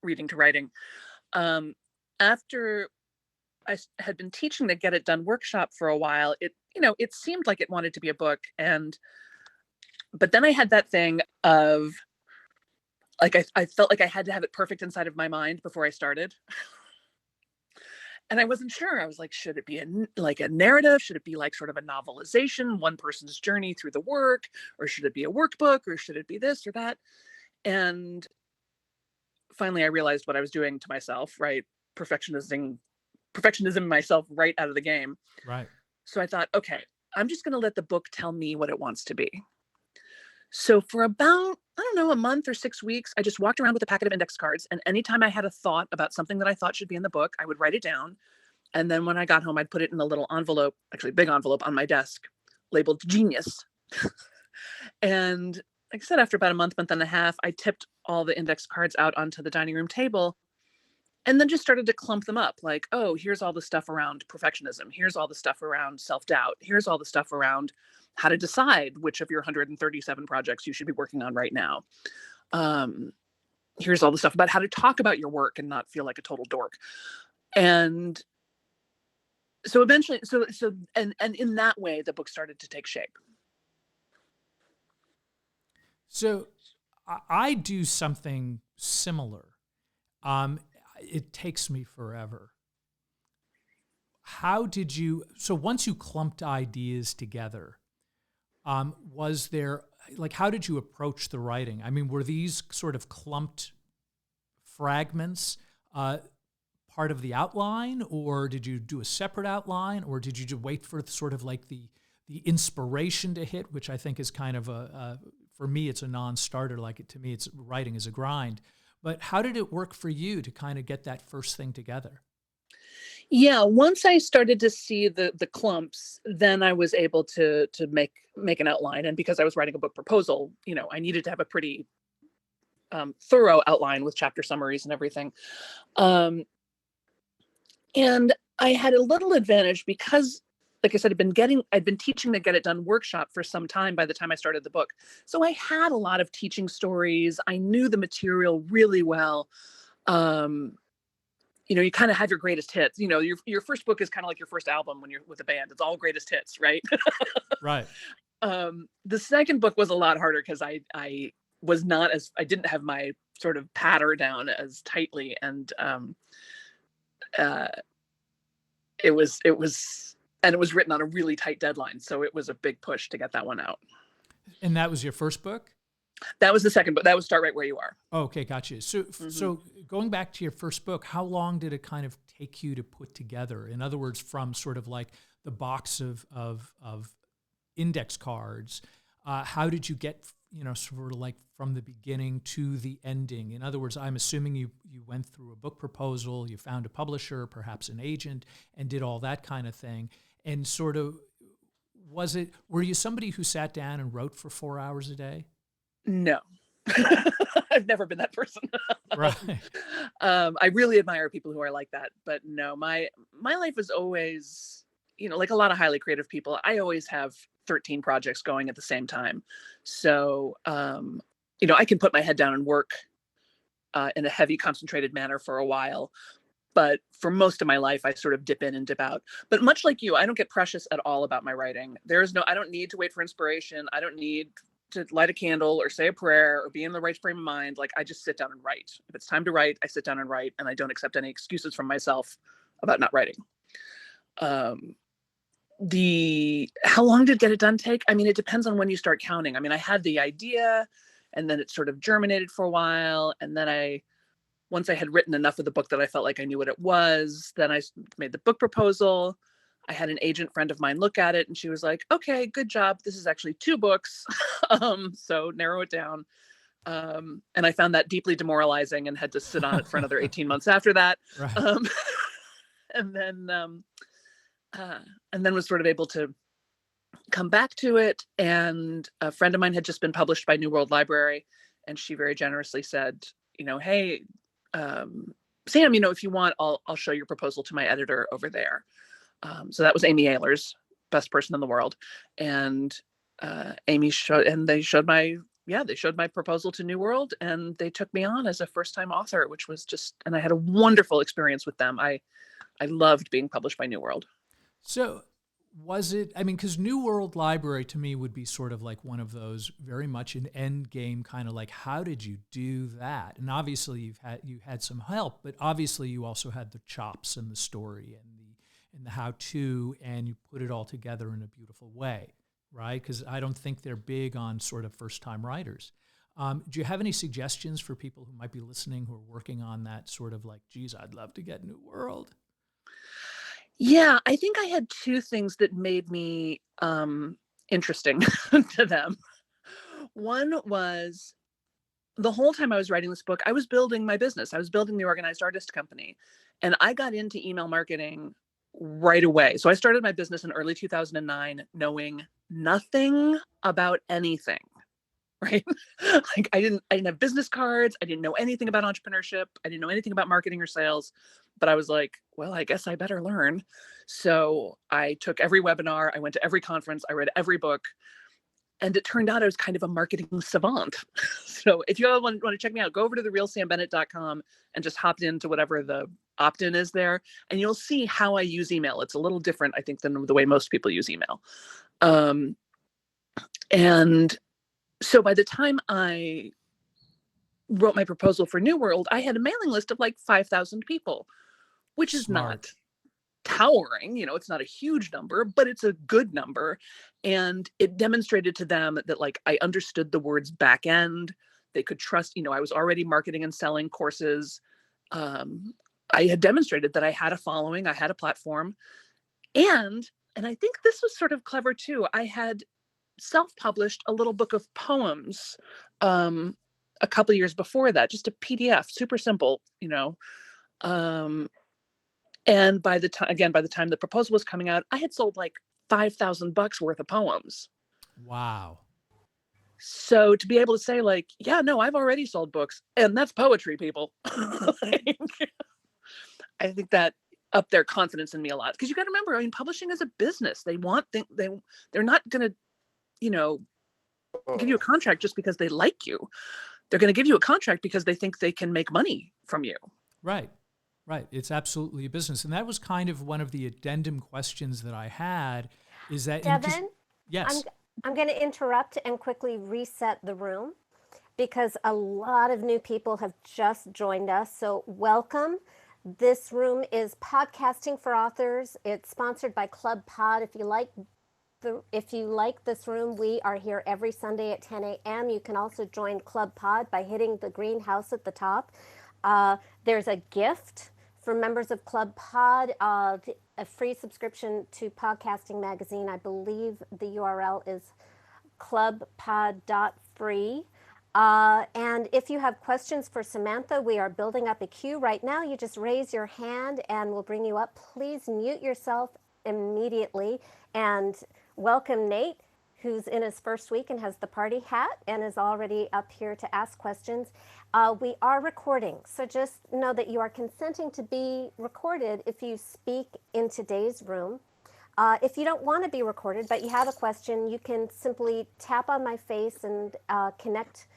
reading to writing. Um, After had been teaching the Get It Done workshop for a while, it seemed like it wanted to be a book. But then I had that thing of like, I felt like I had to have it perfect inside of my mind before I started. And I wasn't sure. I was like, should it be like a narrative? Should it be like sort of a novelization, one person's journey through the work? Or should it be a workbook? Or should it be this or that? And finally, I realized what I was doing to myself, right? Perfectionism myself right out of the game. Right. So I thought, okay, I'm just going to let the book tell me what it wants to be. So for about, I don't know, a month or 6 weeks, I just walked around with a packet of index cards. And anytime I had a thought about something that I thought should be in the book, I would write it down. And then when I got home, I'd put it in a little envelope, actually a big envelope on my desk, labeled genius. And like I said, after about a month and a half, I tipped all the index cards out onto the dining room table and then just started to clump them up like, oh, here's all the stuff around perfectionism. Here's all the stuff around self-doubt. Here's all the stuff around how to decide which of your 137 projects you should be working on right now. Here's all the stuff about how to talk about your work and not feel like a total dork. And so eventually, and in that way, the book started to take shape. So I do something similar. It takes me forever. So once you clumped ideas together, was there, like, how did you approach the writing? I mean, were these sort of clumped fragments part of the outline, or did you do a separate outline, or did you just wait for sort of like the inspiration to hit, which I think is kind of for me, it's a non-starter. To me, it's writing is a grind. But how did it work for you to kind of get that first thing together? Yeah, once I started to see the clumps, then I was able to make an outline. And because I was writing a book proposal, I needed to have a pretty thorough outline with chapter summaries and everything. And I had a little advantage because, like I said, I'd been teaching the Get It Done workshop for some time by the time I started the book. So I had a lot of teaching stories. I knew the material really well. You kind of have your greatest hits. Your first book is kind of like your first album when you're with a band. It's all greatest hits, right? Right. The second book was a lot harder because I didn't have my sort of patter down as tightly, and it was written on a really tight deadline, so it was a big push to get that one out. And that was your first book? That was the second book. That was Start Right Where You Are. Oh, okay, gotcha. So going back to your first book, how long did it kind of take you to put together? In other words, from sort of like the box of index cards, how did you get, sort of like from the beginning to the ending? In other words, I'm assuming you went through a book proposal, you found a publisher, perhaps an agent, and did all that kind of thing. And sort of, were you somebody who sat down and wrote for 4 hours a day? No. I've never been that person. Right. I really admire people who are like that, but no, my life is always, like a lot of highly creative people, I always have 13 projects going at the same time. So, I can put my head down and work in a heavy, concentrated manner for a while. But for most of my life, I sort of dip in and dip out. But much like you, I don't get precious at all about my writing. I don't need to wait for inspiration. I don't need to light a candle or say a prayer or be in the right frame of mind. Like, I just sit down and write. If it's time to write, I sit down and write, and I don't accept any excuses from myself about not writing. How long did Get It Done take? I mean, it depends on when you start counting. I mean, I had the idea, and then it sort of germinated for a while. And then once I had written enough of the book that I felt like I knew what it was, then I made the book proposal. I had an agent friend of mine look at it, and she was like, okay, good job. This is actually 2 books. So narrow it down. And I found that deeply demoralizing and had to sit on it for another 18 months after that. Right. And then was sort of able to come back to it. And a friend of mine had just been published by New World Library, and she very generously said, hey, Sam, if you want, I'll show your proposal to my editor over there. So that was Amy Ehlers, best person in the world. And they showed my yeah, they showed my proposal to New World and they took me on as a first-time author, which was just, and I had a wonderful experience with them. I loved being published by New World. So was it, I mean, because New World Library to me would be sort of like one of those very much an end game kind of like, how did you do that? And obviously you had some help, but obviously you also had the chops and the story and the how to, and you put it all together in a beautiful way, right? Because I don't think they're big on sort of first time writers. Do you have any suggestions for people who might be listening who are working on that sort of like, geez, I'd love to get New World? Yeah, I think I had two things that made me interesting to them. One was the whole time I was writing this book, I was building my business. I was building the Organized Artist Company, and I got into email marketing right away. So I started my business in early 2009, knowing nothing about anything. Right? Like I didn't have business cards. I didn't know anything about entrepreneurship. I didn't know anything about marketing or sales, but I was like, well, I guess I better learn. So I took every webinar. I went to every conference. I read every book. And it turned out I was kind of a marketing savant. So if you all want to check me out, go over to therealsambennett.com and just hop into whatever the opt-in is there. And you'll see how I use email. It's a little different, I think, than the way most people use email. And so by the time I wrote my proposal for New World, I had a mailing list of like 5,000 people, which is not towering. It's not a huge number, but it's a good number. And it demonstrated to them that like I understood the words back end. They could trust, I was already marketing and selling courses. I had demonstrated that I had a following, I had a platform. And I think this was sort of clever too. I had self-published a little book of poems a couple years before that, just a PDF, super simple, and by the time the proposal was coming out, I had sold like $5,000 worth of poems. Wow. So to be able to say like, yeah, no, I've already sold books, and that's poetry, people. Like, I think that upped their confidence in me a lot, because you got to remember, I mean, publishing is a business. They want they're not going to give you a contract just because they like you. They're going to give you a contract because they think they can make money from you. Right. It's absolutely a business. And that was kind of one of the addendum questions that I had, is that... Devin? Yes. I'm going to interrupt and quickly reset the room, because a lot of new people have just joined us. So welcome. This room is Podcasting for Authors. It's sponsored by Club Pod. If you like this room, we are here every Sunday at 10 a.m. You can also join Club Pod by hitting the green house at the top. There's a gift for members of Club Pod, a free subscription to Podcasting Magazine. I believe the URL is clubpod.free. And if you have questions for Samantha, we are building up a queue right now. You just raise your hand and we'll bring you up. Please mute yourself immediately. And welcome Nate, who's in his first week and has the party hat and is already up here to ask questions. We are recording, so just know that you are consenting to be recorded if you speak in today's room. If you don't want to be recorded, but you have a question, you can simply tap on my face and connect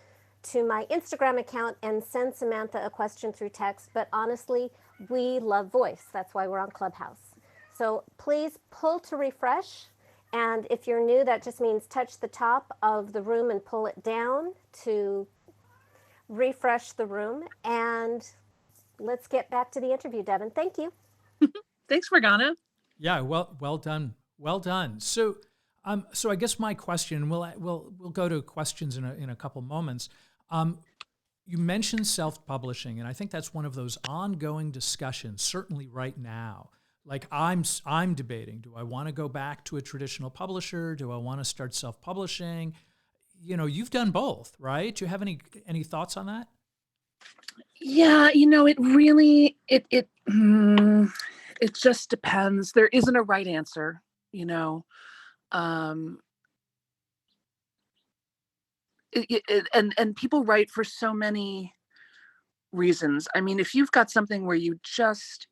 to my Instagram account and send Samantha a question through text. But honestly, we love voice. That's why we're on Clubhouse. So please pull to refresh. And if you're new, that just means touch the top of the room and pull it down to refresh the room. And let's get back to the interview, Devin. Thank you. Thanks, Morgana. Yeah, well done. Well done. So I guess my question, we'll go to questions in a couple moments. You mentioned self-publishing, and I think that's one of those ongoing discussions, certainly right now. Like I'm debating, do I want to go back to a traditional publisher? Do I want to start self-publishing? You've done both, right? Do you have any thoughts on that? Yeah, it really, it just depends. There isn't a right answer, and people write for so many reasons. I mean, if you've got something where you just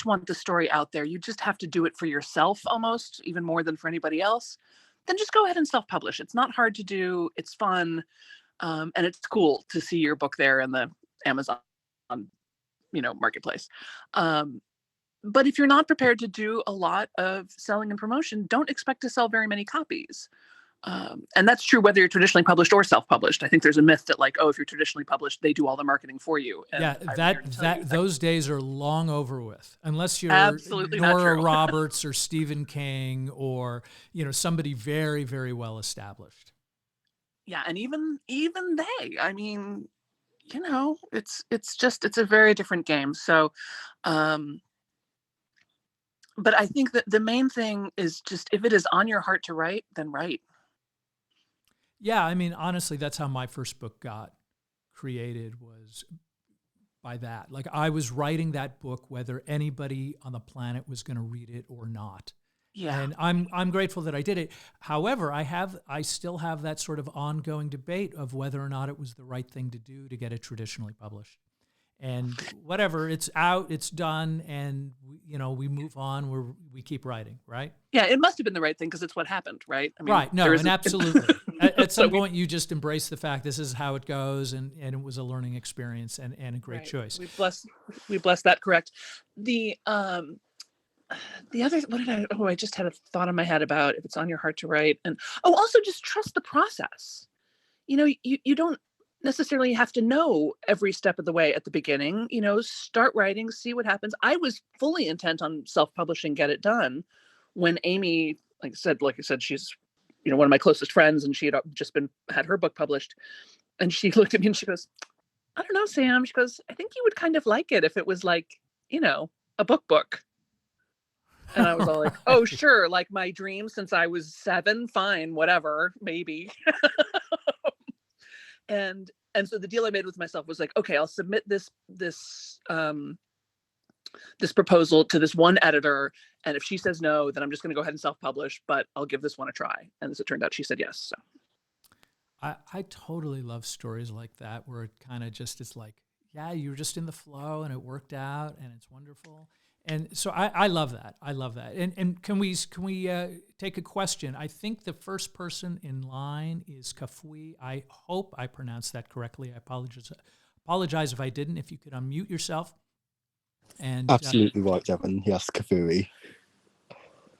want the story out there, you just have to do it for yourself, almost even more than for anybody else, then just go ahead and self-publish. It's not hard to do. It's fun. And it's cool to see your book there in the Amazon, marketplace. But if you're not prepared to do a lot of selling and promotion, don't expect to sell very many copies. And that's true whether you're traditionally published or self-published. I think there's a myth that if you're traditionally published, they do all the marketing for you. And yeah, those days are long over with, unless you're absolutely Nora Roberts or Stephen King or somebody very, very well established. Yeah, and even they, I mean, it's a very different game. So, but I think that the main thing is just, if it is on your heart to write, then write. Yeah, I mean, honestly, that's how my first book got created, was by that. Like, I was writing that book whether anybody on the planet was going to read it or not. Yeah. And I'm grateful that I did it. However, I still have that sort of ongoing debate of whether or not it was the right thing to do to get it traditionally published. And whatever, it's out, it's done, and we move on. We keep writing, right? Yeah, it must have been the right thing because it's what happened, right? I mean, right. No, and absolutely. At some point, you just embrace the fact this is how it goes, and it was a learning experience and a great choice. We bless that. Correct. The other, I just had a thought in my head about if it's on your heart to write, and also just trust the process. You don't necessarily have to know every step of the way at the beginning. Start writing, see what happens. I was fully intent on self-publishing, get it done, when Amy, like I said, she's one of my closest friends, and she had just had her book published, and she looked at me and she goes, "I don't know, Sam." She goes, "I think you would kind of like it if it was like a book." And I was all like, "Oh, sure, like my dream since I was 7, fine, whatever, maybe." And so the deal I made with myself was like, okay, I'll submit this proposal to this one editor, and if she says no, then I'm just going to go ahead and self-publish, but I'll give this one a try. And as it turned out, she said yes. So I totally love stories like that, where it kind of just is like, yeah, you're just in the flow and it worked out and it's wonderful. And so I love that. I love that. And can we take a question? I think the first person in line is Kafui. I hope I pronounced that correctly. I apologize if I didn't. If you could unmute yourself. And absolutely right, Devin. Yes, Kafui.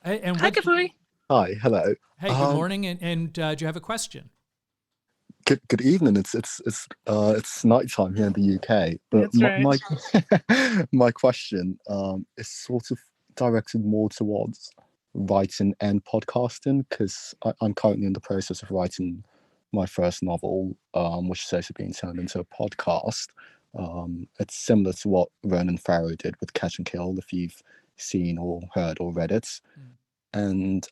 Hi, Kafui. Hi, hello. Hey, good morning. And do you have a question? Good evening. It's nighttime here in the UK. But that's right. my question is sort of directed more towards writing and podcasting, because I'm currently in the process of writing my first novel, which is also being turned into a podcast. It's similar to what Ronan Farrow did with Catch and Kill, if you've seen or heard or read it. And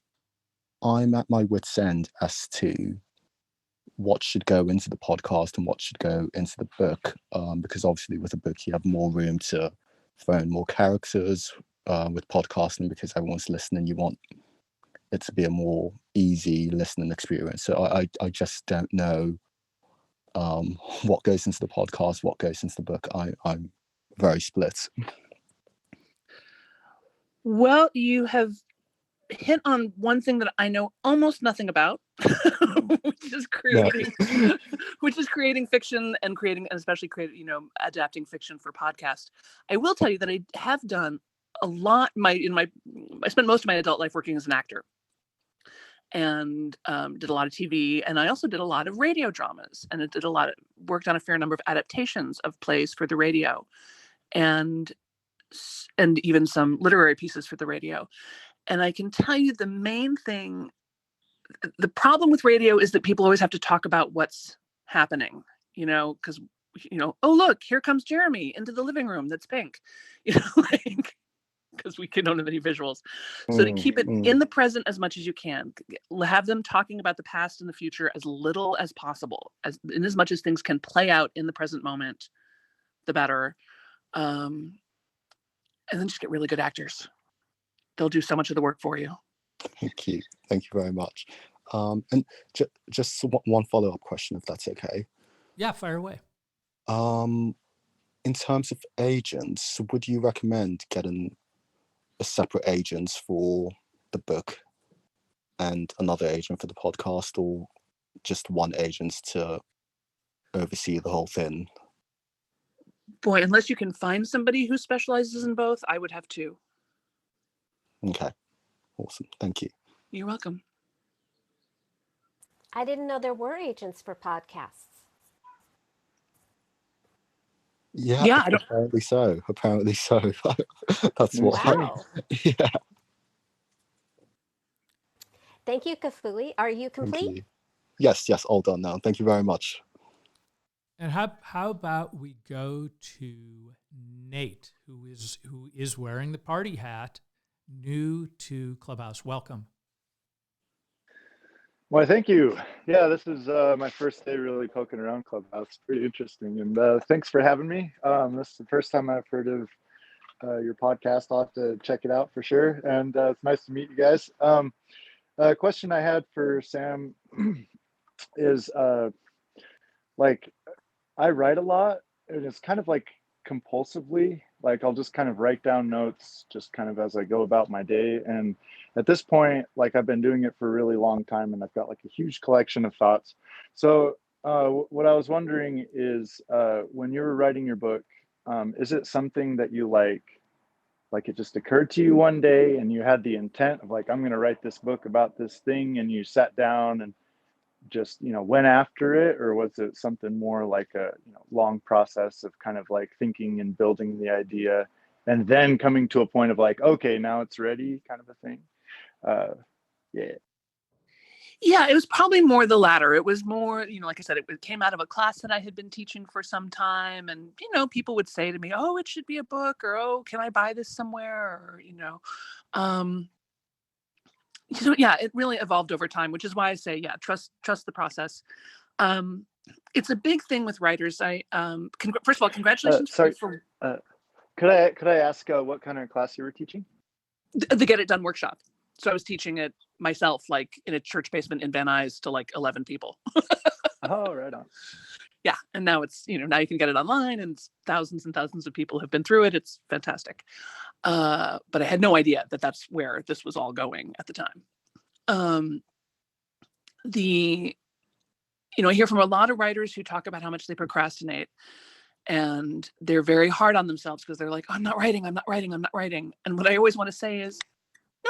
I'm at my wit's end as to what should go into the podcast and what should go into the book, because obviously with a book you have more room to throw in more characters. With podcasting, because everyone's listening, you want it to be a more easy listening experience. So I just don't know what goes into the podcast, what goes into the book. I'm very split. Well, you have hit on one thing that I know almost nothing about, which is creating fiction and especially adapting fiction for podcast. I will tell you that I have done a lot. I spent most of my adult life working as an actor, and did a lot of TV, and I also did a lot of radio dramas, and worked on a fair number of adaptations of plays for the radio, and even some literary pieces for the radio. And I can tell you the main thing, the problem with radio is that people always have to talk about what's happening, because, oh, look, here comes Jeremy into the living room that's pink, because we don't have any visuals. So to keep it in the present as much as you can, have them talking about the past and the future as little as possible, in as much as things can play out in the present moment, the better. And then just get really good actors. They'll do so much of the work for you. Thank you very much. And just one follow-up question, if that's okay. Yeah, fire away. In terms of agents, would you recommend getting a separate agent for the book? and another agent for the podcast, or just one agent to oversee the whole thing? Boy, unless you can find somebody who specializes in both, I would have two. Okay, awesome. Thank you. You're welcome. I didn't know there were agents for podcasts. Yeah, I don't. apparently so. Apparently so. That's what. Wow. Yeah. Thank you, Kafui. Are you Thank complete? you. Yes, all done now. Thank you very much. And how about we go to Nate, who is wearing the party hat, new to Clubhouse. Welcome. Why, thank you. Yeah, this is my first day really poking around Clubhouse. Pretty interesting. And thanks for having me. This is the first time I've heard of your podcast. I'll have to check it out for sure. And it's nice to meet you guys. A question I had for Sam is like, I write a lot, and it's kind of like compulsively. Like, I'll just kind of write down notes just kind of as I go about my day. And at this point, like, I've been doing it for a really long time, and I've got like a huge collection of thoughts. So what I was wondering is, when you were writing your book, is it something that you like it just occurred to you one day and you had the intent of like, I'm going to write this book about this thing, and you sat down and just went after it? Or was it something more like a long process of kind of like thinking and building the idea and then coming to a point of like, okay, now it's ready, kind of a thing? Yeah. Yeah, it was probably more the latter. It was more, like I said, it came out of a class that I had been teaching for some time. And, people would say to me, oh, it should be a book, or, oh, can I buy this somewhere? Or, yeah, it really evolved over time, which is why I say, yeah, trust the process. It's a big thing with writers. First of all, congratulations. Sorry. Could I ask what kind of class you were teaching? The Get It Done workshop. So I was teaching it myself, like in a church basement in Van Nuys to like 11 people. Oh, right on. Yeah. And now it's, now you can get it online, and thousands and thousands of people have been through it. It's fantastic. But I had no idea that that's where this was all going at the time. I hear from a lot of writers who talk about how much they procrastinate, and they're very hard on themselves because they're like, oh, I'm not writing. And what I always want to say is,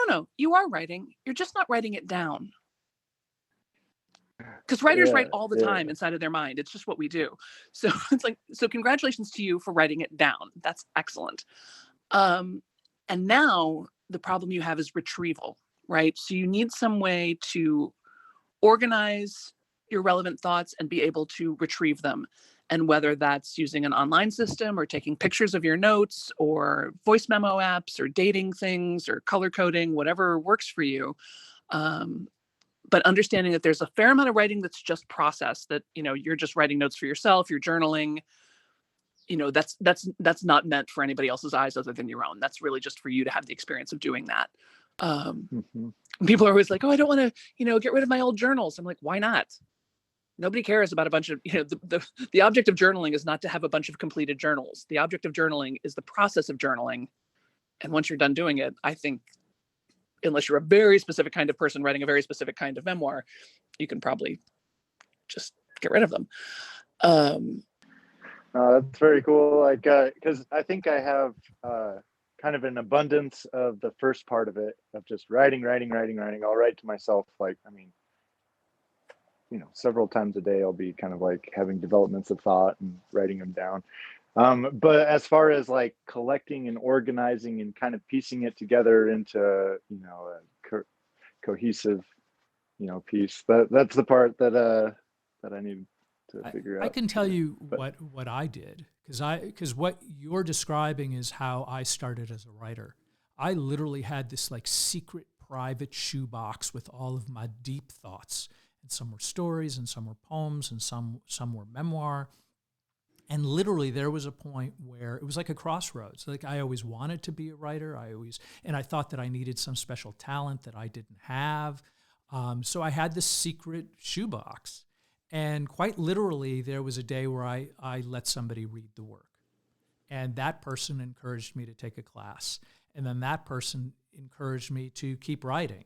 no, you are writing. You're just not writing it down. Because writers write all the time inside of their mind. It's just what we do. So it's like, so congratulations to you for writing it down. That's excellent. And now the problem you have is retrieval, right? So you need some way to organize your relevant thoughts and be able to retrieve them. And whether that's using an online system or taking pictures of your notes or voice memo apps or dating things or color coding, whatever works for you. But understanding that there's a fair amount of writing that's just process, that, you're just writing notes for yourself, you're journaling, that's not meant for anybody else's eyes other than your own. That's really just for you to have the experience of doing that. People are always like, oh, I don't want to, get rid of my old journals. I'm like, why not? Nobody cares about a bunch of, the object of journaling is not to have a bunch of completed journals. The object of journaling is the process of journaling. And once you're done doing it, I think, unless you're a very specific kind of person writing a very specific kind of memoir, you can probably just get rid of them. That's very cool. Like, because I think I have kind of an abundance of the first part of it, of just writing. I'll write to myself, like, several times a day. I'll be kind of like having developments of thought and writing them down. But as far as like collecting and organizing and kind of piecing it together into, a cohesive, piece, that's the part that I need to figure out. I can tell you what I did, because what you're describing is how I started as a writer. I literally had this like secret private shoebox with all of my deep thoughts. And some were stories, and some were poems, and some were memoir. And literally there was a point where it was like a crossroads. Like, I always wanted to be a writer. I thought that I needed some special talent that I didn't have. So I had this secret shoebox. And quite literally, there was a day where I let somebody read the work. And that person encouraged me to take a class. And then that person encouraged me to keep writing.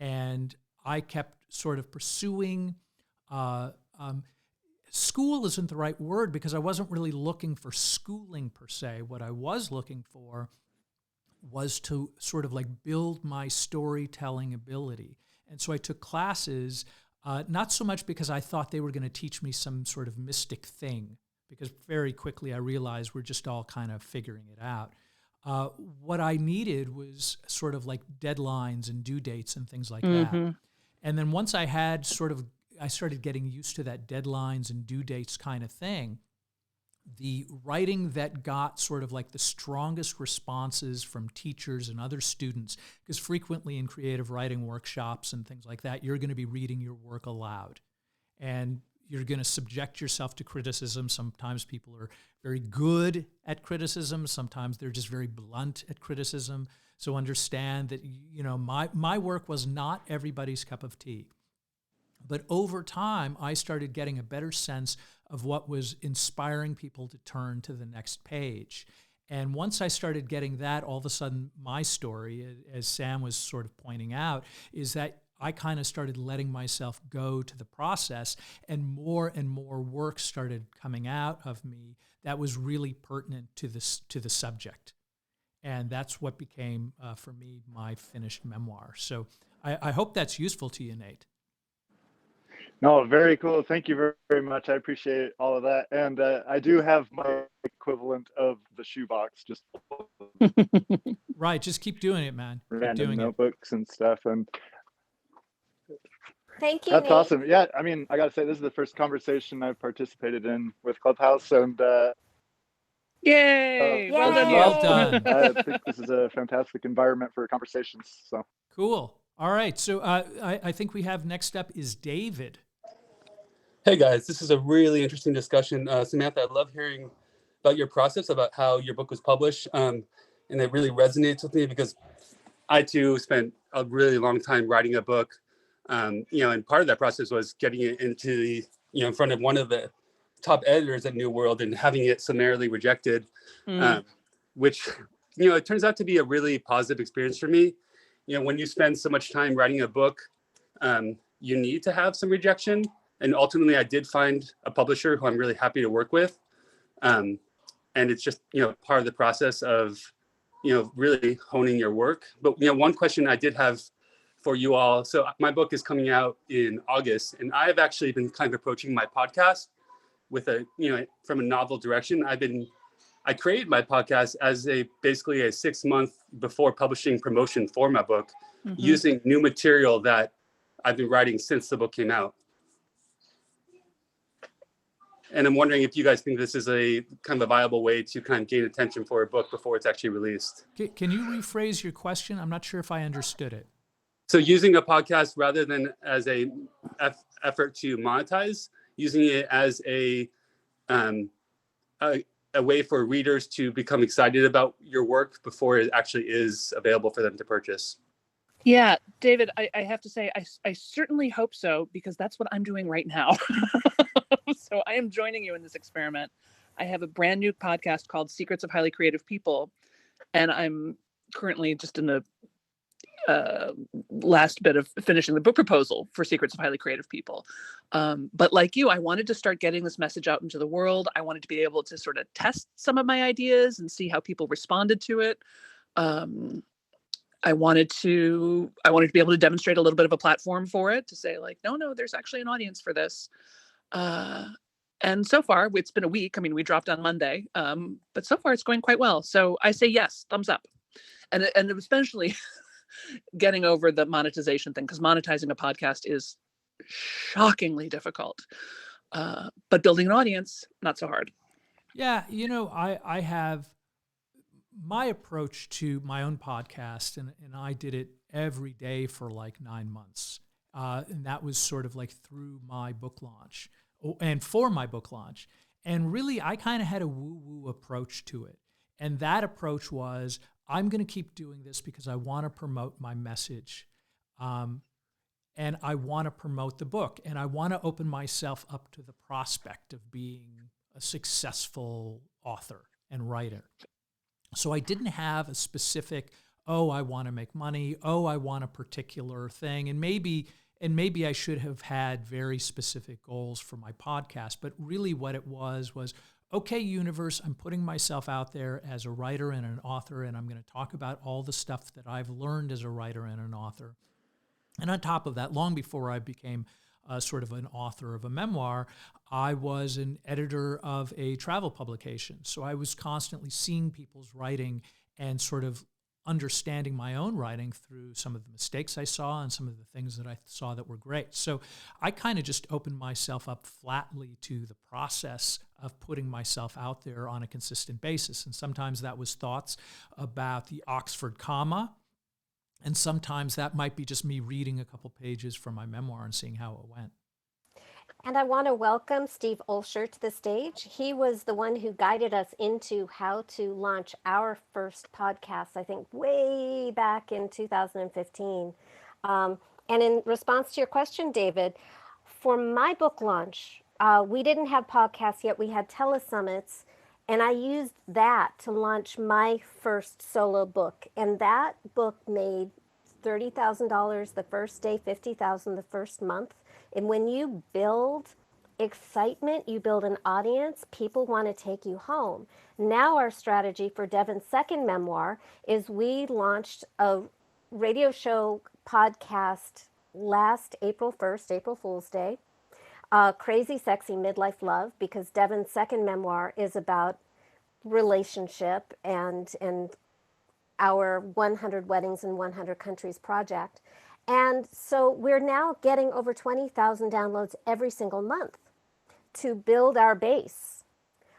And I kept sort of pursuing. School isn't the right word because I wasn't really looking for schooling per se. What I was looking for was to sort of like build my storytelling ability. And so I took classes, not so much because I thought they were going to teach me some sort of mystic thing, because very quickly I realized we're just all kind of figuring it out. What I needed was sort of like deadlines and due dates and things like that. And then once I had I started getting used to that deadlines and due dates kind of thing. The writing that got sort of like the strongest responses from teachers and other students, because frequently in creative writing workshops and things like that, you're going to be reading your work aloud. And you're going to subject yourself to criticism. Sometimes people are very good at criticism. Sometimes they're just very blunt at criticism. So understand that, you know, my work was not everybody's cup of tea. But over time, I started getting a better sense of what was inspiring people to turn to the next page. And once I started getting that, all of a sudden, my story, as Sam was sort of pointing out, is that I kind of started letting myself go to the process, and more work started coming out of me that was really pertinent to the subject. And that's what became, for me, my finished memoir. So I hope that's useful to you, Nate. No, very cool. Thank you very, very much. I appreciate all of that. And I do have my equivalent of the shoebox, just Right. Just keep doing it, man. Keep random doing notebooks and stuff. And Thank you, that's Nate. awesome. Yeah, I mean, I got to say, this is the first conversation I've participated in with Clubhouse. And Yay! Well done, Yay! you. Well done. I think this is a fantastic environment for conversations. So Cool. All right. So I think we have next up is David. Hey guys, this is a really interesting discussion. Samantha, I love hearing about your process, about how your book was published. And it really resonates with me because I too spent a really long time writing a book. And part of that process was getting it into the, in front of one of the top editors at New World and having it summarily rejected, which, it turns out to be a really positive experience for me. When you spend so much time writing a book, you need to have some rejection. And ultimately, I did find a publisher who I'm really happy to work with. And it's just, part of the process of, really honing your work. But, one question I did have for you all. So my book is coming out in August, and I've actually been kind of approaching my podcast with from a novel direction. I created my podcast as basically a 6-month before publishing promotion for my book, using new material that I've been writing since the book came out. And I'm wondering if you guys think this is a kind of a viable way to kind of gain attention for a book before it's actually released. Can you rephrase your question? I'm not sure if I understood it. So using a podcast rather than as a effort to monetize, using it as a way for readers to become excited about your work before it actually is available for them to purchase. Yeah, David, I have to say, I certainly hope so, because that's what I'm doing right now. So I am joining you in this experiment. I have a brand new podcast called Secrets of Highly Creative People, and I'm currently just in the last bit of finishing the book proposal for Secrets of Highly Creative People. But like you, I wanted to start getting this message out into the world. I wanted to be able to sort of test some of my ideas and see how people responded to it. I wanted to be able to demonstrate a little bit of a platform for it, to say like, no, there's actually an audience for this. And so far, it's been a week. I mean, we dropped on Monday, but so far it's going quite well. So I say yes, thumbs up. And especially getting over the monetization thing, because monetizing a podcast is shockingly difficult. But building an audience, not so hard. Yeah, I have my approach to my own podcast, and I did it every day for like 9 months. And that was sort of like through my book launch and for my book launch. And really, I kind of had a woo-woo approach to it. And that approach was, I'm going to keep doing this because I want to promote my message. And I want to promote the book. And I want to open myself up to the prospect of being a successful author and writer. So I didn't have a specific, I want to make money. I want a particular thing. And maybe and maybe I should have had very specific goals for my podcast, but really what it was, okay, universe, I'm putting myself out there as a writer and an author, and I'm going to talk about all the stuff that I've learned as a writer and an author. And on top of that, long before I became sort of an author of a memoir, I was an editor of a travel publication. So I was constantly seeing people's writing and sort of understanding my own writing through some of the mistakes I saw and some of the things that I saw that were great. So I kind of just opened myself up flatly to the process of putting myself out there on a consistent basis. And sometimes that was thoughts about the Oxford comma, and sometimes that might be just me reading a couple pages from my memoir and seeing how it went. And I want to welcome Steve Olsher to the stage. He was the one who guided us into how to launch our first podcast, I think, way back in 2015. And in response to your question, David, for my book launch, we didn't have podcasts yet. We had telesummits, and I used that to launch my first solo book. And that book made $30,000 the first day, $50,000 the first month. And when you build excitement, you build an audience, people want to take you home. Now our strategy for Devin's second memoir is we launched a radio show podcast last April 1st, April Fool's Day, Crazy Sexy Midlife Love, because Devin's second memoir is about relationship and our 100 Weddings in 100 Countries project. And so we're now getting over 20,000 downloads every single month to build our base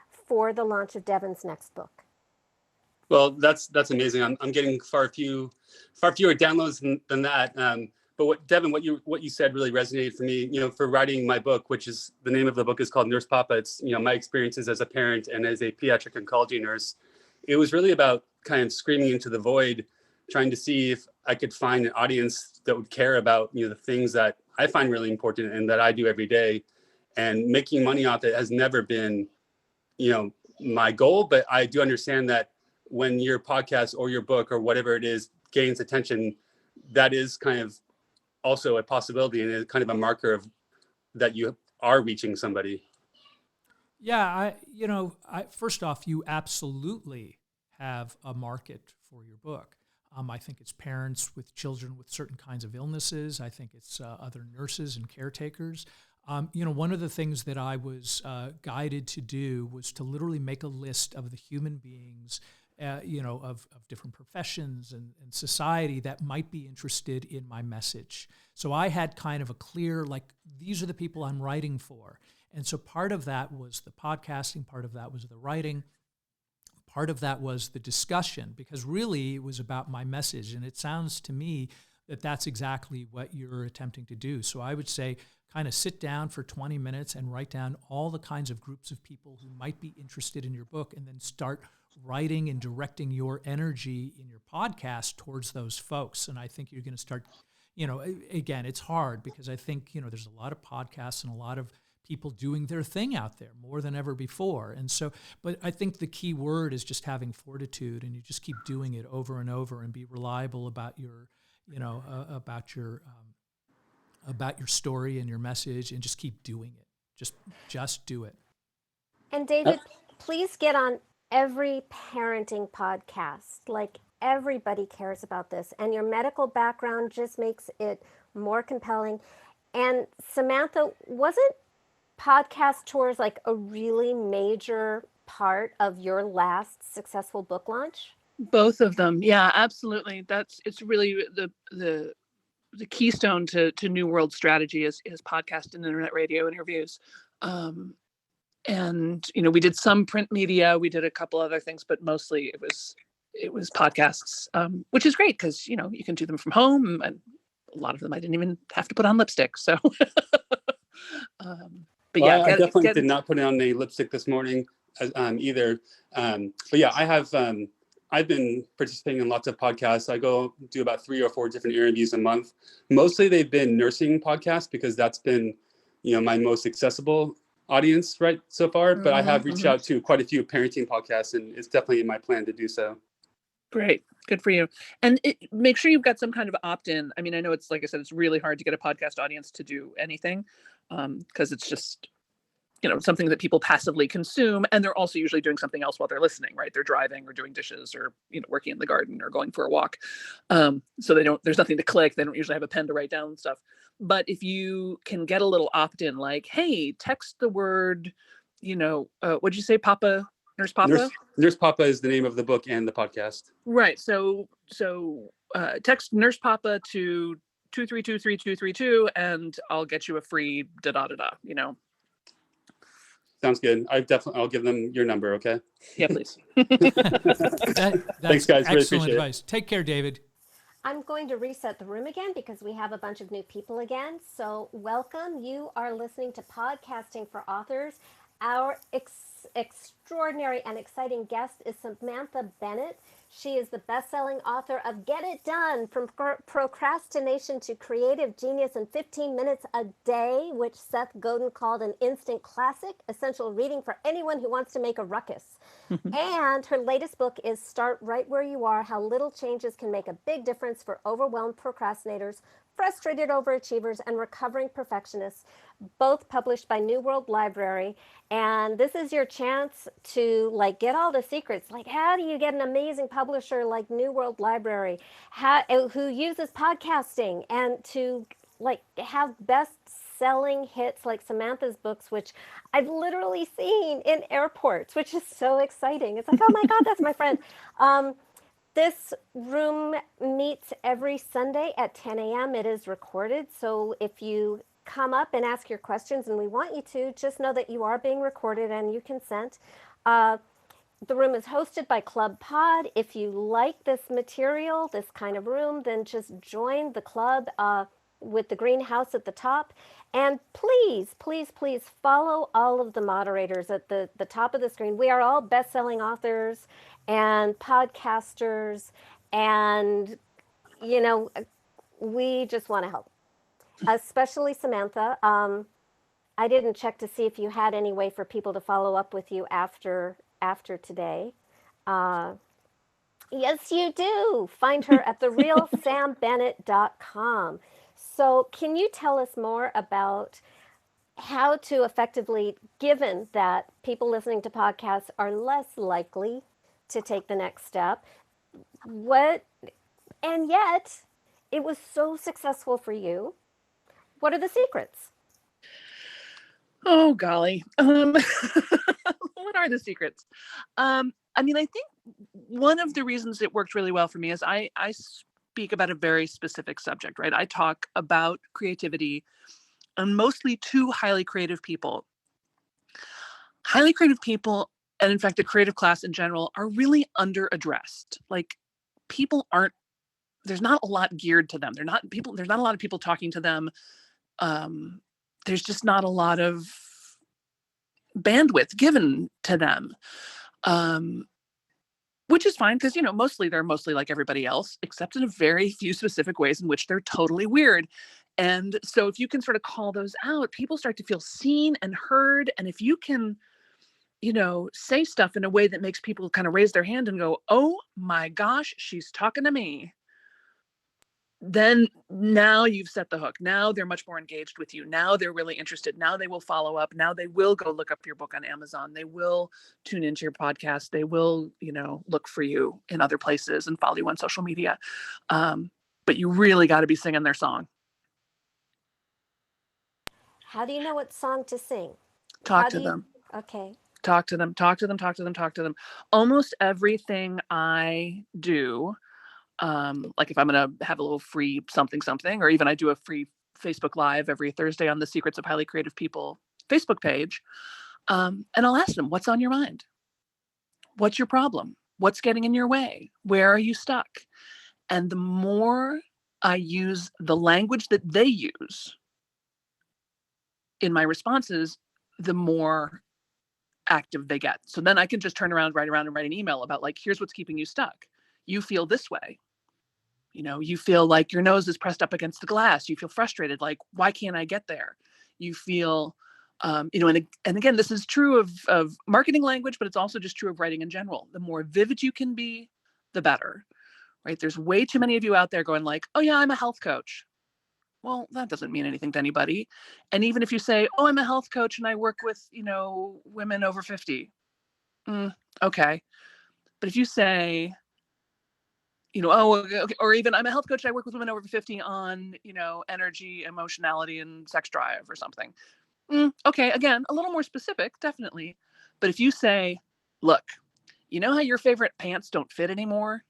for the launch of Devin's next book. Well, that's amazing. I'm getting far fewer downloads than that. But what you said really resonated for me. For writing my book, which is the name of the book is called Nurse Papa. It's my experiences as a parent and as a pediatric oncology nurse. It was really about kind of screaming into the void, trying to see if I could find an audience that would care about the things that I find really important and that I do every day. And making money off it has never been my goal, but I do understand that when your podcast or your book or whatever it is gains attention, that is kind of also a possibility and kind of a marker of that you are reaching somebody. Yeah, first off, you absolutely have a market for your book. I think it's parents with children with certain kinds of illnesses. I think it's other nurses and caretakers. One of the things that I was guided to do was to literally make a list of the human beings, of different professions and society that might be interested in my message. So I had kind of a clear, these are the people I'm writing for. And so part of that was the podcasting, part of that was the writing, part of that was the discussion, because really it was about my message. And it sounds to me that that's exactly what you're attempting to do. So I would say kind of sit down for 20 minutes and write down all the kinds of groups of people who might be interested in your book, and then start writing and directing your energy in your podcast towards those folks. And I think you're going to start, again, it's hard because I think, there's a lot of podcasts and a lot of people doing their thing out there more than ever before. And so, but I think the key word is just having fortitude, and you just keep doing it over and over and be reliable about your, about your story and your message, and just keep doing it. Just do it. And David, please get on every parenting podcast. Everybody cares about this, and your medical background just makes it more compelling. And Samantha, wasn't podcast tours a really major part of your last successful book launch? Both of them. Yeah, absolutely. It's really the keystone to New World strategy is podcast and internet radio interviews. And we did some print media, we did a couple other things, but mostly it was podcasts, which is great because you can do them from home, and a lot of them I didn't even have to put on lipstick. So but I definitely did not put on a lipstick this morning either. But yeah, I've been participating in lots of podcasts. I go do about 3 or 4 different interviews a month. Mostly they've been nursing podcasts because that's been, my most accessible audience right so far. But I have reached out to quite a few parenting podcasts, and it's definitely in my plan to do so. Great. Good for you. And make sure you've got some kind of opt-in. I mean, I know it's, like I said, it's really hard to get a podcast audience to do anything, because it's just, something that people passively consume. And they're also usually doing something else while they're listening, right? They're driving or doing dishes or, working in the garden or going for a walk. So there's nothing to click. They don't usually have a pen to write down stuff. But if you can get a little opt-in, like, hey, text the word, what'd you say, Papa, Nurse Papa? Nurse Papa is the name of the book and the podcast. Right. So text Nurse Papa to 2323232 and I'll get you a free da da da da. Sounds good. I'll give them your number. Okay. Yeah, please. Thanks, guys. Really Excellent appreciate advice. it. Take care, David. I'm going to reset the room again because we have a bunch of new people again. So welcome. You are listening to Podcasting for Authors. Our extraordinary and exciting guest is Samantha Bennett. She is the best-selling author of Get It Done, From Procrastination to Creative Genius in 15 Minutes a Day, which Seth Godin called an instant classic, essential reading for anyone who wants to make a ruckus. And her latest book is Start Right Where You Are, How Little Changes Can Make a Big Difference for Overwhelmed Procrastinators, Frustrated Overachievers, and Recovering Perfectionists, both published by New World Library. And this is your chance to get all the secrets. How do you get an amazing publisher like New World Library who uses podcasting and to have best-selling hits like Samantha's books, which I've literally seen in airports, which is so exciting. It's like, oh my God, that's my friend. This room meets every Sunday at 10 a.m. It is recorded, so if you come up and ask your questions, and we want you to, just know that you are being recorded and you consent. The room is hosted by Club Pod. If you like this material, this kind of room, then just join the club with the greenhouse at the top. And please, please, please follow all of the moderators at the top of the screen. We are all best-selling authors and podcasters, and, we just want to help. Especially Samantha. I didn't check to see if you had any way for people to follow up with you after today. Yes, you do. Find her at therealsambennett.com. So can you tell us more about how to effectively, given that people listening to podcasts are less likely to take the next step, and yet it was so successful for you. What are the secrets? Oh, golly. What are the secrets? I think one of the reasons it worked really well for me is I speak about a very specific subject, right? I talk about creativity and mostly to highly creative people. Highly creative people, and in fact, the creative class in general, are really under-addressed. There's not a lot geared to them. There's not a lot of people talking to them. There's just not a lot of bandwidth given to them, which is fine because, they're mostly like everybody else, except in a very few specific ways in which they're totally weird. And so if you can sort of call those out, people start to feel seen and heard. And if you can, say stuff in a way that makes people kind of raise their hand and go, oh my gosh, she's talking to me, then now you've set the hook. Now they're much more engaged with you. Now they're really interested. Now they will follow up. Now they will go look up your book on Amazon. They will tune into your podcast. They will, look for you in other places and follow you on social media. But you really got to be singing their song. How do you know what song to sing? Talk to them. Okay. Talk to them. Almost everything I do, like if I'm going to have a little free something, or even I do a free Facebook Live every Thursday on the Secrets of Highly Creative People Facebook page. And I'll ask them, what's on your mind? What's your problem? What's getting in your way? Where are you stuck? And the more I use the language that they use in my responses, the more active they get. So then I can just turn around and write an email about here's what's keeping you stuck. You feel this way. You feel like your nose is pressed up against the glass. You feel frustrated. Why can't I get there? You feel, and again, this is true of marketing language, but it's also just true of writing in general. The more vivid you can be, the better, right? There's way too many of you out there going like, oh yeah, I'm a health coach. Well, that doesn't mean anything to anybody. And even if you say, oh, I'm a health coach and I work with, women over 50. Okay. But if you say, oh, okay, or even I'm a health coach, I work with women over 50 on, energy, emotionality, and sex drive or something. Okay, again, a little more specific, definitely. But if you say, look, you know how your favorite pants don't fit anymore?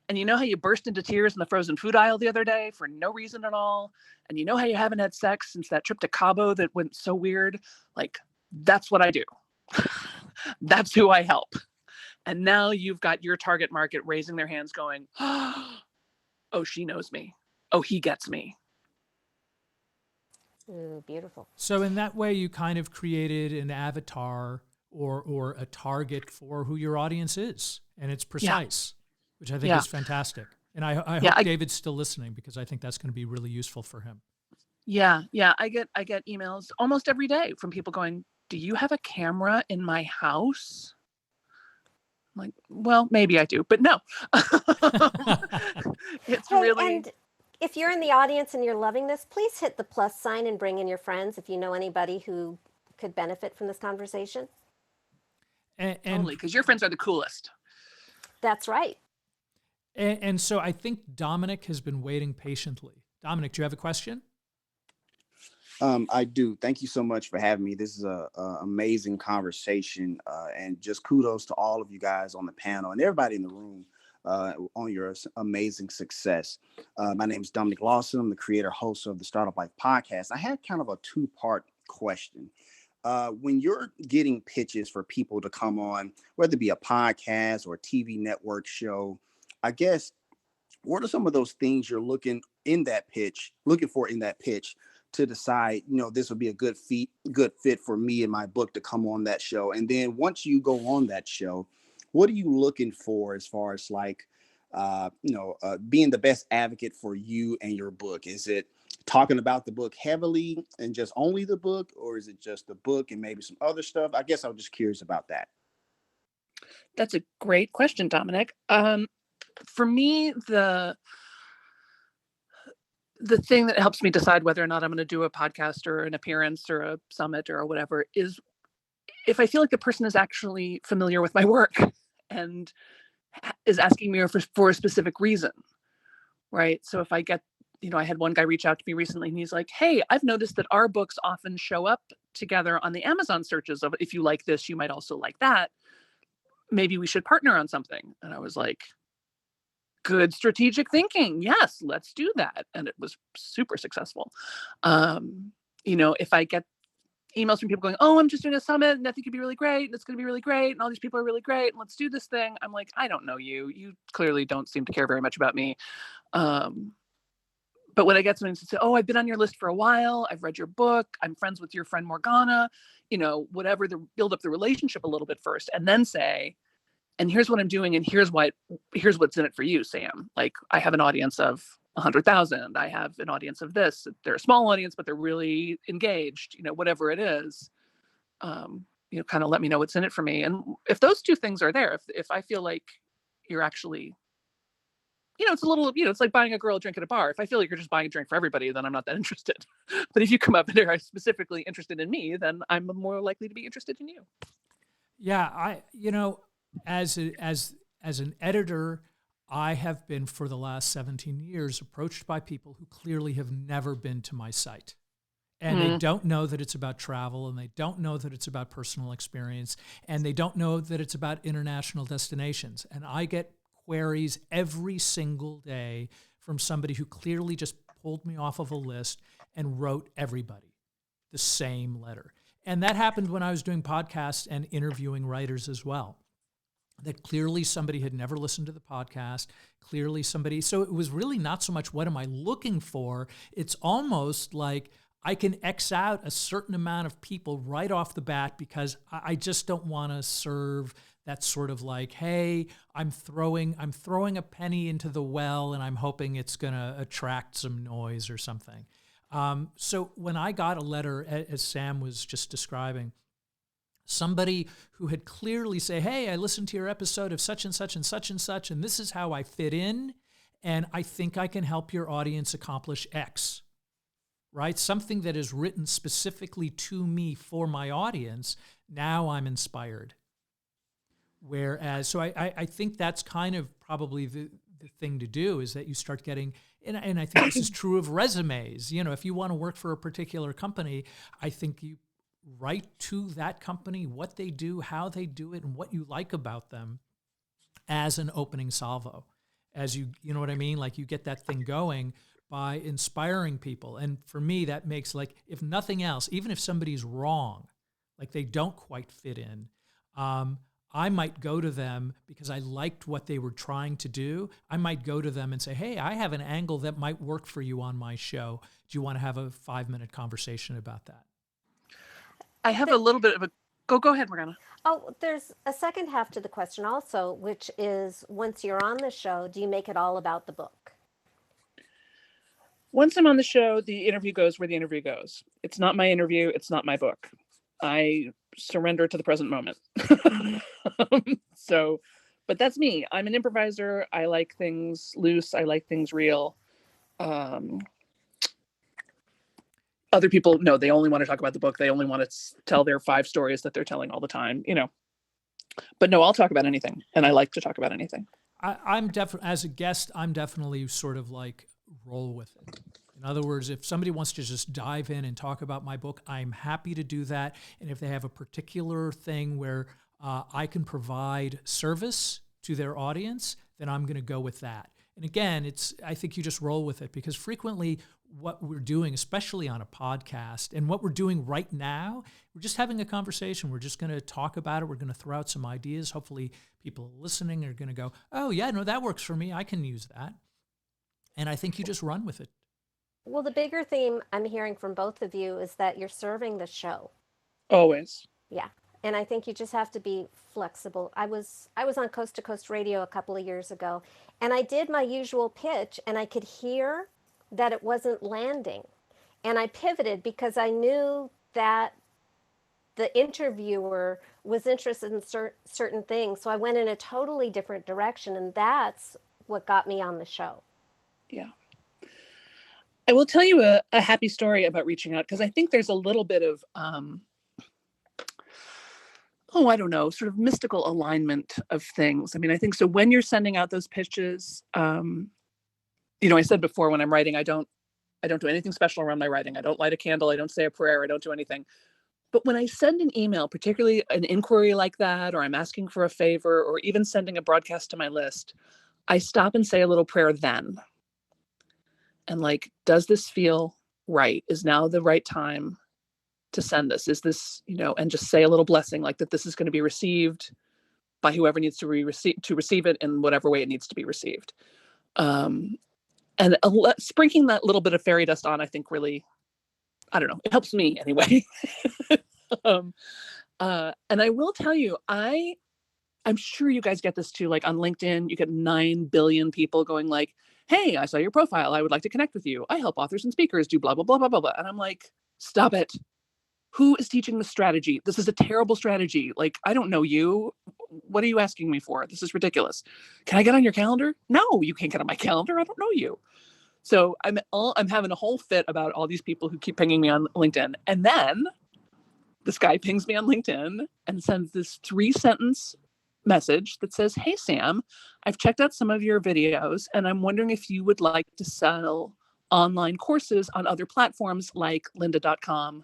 And you know how you burst into tears in the frozen food aisle the other day for no reason at all? And you know how you haven't had sex since that trip to Cabo that went so weird? Like, that's what I do. That's who I help. And now you've got your target market raising their hands going, oh, she knows me. Oh, he gets me. Ooh, beautiful. So in that way, you kind of created an avatar or a target for who your audience is. And it's precise, which I think is fantastic. And I hope David's still listening, because I think that's going to be really useful for him. Yeah. I get emails almost every day from people going, do you have a camera in my house? I'm like, well, maybe I do, but no. It's really. And if you're in the audience and you're loving this, please hit the plus sign and bring in your friends if you know anybody who could benefit from this conversation. And totally, because your friends are the coolest. That's right. And so I think Dominic has been waiting patiently. Dominic, do you have a question? I do. Thank you so much for having me. This is a amazing conversation, and just kudos to all of you guys on the panel and everybody in the room on your amazing success. My name is Dominic Lawson. I'm the creator, host of the Startup Life podcast. I had kind of a two-part question. When you're getting pitches for people to come on, whether it be a podcast or a TV network show, I guess, what are some of those things you're looking for in that pitch to decide, this would be a good fit for me and my book to come on that show? And then once you go on that show, what are you looking for as far as being the best advocate for you and your book? Is it talking about the book heavily and just only the book, or is it just the book and maybe some other stuff? I guess I'm just curious about that. That's a great question, Dominic. For me, the thing that helps me decide whether or not I'm going to do a podcast or an appearance or a summit or whatever is if I feel like the person is actually familiar with my work and is asking me for a specific reason, right? So if I get, I had one guy reach out to me recently and he's like, hey, I've noticed that our books often show up together on the Amazon searches of, if you like this, you might also like that. Maybe we should partner on something. And I was like, good strategic thinking. Yes, let's do that. And it was super successful. If I get emails from people going, oh, I'm just doing a summit and I think it'd be really great. And it's going to be really great. And all these people are really great. And let's do this thing. I'm like, I don't know you. You clearly don't seem to care very much about me. But when I get something to say, oh, I've been on your list for a while. I've read your book. I'm friends with your friend Morgana, whatever, build up the relationship a little bit first and then say, and here's what I'm doing. And here's what's in it for you, Sam. Like, I have an audience of 100,000. I have an audience of this. They're a small audience, but they're really engaged, whatever it is, kind of let me know what's in it for me. And if those two things are there, if I feel like you're actually, it's a little, it's like buying a girl a drink at a bar. If I feel like you're just buying a drink for everybody, then I'm not that interested. But if you come up and are specifically interested in me, then I'm more likely to be interested in you. Yeah. As an editor, I have been for the last 17 years approached by people who clearly have never been to my site. And they don't know that it's about travel, and they don't know that it's about personal experience, and they don't know that it's about international destinations. And I get queries every single day from somebody who clearly just pulled me off of a list and wrote everybody the same letter. And that happened when I was doing podcasts and interviewing writers as well. That clearly somebody had never listened to the podcast, so it was really not so much what am I looking for, it's almost like I can X out a certain amount of people right off the bat because I just don't want to serve that sort of like, hey, I'm throwing a penny into the well and I'm hoping it's going to attract some noise or something. So when I got a letter, as Sam was just describing, somebody who had clearly say, hey, I listened to your episode of such and such and such and such, and this is how I fit in, and I think I can help your audience accomplish X, right? Something that is written specifically to me for my audience. Now I'm inspired. Whereas, so I think that's kind of probably the thing to do, is that you start getting, and I think this is true of resumes. You know, if you want to work for a particular company, I think you write to that company what they do, how they do it, and what you like about them as an opening salvo. As you know what I mean? Like, you get that thing going by inspiring people. And for me, that makes, like, if nothing else, even if somebody's wrong, like they don't quite fit in, I might go to them because I liked what they were trying to do. I might go to them and say, hey, I have an angle that might work for you on my show. Do you want to have a 5-minute conversation about that? I have a little bit of a, go ahead, Morgana. Oh, there's a second half to the question also, which is, once you're on the show, do you make it all about the book? Once I'm on the show, the interview goes where the interview goes. It's not my interview. It's not my book. I surrender to the present moment. So, but that's me. I'm an improviser. I like things loose. I like things real. Other people, no, they only want to talk about the book. They only want to tell their 5 stories that they're telling all the time, you know. But no, I'll talk about anything. And I like to talk about anything. I'm definitely, as a guest, I'm definitely sort of like roll with it. In other words, if somebody wants to just dive in and talk about my book, I'm happy to do that. And if they have a particular thing where I can provide service to their audience, then I'm going to go with that. And again, I think you just roll with it, because frequently what we're doing, especially on a podcast, and what we're doing right now, we're just having a conversation. We're just going to talk about it. We're going to throw out some ideas. Hopefully people listening are going to go, oh yeah, no, that works for me. I can use that. And I think you just run with it. Well, the bigger theme I'm hearing from both of you is that you're serving the show. Always. Yeah. And I think you just have to be flexible. I was on Coast to Coast Radio a couple of years ago, and I did my usual pitch, and I could hear that it wasn't landing. And I pivoted because I knew that the interviewer was interested in certain things. So I went in a totally different direction, and that's what got me on the show. Yeah. I will tell you a happy story about reaching out, because I think there's a little bit of, I don't know, sort of mystical alignment of things. I mean, I think so when you're sending out those pitches, you know, I said before, when I'm writing, I don't do anything special around my writing. I don't light a candle. I don't say a prayer. I don't do anything. But when I send an email, particularly an inquiry like that, or I'm asking for a favor, or even sending a broadcast to my list, I stop and say a little prayer then. And like, does this feel right? Is now the right time to send this? Is this, you know, and just say a little blessing, like that this is going to be received by whoever needs to receive it in whatever way it needs to be received. And sprinkling that little bit of fairy dust on, I think really, I don't know, it helps me anyway. And I will tell you, I'm sure you guys get this too, like on LinkedIn, you get 9 billion people going like, hey, I saw your profile. I would like to connect with you. I help authors and speakers do blah, blah, blah, blah, blah, blah. And I'm like, stop it. Who is teaching the strategy? This is a terrible strategy. Like, I don't know you. What are you asking me for? This is ridiculous. Can I get on your calendar? No, you can't get on my calendar. I don't know you. So I'm having a whole fit about all these people who keep pinging me on LinkedIn. And then this guy pings me on LinkedIn and sends this 3-sentence message that says, hey, Sam, I've checked out some of your videos, and I'm wondering if you would like to sell online courses on other platforms like lynda.com,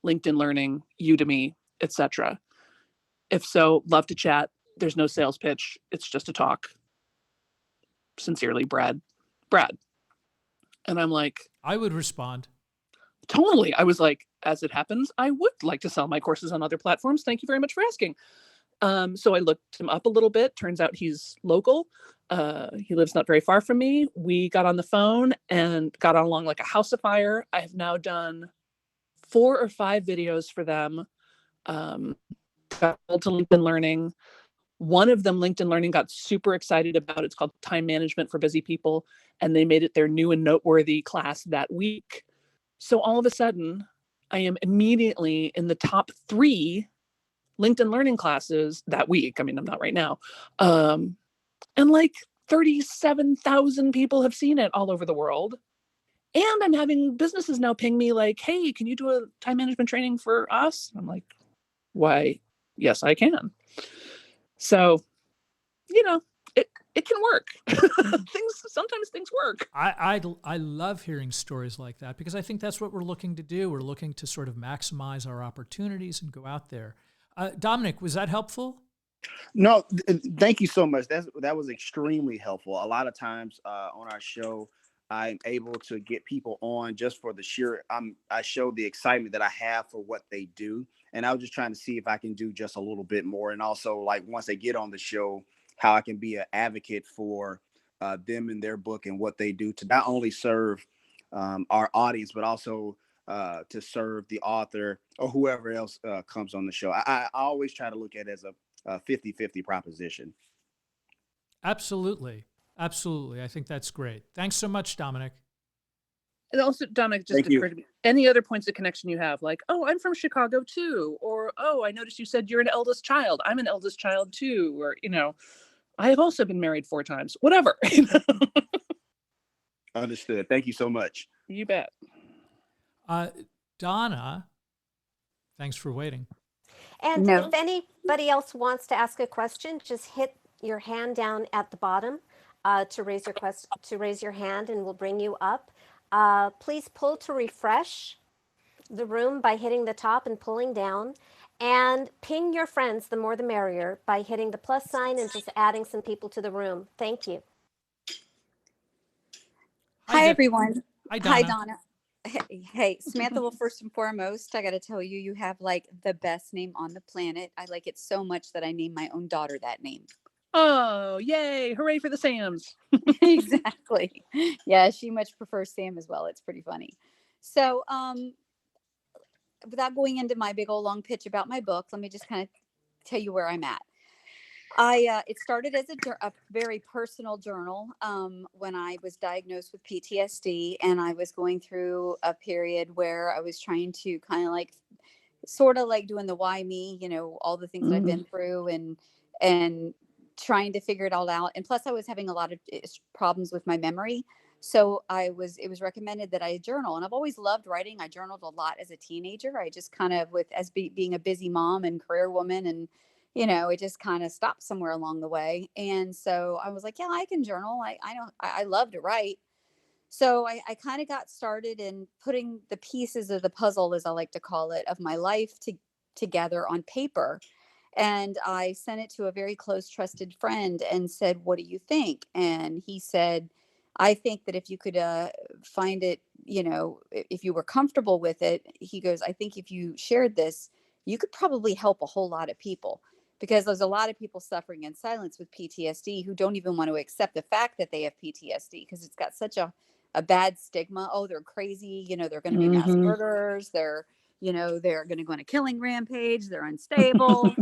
LinkedIn Learning, Udemy, etc. If so, love to chat. There's no sales pitch. It's just a talk. Sincerely, Brad. And I'm like, I would respond. Totally. I was like, as it happens, I would like to sell my courses on other platforms. Thank you very much for asking. So I looked him up a little bit. Turns out he's local. He lives not very far from me. We got on the phone and got on along like a house of fire. I have now done 4 or 5 videos for them. Got to LinkedIn Learning. One of them, LinkedIn Learning, got super excited about. It's called Time Management for Busy People. And they made it their new and noteworthy class that week. So all of a sudden, I am immediately in the top 3 LinkedIn learning classes that week. I mean, I'm not right now. And like 37,000 people have seen it all over the world. And I'm having businesses now ping me like, hey, can you do a time management training for us? I'm like, why, yes, I can. So, you know, it can work. Sometimes things work. I love hearing stories like that because I think that's what we're looking to do. We're looking to sort of maximize our opportunities and go out there. Dominic, was that helpful? No, thank you so much. That was extremely helpful. A lot of times on our show, I'm able to get people on just for the sheer. I show the excitement that I have for what they do, and I was just trying to see if I can do just a little bit more. And also, like once they get on the show, how I can be an advocate for them and their book and what they do to not only serve our audience, but also to serve the author or whoever else comes on the show. I always try to look at it as a 50-50 proposition. Absolutely. Absolutely. I think that's great. Thanks so much, Dominic. And also, Dominic, just occurred to me, any other points of connection you have, like, oh, I'm from Chicago too, or, oh, I noticed you said you're an eldest child. I'm an eldest child too, or, I have also been married 4 times, whatever. Understood. Thank you so much. You bet. Donna, thanks for waiting. And if anybody else wants to ask a question, just hit your hand down at the bottom to raise your hand, and we'll bring you up. Please pull to refresh the room by hitting the top and pulling down, and ping your friends, the more the merrier, by hitting the plus sign and just adding some people to the room. Thank you. Hi, everyone. Hi, Donna. Hi, Donna. Hey, Samantha, well, first and foremost, I got to tell you, you have like the best name on the planet. I like it so much that I named my own daughter that name. Oh, yay. Hooray for the Sams. Exactly. Yeah, she much prefers Sam as well. It's pretty funny. So, without going into my big old long pitch about my book, let me just kind of tell you where I'm at. It started as a very personal journal when I was diagnosed with PTSD, and I was going through a period where I was trying to kind of like, sort of like doing the why me, all the things that I've been through and trying to figure it all out. And plus I was having a lot of problems with my memory. So it was recommended that I journal, and I've always loved writing. I journaled a lot as a teenager. I just kind of being a busy mom and career woman, and it just kind of stopped somewhere along the way. And so I was like, yeah, I can journal. I know I love to write. So I kind of got started in putting the pieces of the puzzle, as I like to call it, of my life together on paper. And I sent it to a very close, trusted friend and said, what do you think? And he said, I think that if you could find it, if you were comfortable with it, he goes, I think if you shared this, you could probably help a whole lot of people. Because there's a lot of people suffering in silence with PTSD who don't even want to accept the fact that they have PTSD because it's got such a bad stigma. Oh, they're crazy. They're going to be mass murderers. They're going to go on a killing rampage. They're unstable,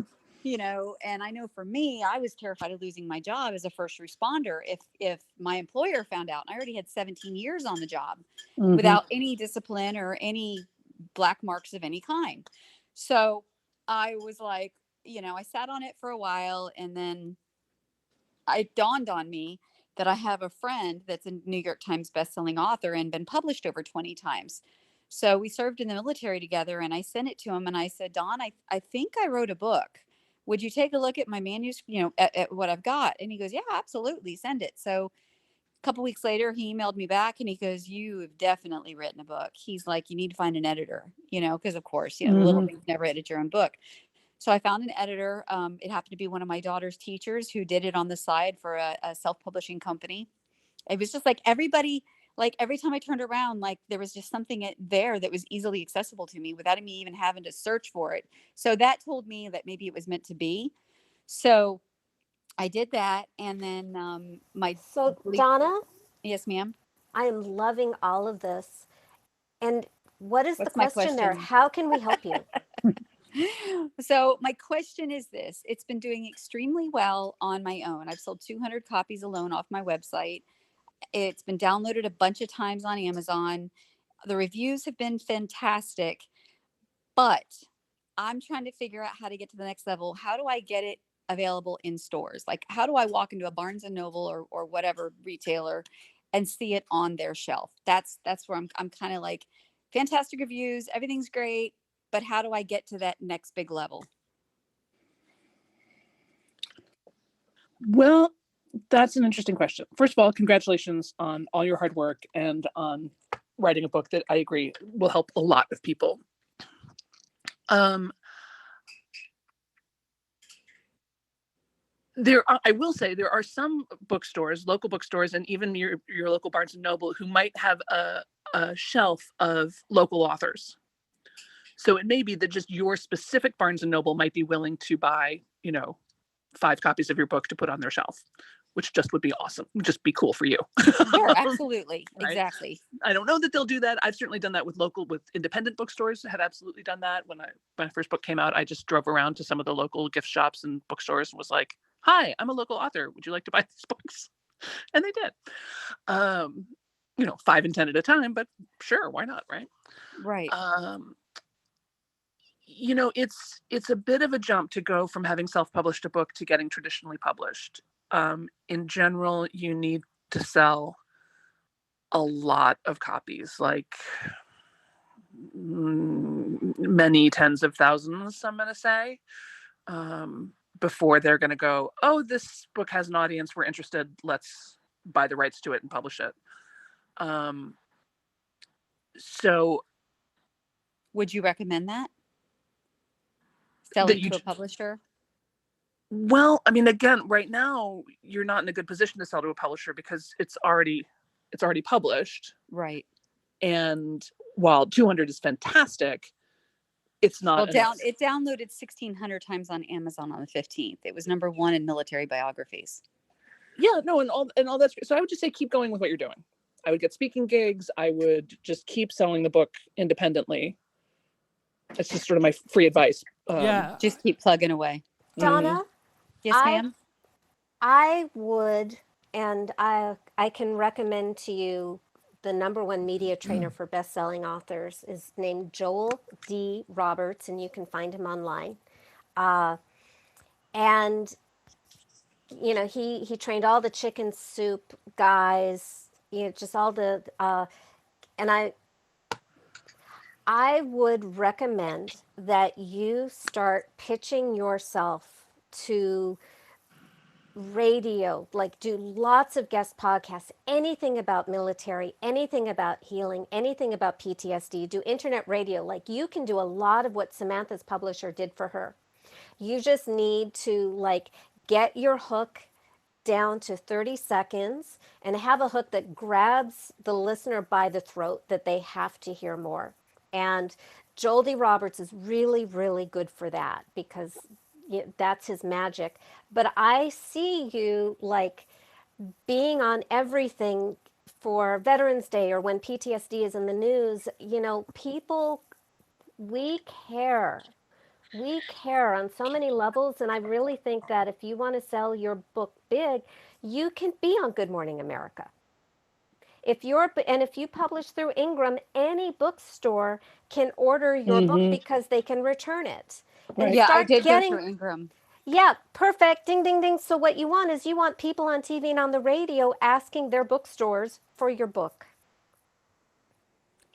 and I know for me, I was terrified of losing my job as a first responder. If my employer found out, and I already had 17 years on the job without any discipline or any black marks of any kind. So I was like, I sat on it for a while, and then it dawned on me that I have a friend that's a New York Times bestselling author and been published over 20 times. So we served in the military together, and I sent it to him and I said, Don, I think I wrote a book. Would you take a look at my manuscript, at what I've got? And he goes, yeah, absolutely. Send it. So a couple weeks later, he emailed me back and he goes, you have definitely written a book. He's like, you need to find an editor, because of course, little things never edit your own book. So I found an editor. It happened to be one of my daughter's teachers who did it on the side for a self-publishing company. It was just like everybody, like every time I turned around, like there was just something there that was easily accessible to me without me even having to search for it. So that told me that maybe it was meant to be. So I did that. And then Donna? Yes, ma'am. I am loving all of this. And what is the question there? How can we help you? So my question is this. It's been doing extremely well on my own. I've sold 200 copies alone off my website. It's been downloaded a bunch of times on Amazon. The reviews have been fantastic, but I'm trying to figure out how to get to the next level. How do I get it available in stores? Like, how do I walk into a Barnes and Noble or whatever retailer and see it on their shelf? That's where I'm kind of like, fantastic reviews, everything's great, but how do I get to that next big level? Well, that's an interesting question. First of all, congratulations on all your hard work and on writing a book that I agree will help a lot of people. I will say there are some bookstores, local bookstores, and even your local Barnes and Noble who might have a shelf of local authors. So it may be that just your specific Barnes and Noble might be willing to buy, 5 copies of your book to put on their shelf, which just would be awesome. Would just be cool for you. Sure, absolutely. Right? Exactly. I don't know that they'll do that. I've certainly done that with independent bookstores. Have absolutely done that. When my first book came out, I just drove around to some of the local gift shops and bookstores and was like, "Hi, I'm a local author. Would you like to buy these books?" And they did. 5 and 10 at a time, but sure, why not, right? Right. It's a bit of a jump to go from having self-published a book to getting traditionally published. In general, you need to sell a lot of copies, like many tens of thousands, I'm going to say, before they're going to go, "Oh, this book has an audience. We're interested. Let's buy the rights to it and publish it." So would you recommend that? Selling to a publisher? Well, I mean, again, right now you're not in a good position to sell to a publisher because it's already published. Right. And while 200 is fantastic, it's not enough. It downloaded 1,600 times on Amazon on the 15th. It was #1 in military biographies. Yeah, no, and all that's great. So I would just say keep going with what you're doing. I would get speaking gigs. I would just keep selling the book independently. That's just sort of my free advice. Just keep plugging away. Donna? Yes, ma'am? I would, and I can recommend to you the #1 media trainer for best-selling authors is named Joel D. Roberts, and you can find him online. And he trained all the Chicken Soup guys, just all the and I would recommend that you start pitching yourself to radio, like do lots of guest podcasts, anything about military, anything about healing, anything about PTSD, do internet radio. Like you can do a lot of what Samantha's publisher did for her. You just need to get your hook down to 30 seconds and have a hook that grabs the listener by the throat that they have to hear more. And Joel D. Roberts is really, really good for that because that's his magic. But I see you being on everything for Veterans Day or when PTSD is in the news. People, we care. We care on so many levels, and I really think that if you want to sell your book big, you can be on Good Morning America. If you publish through Ingram, any bookstore can order your book because they can return it. And I did go through Ingram. Yeah, perfect. Ding, ding, ding. So what you want people on TV and on the radio asking their bookstores for your book.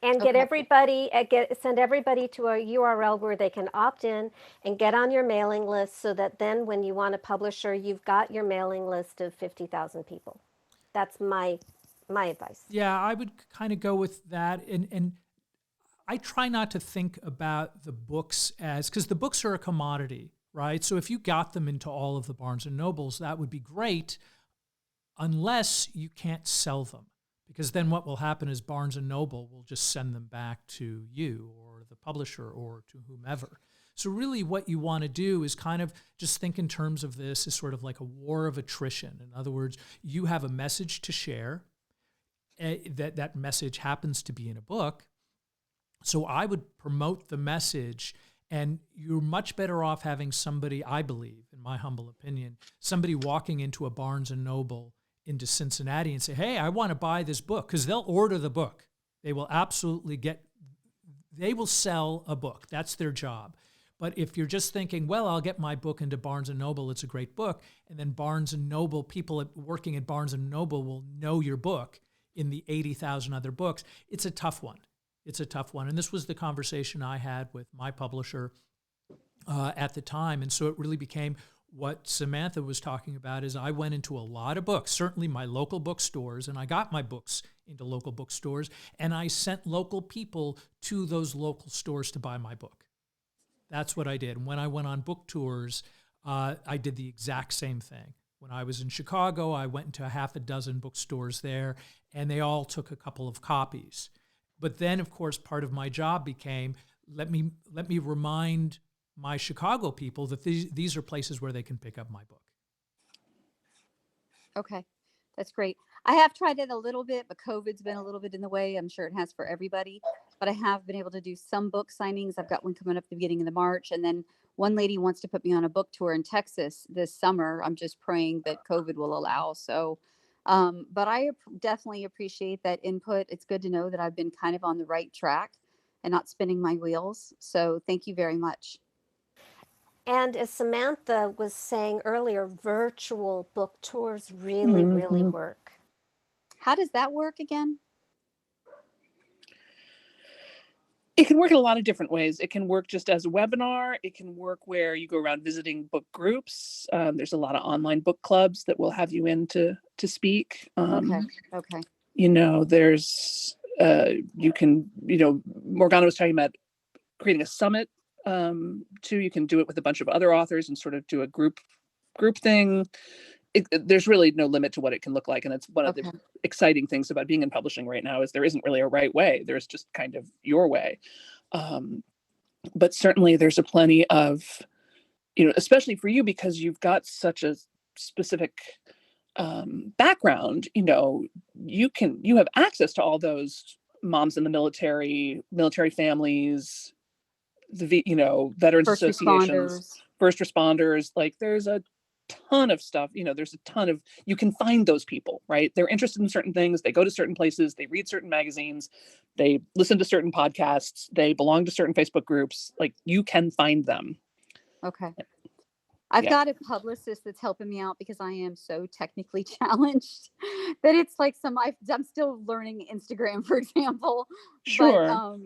And send everybody to a URL where they can opt in and get on your mailing list so that then when you want a publisher, you've got your mailing list of 50,000 people. That's my advice. Yeah, I would kind of go with that. And I try not to think about the books because the books are a commodity, right? So if you got them into all of the Barnes and Nobles, that would be great unless you can't sell them. Because then what will happen is Barnes & Noble will just send them back to you or the publisher or to whomever. So really what you want to do is kind of just think in terms of this as sort of like a war of attrition. In other words, you have a message to share. That message happens to be in a book. So I would promote the message, and you're much better off having somebody, I believe, in my humble opinion, somebody walking into a Barnes & Noble into Cincinnati and say, "Hey, I want to buy this book," because they'll order the book. They will absolutely they will sell a book. That's their job. But if you're just thinking, well, I'll get my book into Barnes & Noble, it's a great book, and then Barnes & Noble, people working at Barnes & Noble will know your book in the 80,000 other books, it's a tough one. It's a tough one. And this was the conversation I had with my publisher at the time. And so it really became what Samantha was talking about is I went into a lot of books, certainly my local bookstores, and I got my books into local bookstores, and I sent local people to those local stores to buy my book. That's what I did. And when I went on book tours, I did the exact same thing. When I was in Chicago, I went into a half a dozen bookstores there, and they all took a couple of copies. But then, of course, part of my job became, let me remind my Chicago people that these are places where they can pick up my book. Okay, that's great. I have tried it a little bit, but COVID's been a little bit in the way. I'm sure it has for everybody, but I have been able to do some book signings. I've got one coming up at the beginning of the March, and then one lady wants to put me on a book tour in Texas this summer. I'm just praying that COVID will allow. So, but I definitely appreciate that input. It's good to know that I've been kind of on the right track and not spinning my wheels. So thank you very much. And as Samantha was saying earlier, virtual book tours really, really work. How does that work again? It can work in a lot of different ways. It can work just as a webinar. It can work where you go around visiting book groups. There's a lot of online book clubs that will have you in to speak. Okay. You know, there's, you can, you know, Morgana was talking about creating a summit too. You can do it with a bunch of other authors and sort of do a group thing. There's really no limit to what it can look like. And it's one of the exciting things about being in publishing right now is there isn't really a right way. There's just kind of your way. But certainly there's a plenty of, you know, especially for you, because you've got such a specific background, you know, you have access to all those moms in the military families, you know, veterans associations, first responders. Like there's a ton of stuff, you know, you can find those people, right? They're interested in certain things. They go to certain places, they read certain magazines, they listen to certain podcasts, they belong to certain Facebook groups. Like you can find them. Okay. I've got a publicist that's helping me out because I am so technically challenged that it's like I'm still learning Instagram, for example. Sure.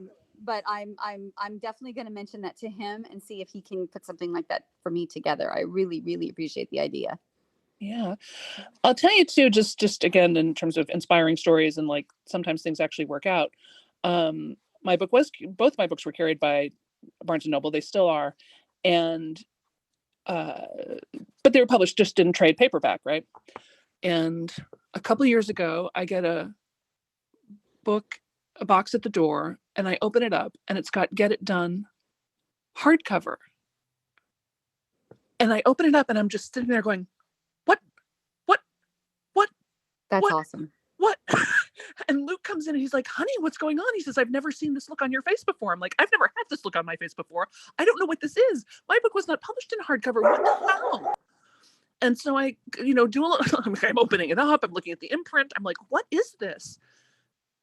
But I'm definitely going to mention that to him and see if he can put something like that for me together. I really, really appreciate the idea. Yeah. I'll tell you too, just again, in terms of inspiring stories and like sometimes things actually work out. Both my books were carried by Barnes & Noble. They still are. And, but they were published just in trade paperback. Right. And a couple of years ago, I get a box at the door, and I open it up and it's got Get It Done hardcover. And I open it up and I'm just sitting there going, what? That's awesome. What? And Luke comes in and he's like, honey, what's going on? He says, I've never seen this look on your face before. I'm like, I've never had this look on my face before. I don't know what this is. My book was not published in hardcover. What the hell? And so I, you know, I'm opening it up. I'm looking at the imprint. I'm like, what is this?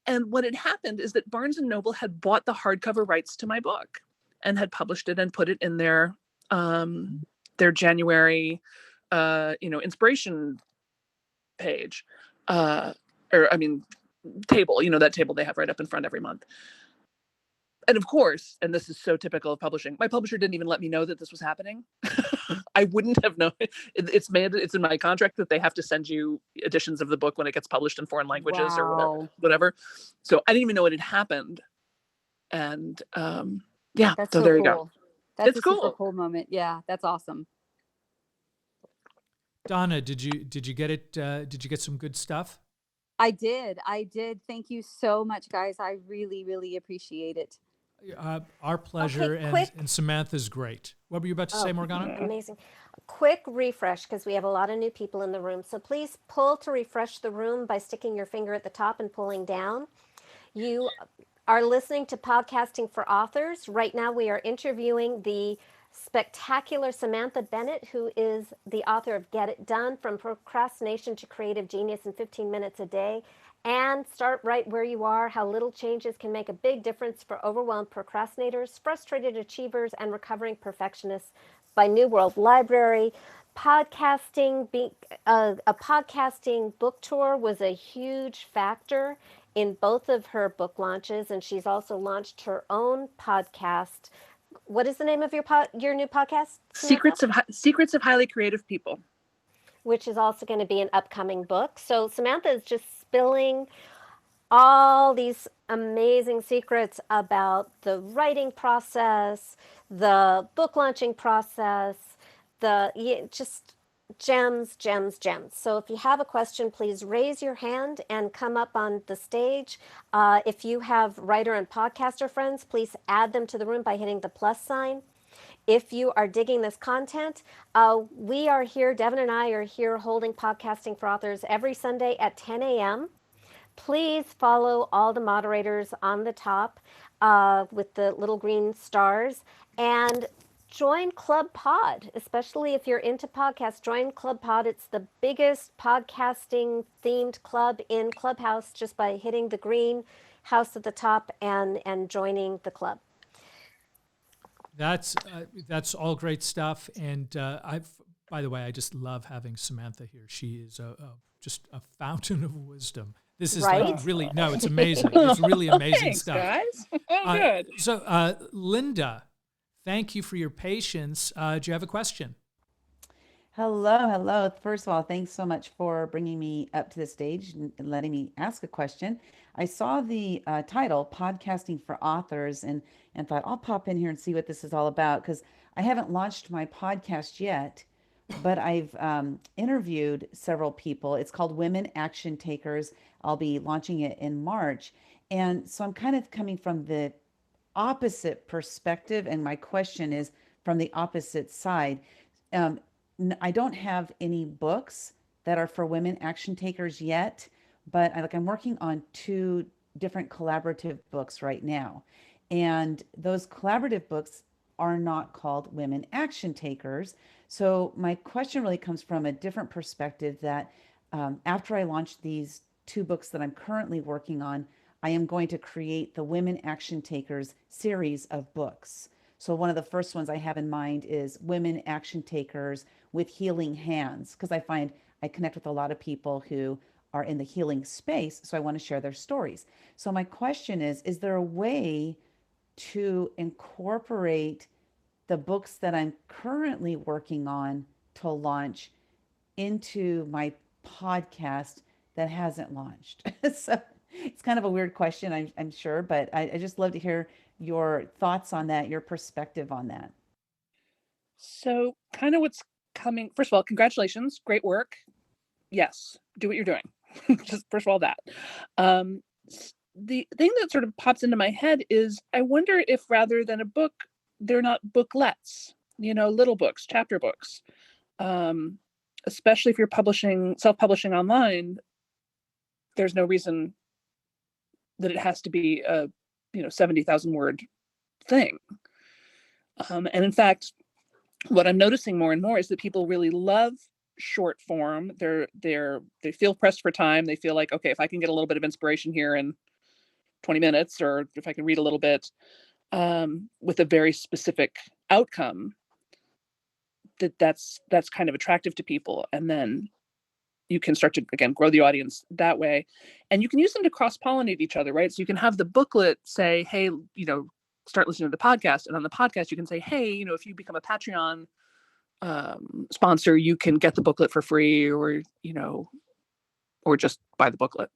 And what had happened is that Barnes & Noble had bought the hardcover rights to my book and had published it and put it in their January, inspiration page, table, you know, that table they have right up in front every month. And of course, and this is so typical of publishing, my publisher didn't even let me know that this was happening. I wouldn't have known. It's in my contract that they have to send you editions of the book when it gets published in foreign languages or whatever. So I didn't even know it had happened. And that's so there you cool. go. That's a super cool moment. Yeah, that's awesome. Donna, did you get it? Did you get some good stuff? I did. Thank you so much, guys. I really, really appreciate it. Our pleasure. Okay, and Samantha's great. What were you about to say, Morgana? Amazing. Quick refresh, because we have a lot of new people in the room. So please pull to refresh the room by sticking your finger at the top and pulling down. You are listening to Podcasting for Authors. Right now we are interviewing the spectacular Samantha Bennett, who is the author of Get It Done, From Procrastination to Creative Genius in 15 Minutes a Day, and Start Right Where You Are, How Little Changes Can Make a Big Difference for Overwhelmed Procrastinators, Frustrated Achievers, and Recovering Perfectionists by New World Library. Podcasting, a podcasting book tour was a huge factor in both of her book launches, and she's also launched her own podcast. What is the name of your new podcast, Samantha? Secrets of Highly Creative People, which is also going to be an upcoming book. So Samantha is just spilling all these amazing secrets about the writing process, the book launching process, just gems, gems, gems. So if you have a question, please raise your hand and come up on the stage. If you have writer and podcaster friends, please add them to the room by hitting the plus sign. If you are digging this content, we are here, Devin and I are here holding Podcasting for Authors every Sunday at 10 a.m. Please follow all the moderators on the top with the little green stars, and join Club Pod, especially if you're into podcasts. Join Club Pod. It's the biggest podcasting themed club in Clubhouse, just by hitting the green house at the top and joining the club. That's all great stuff. And by the way, I just love having Samantha here. She is just a fountain of wisdom. This is right? like really, no, it's amazing. It's really amazing Thanks, stuff. Guys. Good. So, Linda, thank you for your patience. Do you have a question? Hello. First of all, thanks so much for bringing me up to the stage and letting me ask a question. I saw the title, Podcasting for Authors, and thought I'll pop in here and see what this is all about, because I haven't launched my podcast yet, but I've interviewed several people. It's called Women Action Takers. I'll be launching it in March. And so I'm kind of coming from the opposite perspective, and my question is from the opposite side. I don't have any books that are for women action takers yet, but I'm working on 2 different collaborative books right now. And those collaborative books are not called Women Action Takers. So my question really comes from a different perspective, that after I launch these 2 books that I'm currently working on, I am going to create the Women Action Takers series of books. So one of the first ones I have in mind is Women Action Takers with Healing Hands, because I find I connect with a lot of people who are in the healing space, so I want to share their stories. So my question is there a way to incorporate the books that I'm currently working on to launch into my podcast that hasn't launched? So it's kind of a weird question, I'm sure, but I just love to hear your thoughts on that, your perspective on that. So kind of what's coming, first of all, congratulations, great work. Yes, do what you're doing. Just first of all, that. The thing that sort of pops into my head is, I wonder if rather than a book, they're not booklets, little books, chapter books. Especially if you're self-publishing online, there's no reason that it has to be a 70,000 word thing. And in fact, what I'm noticing more and more is that people really love short form. They feel pressed for time. They feel like, okay, if I can get a little bit of inspiration here in 20 minutes, or if I can read a little bit with a very specific outcome, that's kind of attractive to people. And then you can start to, again, grow the audience that way. And you can use them to cross-pollinate each other, right? So you can have the booklet say, hey, start listening to the podcast. And on the podcast, you can say, hey, if you become a Patreon sponsor, you can get the booklet for free, or just buy the booklet.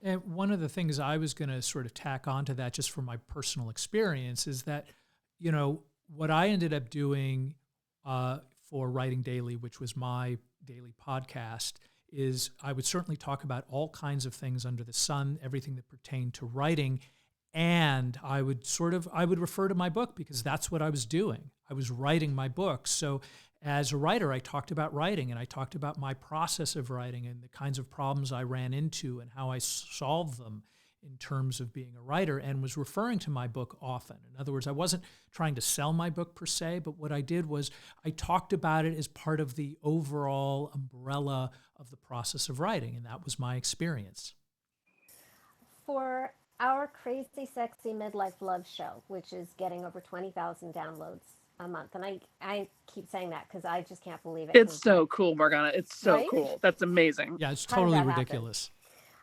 And one of the things I was going to sort of tack onto that, just from my personal experience, is that, what I ended up doing for Writing Daily, which was my daily podcast, is I would certainly talk about all kinds of things under the sun, everything that pertained to writing. And I would refer to my book, because that's what I was doing. I was writing my book. So as a writer, I talked about writing, and I talked about my process of writing and the kinds of problems I ran into and how I solved them. in terms of being a writer, and was referring to my book often. In other words, I wasn't trying to sell my book per se, but what I did was I talked about it as part of the overall umbrella of the process of writing, and that was my experience. For our Crazy Sexy Midlife Love Show, which is getting over 20,000 downloads a month, and I keep saying that because I just can't believe it. It's so cool, Morgana. It's so Right? cool. That's amazing. Yeah, it's How did totally that happen? ridiculous.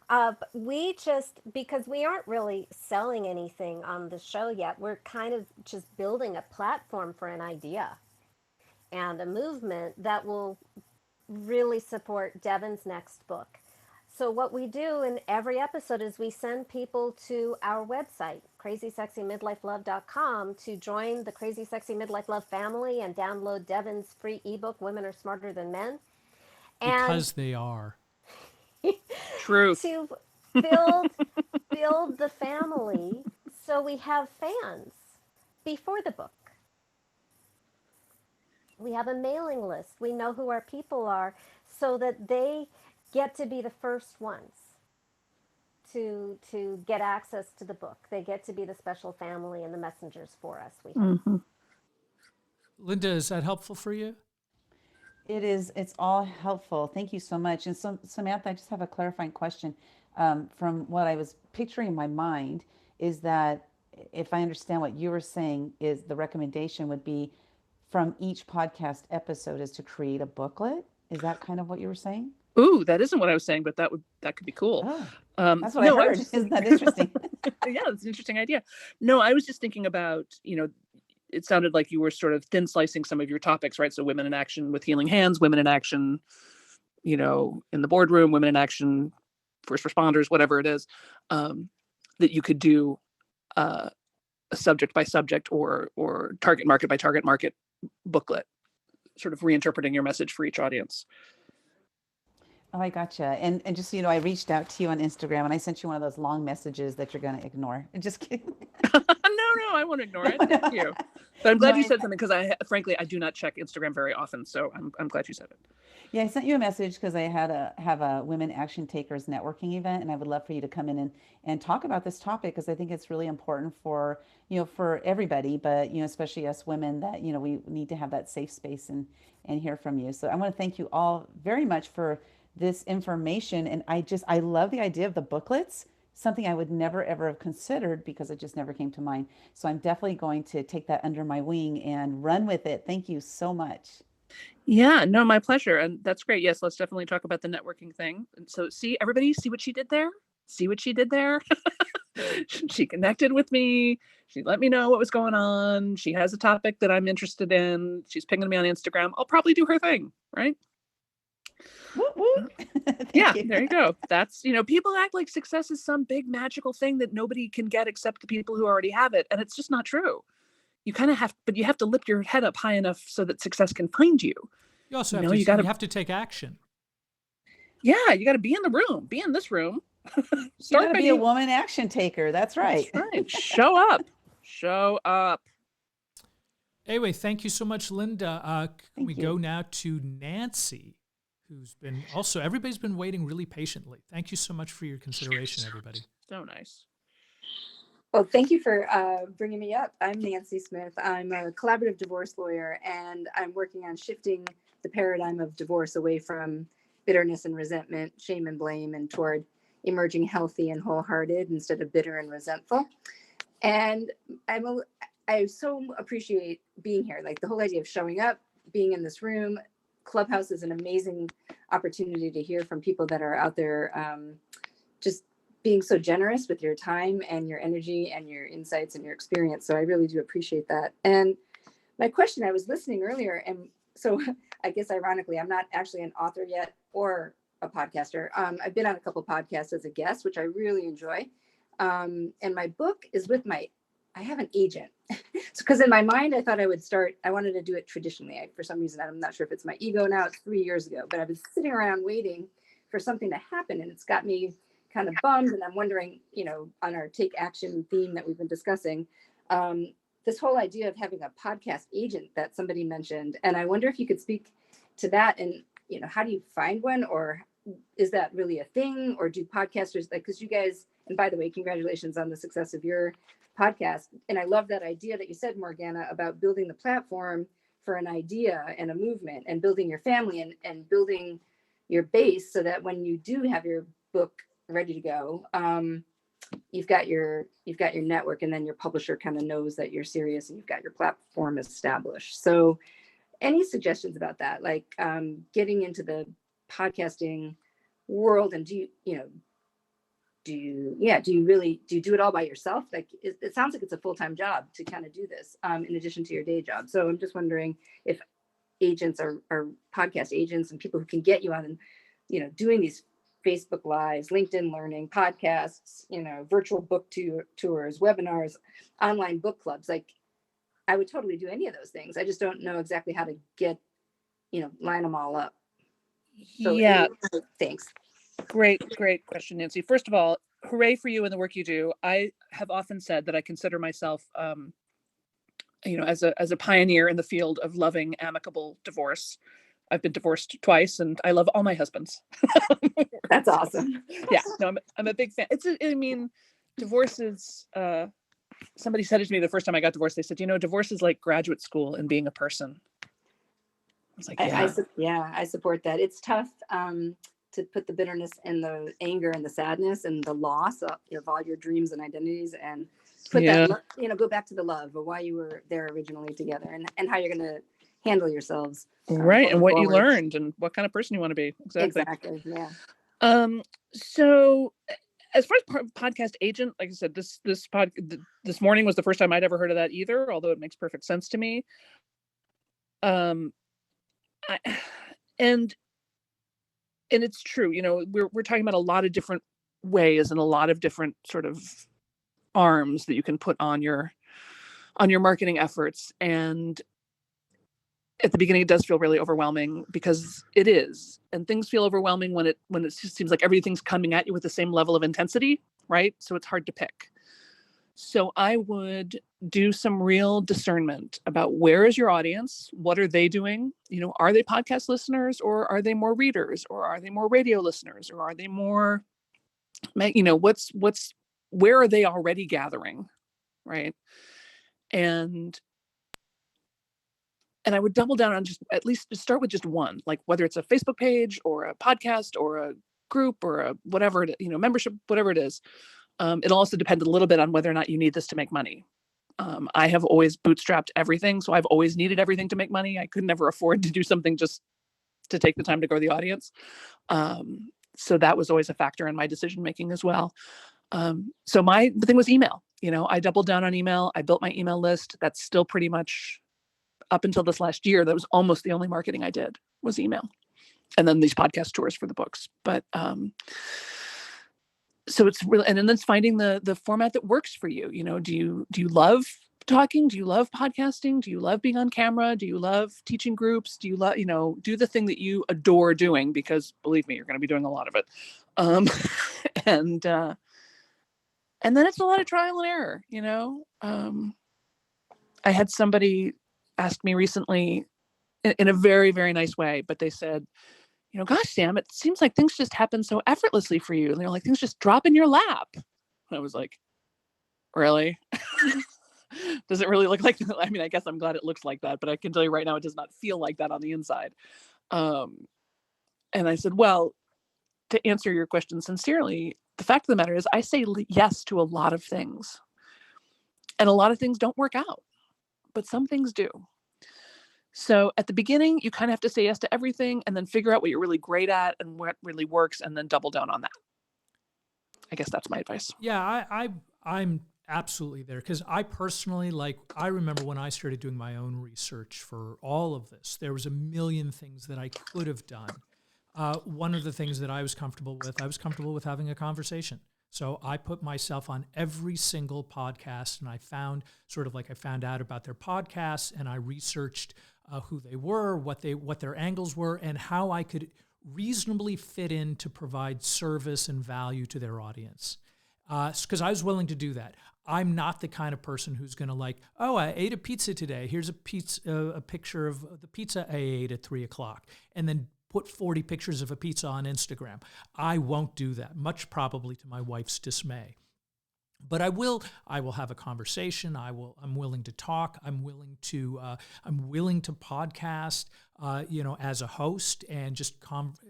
But we just, because we aren't really selling anything on the show yet, we're kind of just building a platform for an idea and a movement that will really support Devin's next book. So what we do in every episode is we send people to our website, crazysexymidlifelove.com, to join the Crazy Sexy Midlife Love family and download Devin's free ebook, Women Are Smarter Than Men. And Because they are. Truth. to build the family so we have fans before the book. We have a mailing list. We know who our people are so that they get to be the first ones to get access to the book. They get to be the special family and the messengers for us. We hope. Mm-hmm. Linda, is that helpful for you? It is. It's all helpful. Thank you so much. And so, Samantha, I just have a clarifying question. From what I was picturing in my mind is that if I understand what you were saying, is the recommendation would be from each podcast episode is to create a booklet. Is that kind of what you were saying? Ooh, that isn't what I was saying, but that could be cool. Oh, that's what No, I heard. Isn't that interesting? Yeah, it's an interesting idea. No, I was just thinking about, it sounded like you were sort of thin slicing some of your topics, right? So women in action with healing hands, women in action, in the boardroom, women in action, first responders, whatever it is, that you could do a subject by subject or target market by target market booklet, sort of reinterpreting your message for each audience. Oh, I gotcha. And just so you know, I reached out to you on Instagram and I sent you one of those long messages that you're going to ignore. Just kidding. No, I won't ignore it. Thank you. But I'm glad No, you said something because frankly, I do not check Instagram very often. So I'm glad you said it. Yeah, I sent you a message because I have a Women Action Takers networking event, and I would love for you to come in and talk about this topic because I think it's really important for for everybody, but especially us women that we need to have that safe space and hear from you. So I want to thank you all very much for this information, and I love the idea of the booklets. Something I would never ever have considered because it just never came to mind. So I'm definitely going to take that under my wing and run with it. Thank you so much. Yeah, no, my pleasure. And that's great. Yes, let's definitely talk about the networking thing. And so everybody see what she did there? See what she did there? She connected with me. She let me know what was going on. She has a topic that I'm interested in. She's pinging me on Instagram. I'll probably do her thing, right? Whoop, whoop. Yeah, there you go. That's, people act like success is some big magical thing that nobody can get except the people who already have it. And it's just not true. You kind of have, but you have to lift your head up high enough so that success can find you. You also you have to take action. Yeah, you got to be in the room, be in this room. You got to be a woman action taker. That's right. That's right. Show up. Show up. Anyway, thank you so much, Linda. Can we you. go now to Nancy, who's been everybody's been waiting really patiently. Thank you so much for your consideration, everybody. So nice. Well, thank you for bringing me up. I'm Nancy Smith. I'm a collaborative divorce lawyer, and I'm working on shifting the paradigm of divorce away from bitterness and resentment, shame and blame, and toward emerging healthy and wholehearted instead of bitter and resentful. And I so appreciate being here. Like the whole idea of showing up, being in this room. Clubhouse is an amazing opportunity to hear from people that are out there just being so generous with your time and your energy and your insights and your experience. So I really do appreciate that. And my question, I was listening earlier, and so I guess ironically, I'm not actually an author yet or a podcaster. I've been on a couple podcasts as a guest, which I really enjoy. And my book is with I have an agent. Because in my mind, I thought I wanted to do it traditionally. For some reason, I'm not sure if it's my ego now, it's 3 years ago, but I was sitting around waiting for something to happen, and it's got me kind of bummed. And I'm wondering, on our take action theme that we've been discussing, this whole idea of having a podcast agent that somebody mentioned. And I wonder if you could speak to that and, how do you find one, or is that really a thing, or do podcasters, because you guys and by the way, congratulations on the success of your podcast. And I love that idea that you said, Morgana, about building the platform for an idea and a movement, and building your family, and building your base, so that when you do have your book ready to go, you've got your network, and then your publisher kind of knows that you're serious and you've got your platform established. So any suggestions about that, like getting into the podcasting world? And do you do it all by yourself? Like it sounds like it's a full-time job to kind of do this in addition to your day job. So I'm just wondering if agents or podcast agents and people who can get you on and doing these Facebook Lives, LinkedIn Learning, podcasts, virtual book tours, webinars, online book clubs. Like I would totally do any of those things. I just don't know exactly how to get, line them all up. So Yeah. Thanks. Great question, Nancy. First of all, hooray for you and the work you do. I have often said that I consider myself, as a pioneer in the field of loving amicable divorce. I've been divorced twice, and I love all my husbands. That's awesome. Yeah, no, I'm a big fan. Divorce is. Somebody said it to me the first time I got divorced. They said, divorce is like graduate school and being a person. I was like, yeah. I support that. It's tough to put the bitterness and the anger and the sadness and the loss of all your dreams and identities, and put that, go back to the love of why you were there originally together, and how you're going to handle yourselves. Right. And what you learned and what kind of person you want to be. Exactly. Yeah. So as far as podcast agent, like I said, this morning was the first time I'd ever heard of that either, although it makes perfect sense to me. And it's true, we're talking about a lot of different ways and a lot of different sort of arms that you can put on your marketing efforts. And at the beginning, it does feel really overwhelming, because it is. And things feel overwhelming when it just seems like everything's coming at you with the same level of intensity, right? So it's hard to pick. So I would do some real discernment about where is your audience? What are they doing? Are they podcast listeners, or are they more readers, or are they more radio listeners, or are they more, where are they already gathering, right? And I would double down on just at least start with just one, like whether it's a Facebook page or a podcast or a group or a whatever, membership, whatever it is. It'll also depend a little bit on whether or not you need this to make money. I have always bootstrapped everything. So I've always needed everything to make money. I could never afford to do something just to take the time to grow the audience. So that was always a factor in my decision-making as well. So the thing was email. I doubled down on email. I built my email list. That's still pretty much, up until this last year, that was almost the only marketing I did was email. And then these podcast tours for the books. But so it's really, and then it's finding the format that works for you. Do you love talking? Do you love podcasting? Do you love being on camera? Do you love teaching groups? Do you love, do the thing that you adore doing, because believe me, you're going to be doing a lot of it. And then it's a lot of trial and error. I had somebody ask me recently in a very, very nice way, but they said, gosh, Sam, it seems like things just happen so effortlessly for you. And they're like, things just drop in your lap. And I was like, really? Does it really look like that? I mean, I guess I'm glad it looks like that, but I can tell you right now, it does not feel like that on the inside. And I said, well, to answer your question sincerely, the fact of the matter is I say yes to a lot of things, and a lot of things don't work out, but some things do. So at the beginning, you kind of have to say yes to everything, and then figure out what you're really great at and what really works, and then double down on that. I guess that's my advice. Yeah, I'm absolutely there, because I personally, I remember when I started doing my own research for all of this, there was a million things that I could have done. One of the things that I was comfortable with having a conversation. So I put myself on every single podcast, and I found out about their podcasts, and I researched who they were, what their angles were, and how I could reasonably fit in to provide service and value to their audience. Because I was willing to do that. I'm not the kind of person who's going to I ate a pizza today. Here's a picture of the pizza I ate at 3:00, and then put 40 pictures of a pizza on Instagram. I won't do that, much probably to my wife's dismay. But I will have a conversation. I'm willing to talk. I'm willing to podcast, as a host and just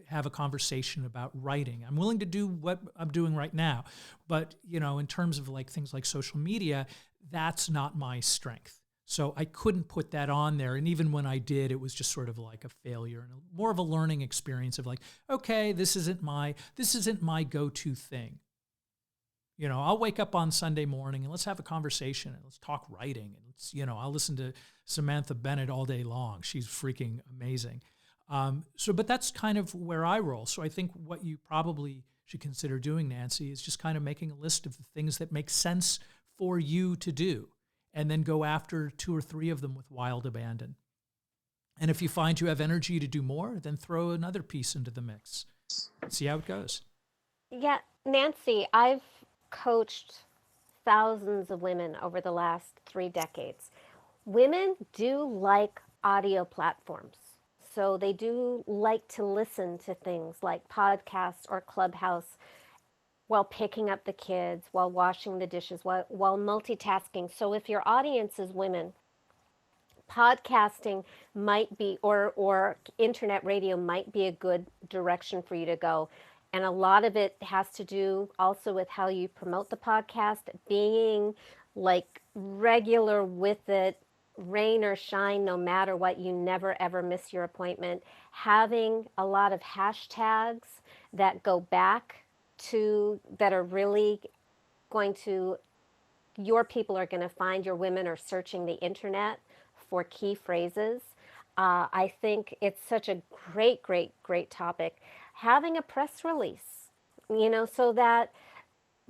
have a conversation about writing. I'm willing to do what I'm doing right now. But, in terms of like things like social media, that's not my strength. So I couldn't put that on there. And even when I did, it was just sort of like a failure and more of a learning experience of like, okay, this isn't my go-to thing. I'll wake up on Sunday morning and let's have a conversation and let's talk writing. And let's, I'll listen to Samantha Bennett all day long. She's freaking amazing. But that's kind of where I roll. So I think what you probably should consider doing, Nancy, is just kind of making a list of the things that make sense for you to do, and then go after 2 or 3 of them with wild abandon. And if you find you have energy to do more, then throw another piece into the mix. See how it goes. Yeah, Nancy, I've coached thousands of women over the last 3 decades. Women do like audio platforms. So they do like to listen to things like podcasts or Clubhouse while picking up the kids, while washing the dishes, while multitasking. So if your audience is women, podcasting might be, or internet radio might be a good direction for you to go. And a lot of it has to do also with how you promote the podcast, being like regular with it, rain or shine, no matter what, you never ever miss your appointment. Having a lot of hashtags that go back to, that are really going to, your people are going to find, your women are searching the internet for key phrases. I think it's such a great, great, great topic. Having a press release, so that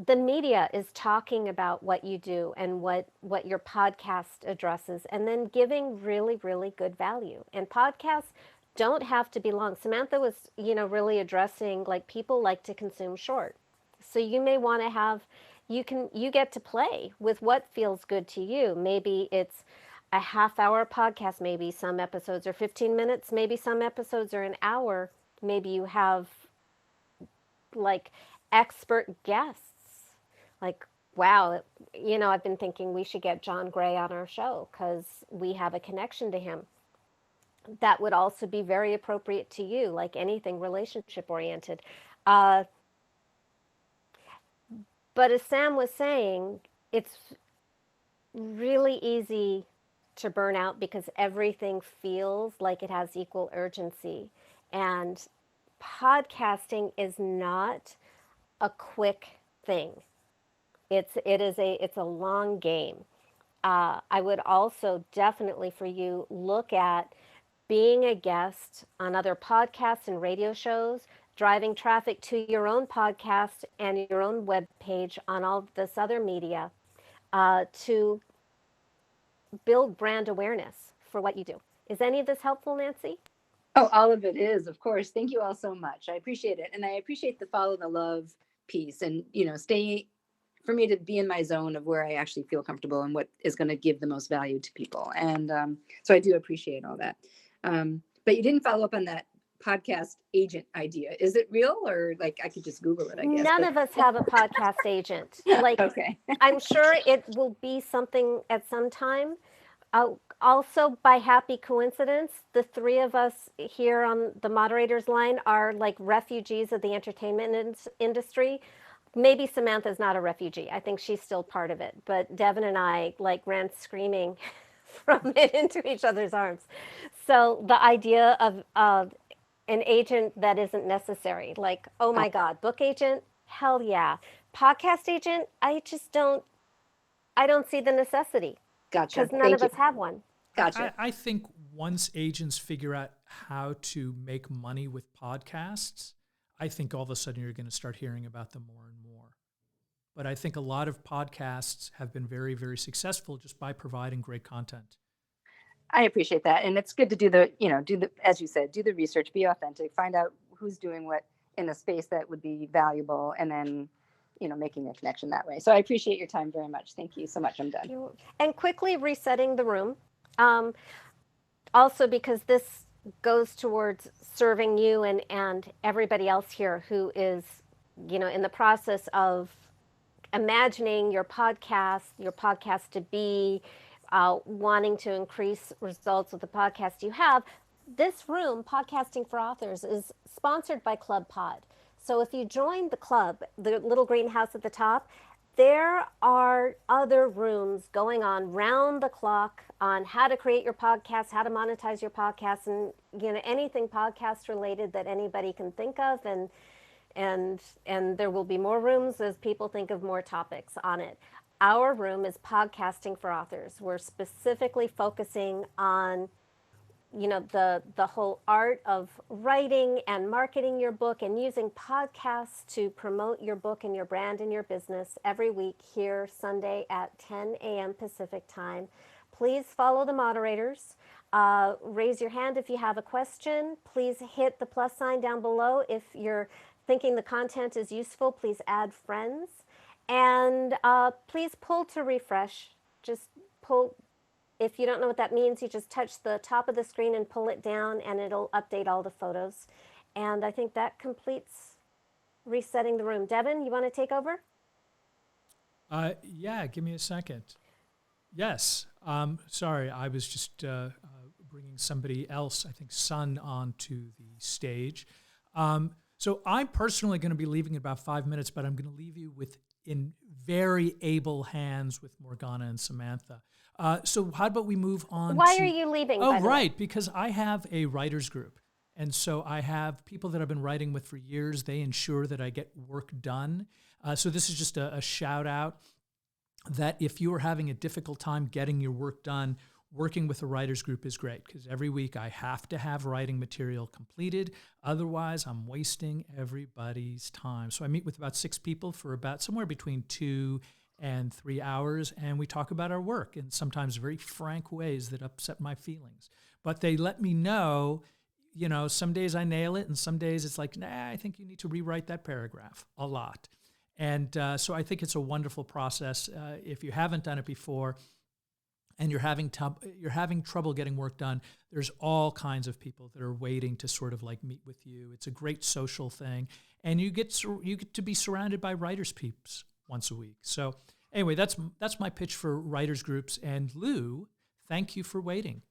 the media is talking about what you do and what your podcast addresses, and then giving really, really good value. And podcasts don't have to be long. Samantha was, really addressing, like, people like to consume short. So you may want to have, you get to play with what feels good to you. Maybe it's a half-hour podcast, maybe some episodes are 15 minutes, maybe some episodes are an hour. Maybe you have like expert guests. Like, wow, I've been thinking we should get John Gray on our show because we have a connection to him. That would also be very appropriate to you, like anything relationship oriented. But as Sam was saying, it's really easy to burn out because everything feels like it has equal urgency. And podcasting is not a quick thing. It's a long game. I would also definitely, for you, look at being a guest on other podcasts and radio shows, driving traffic to your own podcast and your own web page on all this other media, to build brand awareness for what you do. Is any of this helpful, Nancy? Oh, all of it is, of course. Thank you all so much. I appreciate it. And I appreciate the follow the love piece and, stay for me to be in my zone of where I actually feel comfortable and what is going to give the most value to people. And so I do appreciate all that. But you didn't follow up on that podcast agent idea. Is it real, or like I could just Google it, I guess? None of us have a podcast agent. Like, okay. I'm sure it will be something at some time. Also, by happy coincidence, the 3 of us here on the moderators line are like refugees of the entertainment industry. Maybe Samantha's not a refugee. I think she's still part of it. But Devin and I like ran screaming from it into each other's arms. So the idea of an agent that isn't necessary, like, oh my God, book agent, hell yeah. Podcast agent, I don't see the necessity. Gotcha. Because none of us have one. Gotcha. I think once agents figure out how to make money with podcasts, I think all of a sudden you're going to start hearing about them more and more. But I think a lot of podcasts have been very, very successful just by providing great content. I appreciate that. And it's good to do the, as you said, do the research, be authentic, find out who's doing what in a space that would be valuable, and then, making a connection that way. So I appreciate your time very much. Thank you so much. I'm done. And quickly resetting the room. Also, because goes towards serving you and everybody else here who is, in the process of imagining your podcast to be, wanting to increase results with the podcast you have. This room, Podcasting for Authors, is sponsored by Club Pod. So if you join the club, the little greenhouse at the top, there are other rooms going on round the clock on how to create your podcast, how to monetize your podcast, and anything podcast related that anybody can think of. And there will be more rooms as people think of more topics on it. Our room is Podcasting for Authors. We're specifically focusing on the whole art of writing and marketing your book and using podcasts to promote your book and your brand and your business every week here Sunday at 10 a.m. Pacific time. Please follow the moderators. Raise your hand if you have a question. Please hit the plus sign down below if you're thinking the content is useful. Please add friends. And please pull to refresh. Just pull. If you don't know what that means, you just touch the top of the screen and pull it down and it'll update all the photos. And I think that completes resetting the room. Devin, you want to take over? Yeah, give me a second. Yes. Sorry, I was just bringing somebody else, I think Sun, onto the stage. So I'm personally going to be leaving in about 5 minutes, but I'm going to leave you in very able hands with Morgana and Samantha. So how about we move on? Why are you leaving? Oh, right, because I have a writers group. And so I have people that I've been writing with for years. They ensure that I get work done. So this is just a shout out that if you are having a difficult time getting your work done, working with a writers group is great, because every week I have to have writing material completed. Otherwise, I'm wasting everybody's time. So I meet with about 6 people for about somewhere between 2 and 3 hours, and we talk about our work in sometimes very frank ways that upset my feelings. But they let me know, some days I nail it, and some days it's like, nah, I think you need to rewrite that paragraph a lot. And so I think it's a wonderful process. If you haven't done it before and you're having trouble getting work done, there's all kinds of people that are waiting to sort of like meet with you. It's a great social thing, and you get to be surrounded by writers' peeps once a week. So anyway, that's my pitch for writers groups. And Lou, thank you for waiting.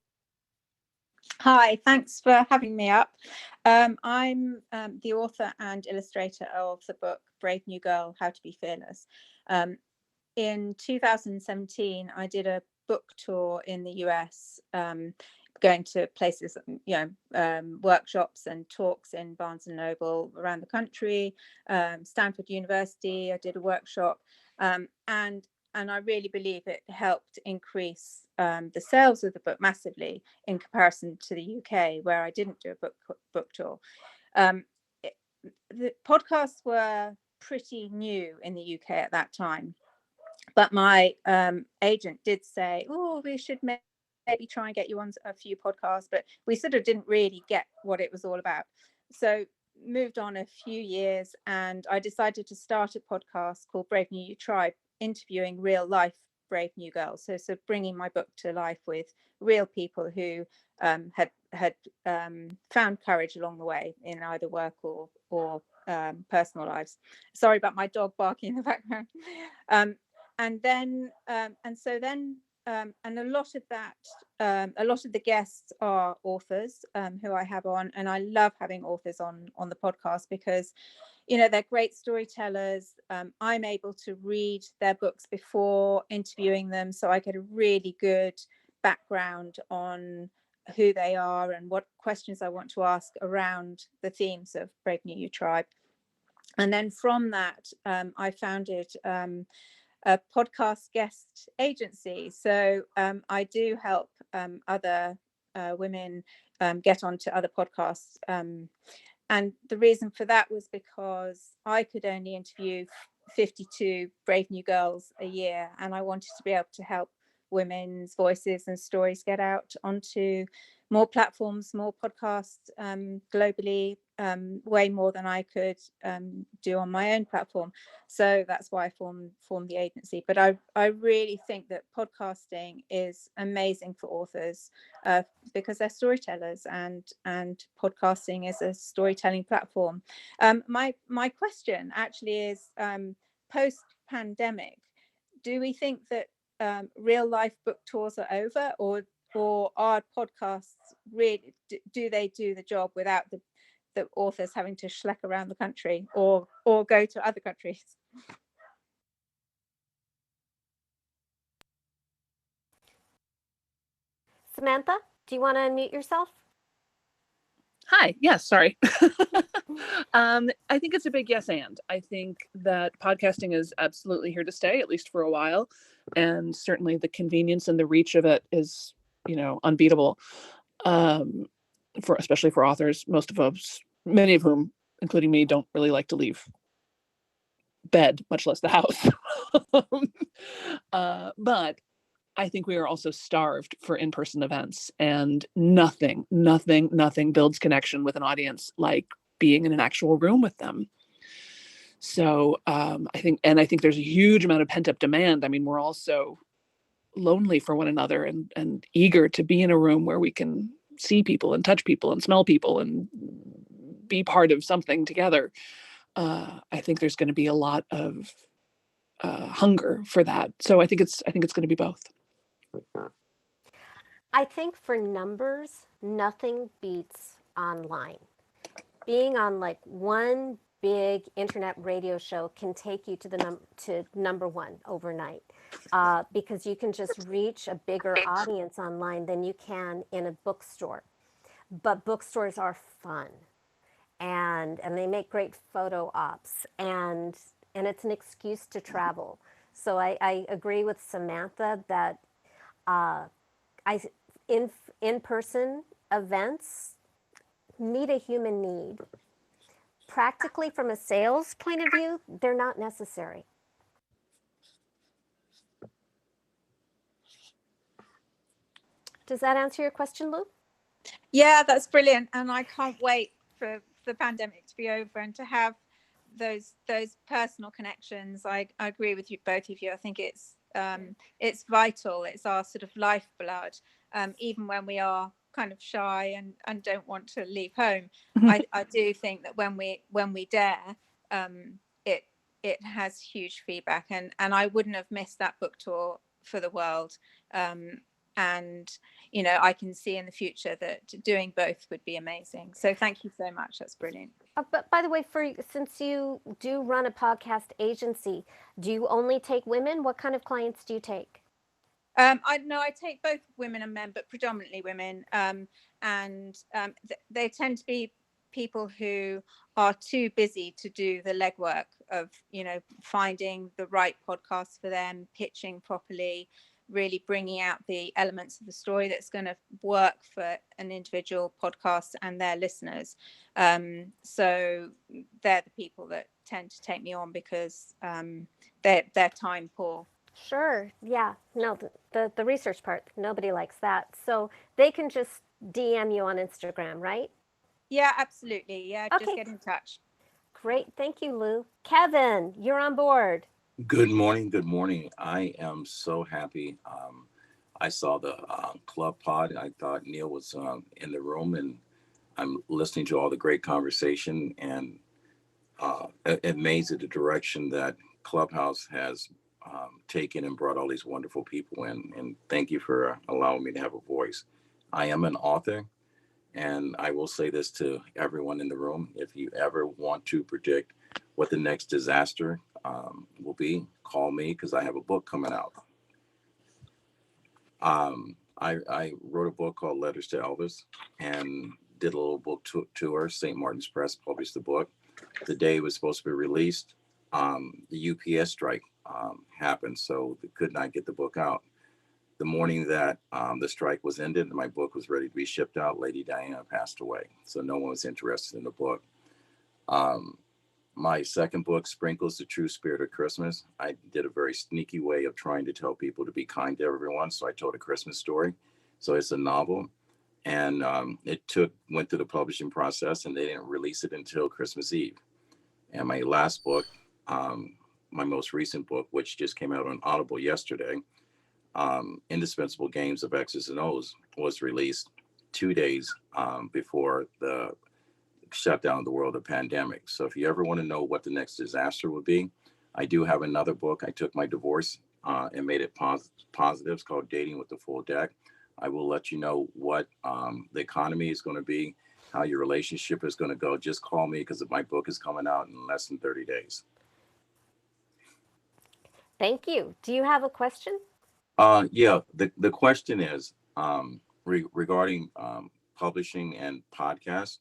Hi, thanks for having me up. I'm the author and illustrator of the book Brave New Girl, How to Be Fearless. In 2017, I did a book tour in the US, going to places, workshops and talks in Barnes and Noble around the country, Stanford University. I did a workshop, and I really believe it helped increase the sales of the book massively in comparison to the UK, where I didn't do a book tour. The podcasts were pretty new in the UK at that time, but my agent did say, oh, we should maybe try and get you on a few podcasts, but we sort of didn't really get what it was all about. So moved on a few years, and I decided to start a podcast called Brave New Tribe, interviewing real life brave new girls. So bringing my book to life with real people who had found courage along the way in either work or personal lives. Sorry about my dog barking in the background. And a lot of the guests are authors who I have on, and I love having authors on the podcast because they're great storytellers. I'm able to read their books before interviewing them, so I get a really good background on who they are and what questions I want to ask around the themes of Brave New Tribe. And then from that, I founded a podcast guest agency. So I do help other women get onto other podcasts. And the reason for that was because I could only interview 52 brave new girls a year, and I wanted to be able to help women's voices and stories get out onto more platforms, more podcasts globally, way more than I could do on my own platform. So that's why I formed the agency. But I really think that podcasting is amazing for authors because they're storytellers, and podcasting is a storytelling platform. My question actually is, post-pandemic, do we think that real life book tours are over, or are podcasts really, do they do the job without the authors having to schlep around the country or go to other countries? Samantha, do you want to unmute yourself? Hi. Yes. Sorry. I think it's a big yes. And I think that podcasting is absolutely here to stay, at least for a while. And certainly the convenience and the reach of it is, unbeatable. Especially for authors, most of us, many of whom, including me, don't really like to leave bed, much less the house. But I think we are also starved for in-person events, and nothing builds connection with an audience like being in an actual room with them. So I think there's a huge amount of pent-up demand. I mean, we're all so lonely for one another and eager to be in a room where we can see people and touch people and smell people and be part of something together. I think there's going to be a lot of hunger for that. So I think it's going to be both. I think for numbers, nothing beats online. Being on like one big internet radio show can take you to number one overnight, because you can just reach a bigger audience online than you can in a bookstore. But bookstores are fun, and they make great photo ops, and it's an excuse to travel. So I agree with Samantha that in-person events meet a human need. Practically, from a sales point of view, they're not necessary. Does that answer your question, Lou? Yeah, that's brilliant, and I can't wait for the pandemic to be over and to have those personal connections. I agree with you, both of you. I think it's vital. It's our sort of lifeblood, even when we are kind of shy and don't want to leave home. I do think that when we dare, it has huge feedback, and I wouldn't have missed that book tour for the world. And I can see in the future that doing both would be amazing. So thank you so much. That's brilliant. But by the way, since you do run a podcast agency, do you only take women? What kind of clients do you take? I take both women and men, but predominantly women. They tend to be people who are too busy to do the legwork of, finding the right podcast for them, pitching properly, really bringing out the elements of the story that's going to work for an individual podcast and their listeners. So they're the people that tend to take me on because they're time poor. Sure. Yeah. No, the research part, nobody likes that. So they can just DM you on Instagram, right? Yeah, absolutely. Yeah, okay. Just get in touch. Great. Thank you, Lou. Kevin, you're on board. Good morning. Good morning. I am so happy. I saw the club pod. I thought Neil was in the room, and I'm listening to all the great conversation, and amazed at the direction that Clubhouse has taken and brought all these wonderful people in. And thank you for allowing me to have a voice. I am an author, and I will say this to everyone in the room. If you ever want to predict what the next disaster will be, call me, because I have a book coming out. I wrote a book called Letters to Elvis and did a little book tour. St. Martin's Press published the book. The day it was supposed to be released, the UPS strike happened, so they could not get the book out. The morning that the strike was ended and my book was ready to be shipped out, Lady Diana passed away. So no one was interested in the book. My second book, Sprinkles the True Spirit of Christmas. I did a very sneaky way of trying to tell people to be kind to everyone. So I told a Christmas story. So it's a novel. and went through the publishing process, and they didn't release it until Christmas Eve. And my last book, my most recent book, which just came out on Audible yesterday, Indispensable Games of X's and O's, was released 2 days before the shutdown of the world of pandemic. So if you ever want to know what the next disaster would be, I do have another book. I took my divorce and made it positive. It's called Dating with the Full Deck. I will let you know what the economy is going to be, how your relationship is going to go. Just call me, because my book is coming out in less than 30 days. Thank you. Do you have a question? Yeah, the question is regarding publishing and podcasts.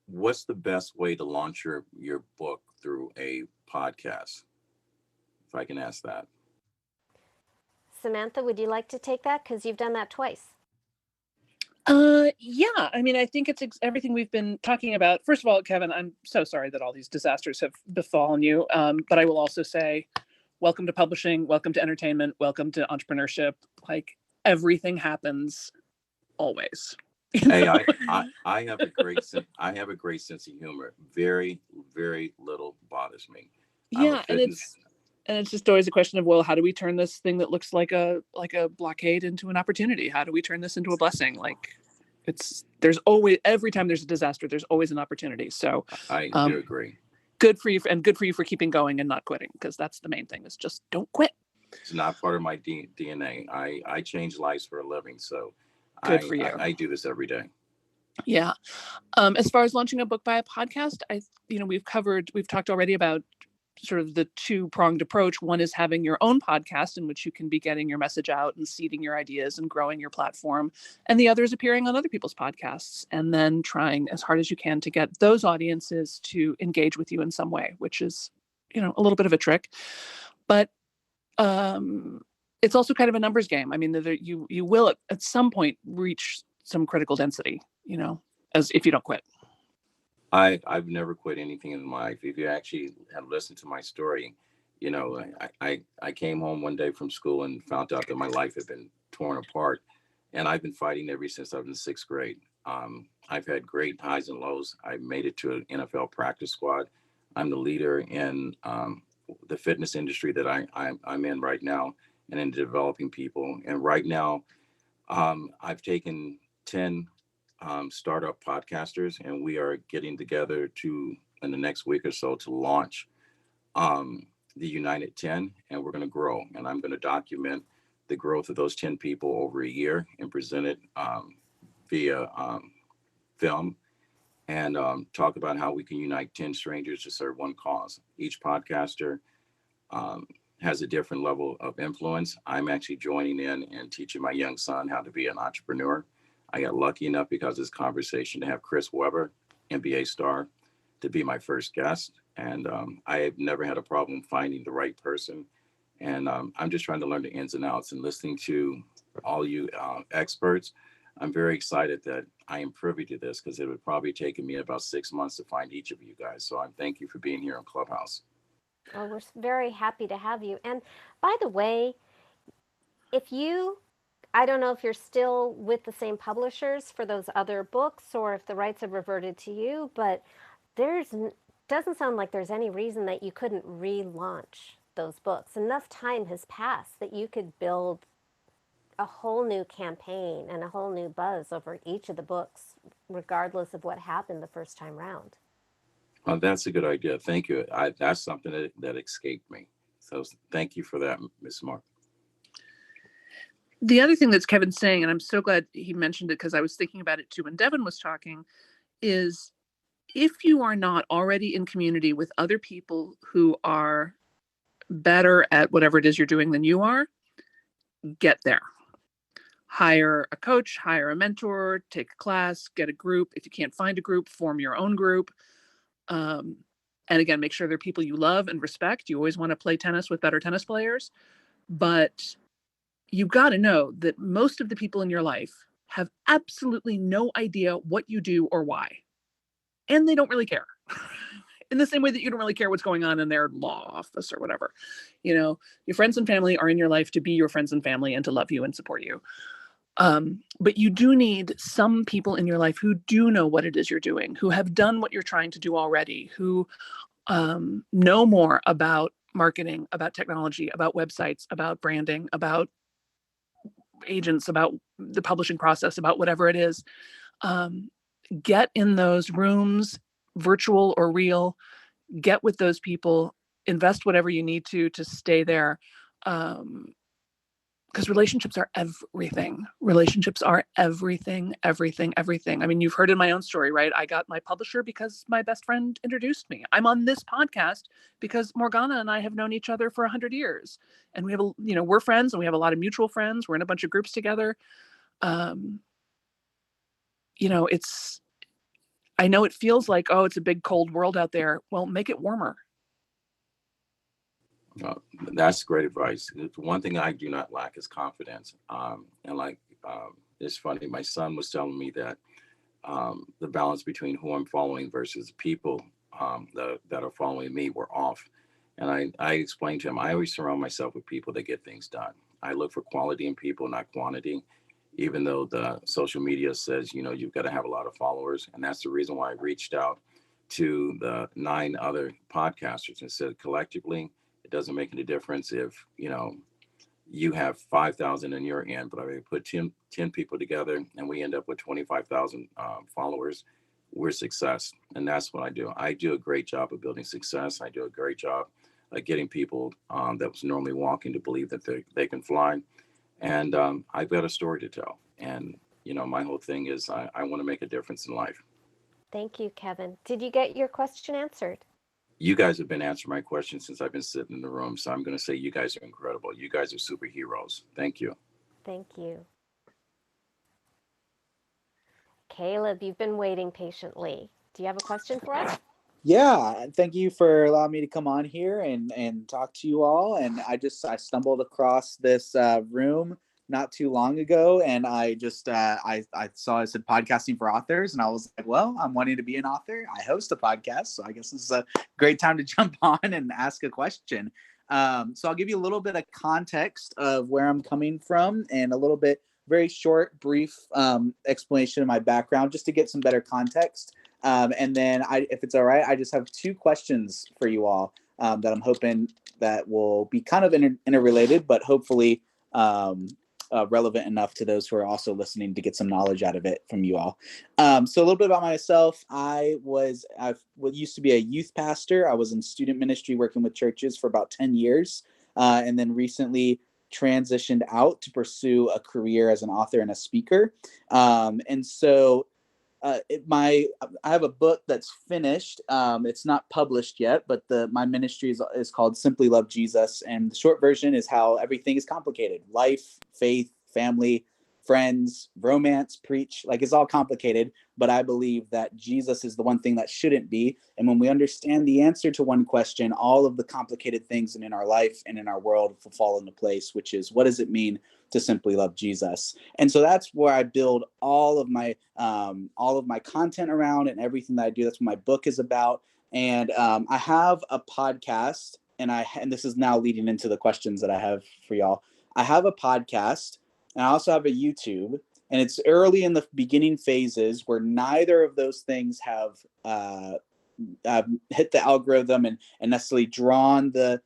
What's the best way to launch your book through a podcast? If I can ask that. Samantha, would you like to take that? Because you've done that twice. Yeah, I mean, I think it's everything we've been talking about. First of all, Kevin, I'm so sorry that all these disasters have befallen you. But I will also say, welcome to publishing, welcome to entertainment, welcome to entrepreneurship. Like, everything happens always. Hey, I have a great sense of humor. Very, very little bothers me. Yeah, and it's just always a question of, well, how do we turn this thing that looks like a blockade into an opportunity? How do we turn this into a blessing? Like, there's always, every time there's a disaster, there's always an opportunity. So I do agree. Good for you, and good for you for keeping going and not quitting, because that's the main thing, is just don't quit. It's not part of my DNA. I change lives for a living, so good for you. I do this every day. Yeah. As far as launching a book by a podcast, we've talked already about sort of the two-pronged approach. One is having your own podcast in which you can be getting your message out and seeding your ideas and growing your platform. And the other is appearing on other people's podcasts and then trying as hard as you can to get those audiences to engage with you in some way, which is, a little bit of a trick. But it's also kind of a numbers game. I mean, you will at some point reach some critical density, as if you don't quit. I've never quit anything in my life. If you actually have listened to my story, I came home one day from school and found out that my life had been torn apart, and I've been fighting ever since I was in 6th grade. I've had great highs and lows. I made it to an NFL practice squad. I'm the leader in the fitness industry that I'm in right now, and in developing people. And right now, I've taken 10 startup podcasters, and we are getting together in the next week or so to launch the United 10, and we're going to grow. And I'm going to document the growth of those 10 people over a year and present it via film, and talk about how we can unite 10 strangers to serve one cause. Each podcaster has a different level of influence. I'm actually joining in and teaching my young son how to be an entrepreneur. I got lucky enough, because of this conversation, to have Chris Webber, NBA star, to be my first guest. And I have never had a problem finding the right person. And I'm just trying to learn the ins and outs, and listening to all you experts. I'm very excited that I am privy to this, because it would probably take me about 6 months to find each of you guys. So thank you for being here on Clubhouse. Well, we're very happy to have you. And by the way, I don't know if you're still with the same publishers for those other books, or if the rights have reverted to you, but doesn't sound like there's any reason that you couldn't relaunch those books. Enough time has passed that you could build a whole new campaign and a whole new buzz over each of the books, regardless of what happened the first time round. That's a good idea. Thank you. That's something that escaped me. So thank you for that, Ms. Mark. The other thing that's Kevin's saying, and I'm so glad he mentioned it, because I was thinking about it too when Devin was talking, is if you are not already in community with other people who are better at whatever it is you're doing than you are, get there. Hire a coach, hire a mentor, take a class, get a group. If you can't find a group, form your own group. And again, make sure they're people you love and respect. You always want to play tennis with better tennis players. But you got to know that most of the people in your life have absolutely no idea what you do or why. And they don't really care. in the same way that you don't really care what's going on in their law office or whatever. You know, your friends and family are in your life to be your friends and family and to love you and support you. But you do need some people in your life who do know what it is you're doing, who have done what you're trying to do already, who know more about marketing, about technology, about websites, about branding, about agents, about the publishing process, about whatever it is. Get in those rooms, virtual or real, get with those people, invest whatever you need to stay there. Because relationships are everything. Relationships are everything, everything, everything. I mean, you've heard in my own story, right? I got my publisher because my best friend introduced me. I'm on this podcast because Morgana and I have known each other for 100 years. And we have, we're friends and we have a lot of mutual friends. We're in a bunch of groups together. I know it feels like, oh, it's a big cold world out there. Well, make it warmer. That's great advice. One thing I do not lack is confidence. It's funny. My son was telling me that the balance between who I'm following versus people that are following me were off. And I explained to him, I always surround myself with people that get things done. I look for quality in people, not quantity, even though the social media says, you've got to have a lot of followers. And that's the reason why I reached out to the 9 other podcasters and said, collectively, it doesn't make any difference if, you have 5,000 in your end, but I put 10 people together and we end up with 25,000 followers, we're success. And that's what I do. I do a great job of building success. I do a great job of getting people that was normally walking to believe that they can fly. And I've got a story to tell. And, my whole thing is I want to make a difference in life. Thank you, Kevin. Did you get your question answered? You guys have been answering my questions since I've been sitting in the room. So I'm going to say you guys are incredible. You guys are superheroes. Thank you. Thank you. Caleb, you've been waiting patiently. Do you have a question for us? Yeah, thank you for allowing me to come on here and talk to you all. And I stumbled across this room not too long ago, and I just I saw it said podcasting for authors, and I was like, well, I'm wanting to be an author. I host a podcast, so I guess this is a great time to jump on and ask a question. So I'll give you a little bit of context of where I'm coming from and a little bit, very short, brief explanation of my background, just to get some better context. And then if it's all right, I just have 2 questions for you all that I'm hoping that will be kind of interrelated, but hopefully relevant enough to those who are also listening to get some knowledge out of it from you all. So a little bit about myself. I used to be a youth pastor. I was in student ministry working with churches for about 10 years, and then recently transitioned out to pursue a career as an author and a speaker. And so I have a book that's finished. It's not published yet, but my ministry is called Simply Love Jesus. And the short version is how everything is complicated. Life, faith, family, friends, romance, preach, it's all complicated. But I believe that Jesus is the one thing that shouldn't be. And when we understand the answer to one question, all of the complicated things in our life and in our world will fall into place, which is, what does it mean to simply love Jesus? And so that's where I build all of my content around, and everything that I do. That's what my book is about. And I have a podcast, and this is now leading into the questions that I have for y'all. I have a podcast, and I also have a YouTube, and it's early in the beginning phases where neither of those things have hit the algorithm and necessarily drawn the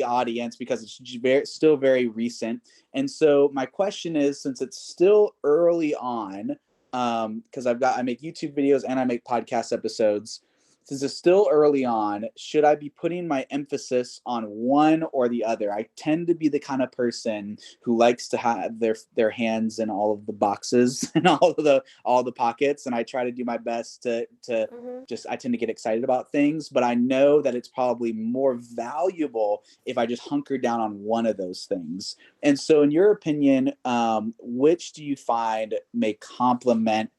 audience, because it's still very recent. And so my question is, since it's still early on, because I make YouTube videos and I make podcast episodes, since it's still early on, should I be putting my emphasis on one or the other? I tend to be the kind of person who likes to have their hands in all of the boxes and all the pockets, and I try to do my best to I tend to get excited about things, but I know that it's probably more valuable if I just hunker down on one of those things. And so, in your opinion, which do you find may complement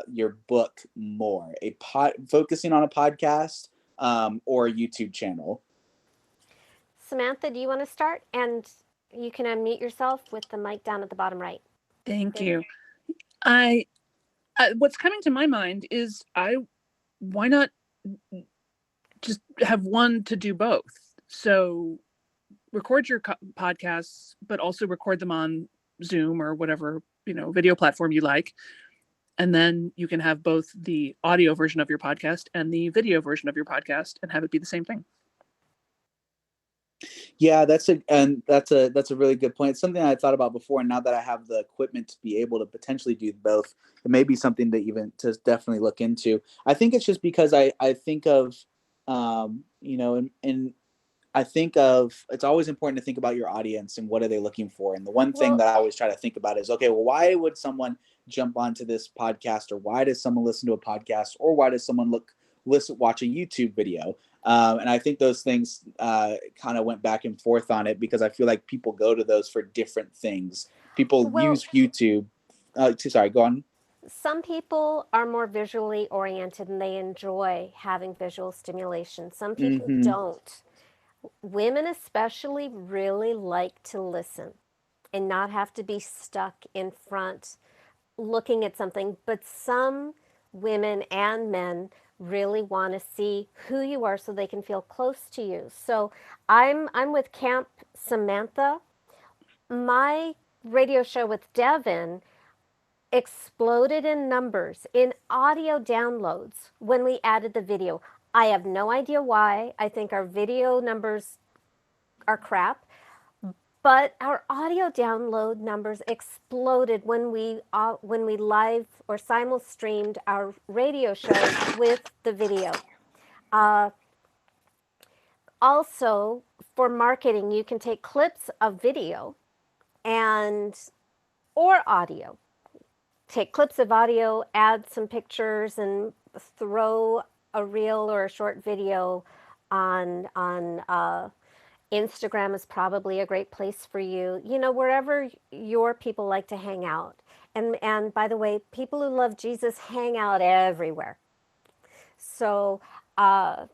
your book more, focusing on a podcast or a YouTube channel? Samantha, do you want to start? And you can unmute yourself with the mic down at the bottom right. Thank you. What's coming to my mind is why not just have one to do both. So record your podcasts, but also record them on Zoom or whatever, video platform you like. And then you can have both the audio version of your podcast and the video version of your podcast and have it be the same thing. Yeah, that's a really good point. It's something I thought about before, and now that I have the equipment to be able to potentially do both, it may be something to definitely look into. I think it's just because I think of, and I think of, it's always important to think about your audience and what are they looking for. And the one thing that I always try to think about is, okay, well, why would someone jump onto this podcast, or why does someone listen to a podcast, or why does someone watch a YouTube video? And I think those things kind of went back and forth on it, because I feel like people go to those for different things. People use YouTube. Sorry, go on. Some people are more visually oriented and they enjoy having visual stimulation. Some people don't. Women especially really like to listen and not have to be stuck in front looking at something. But some women and men really want to see who you are so they can feel close to you. So I'm with Camp Samantha. My radio show with Devin exploded in numbers, in audio downloads when we added the video. I have no idea why. I think our video numbers are crap, but our audio download numbers exploded when we live or simul streamed our radio shows with the video. Also, for marketing, you can take clips of video or audio. Take clips of audio, add some pictures, and throw a reel or a short video on Instagram is probably a great place for you. Wherever your people like to hang out. And by the way, people who love Jesus hang out everywhere. So, a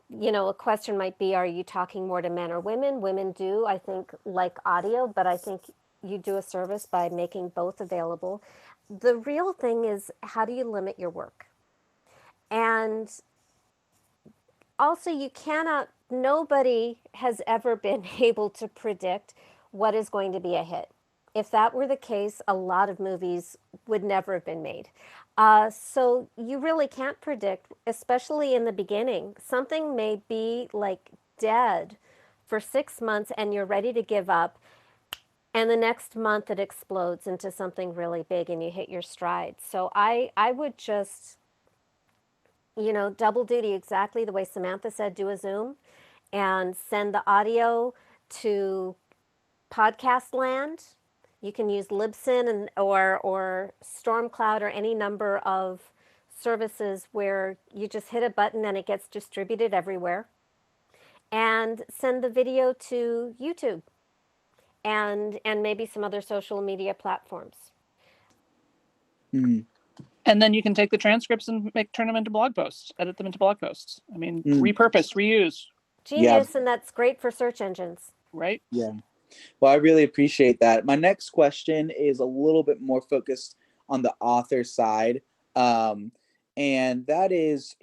question might be, are you talking more to men or women? Women do, I think, like audio, but I think you do a service by making both available. The real thing is, how do you limit your work? And also, nobody has ever been able to predict what is going to be a hit. If that were the case, a lot of movies would never have been made. So you really can't predict, especially in the beginning. Something may be like dead for 6 months and you're ready to give up. And the next month it explodes into something really big and you hit your stride. So I would just, double duty exactly the way Samantha said, do a Zoom and send the audio to Podcast Land. You can use Libsyn or Stormcloud or any number of services where you just hit a button and it gets distributed everywhere. And send the video to YouTube and maybe some other social media platforms. And then you can take the transcripts and turn them into blog posts, edit them into blog posts. I mean, repurpose, reuse. Genius, and that's great for search engines. Right? Yeah. Well, I really appreciate that. My next question is a little bit more focused on the author side. And that is,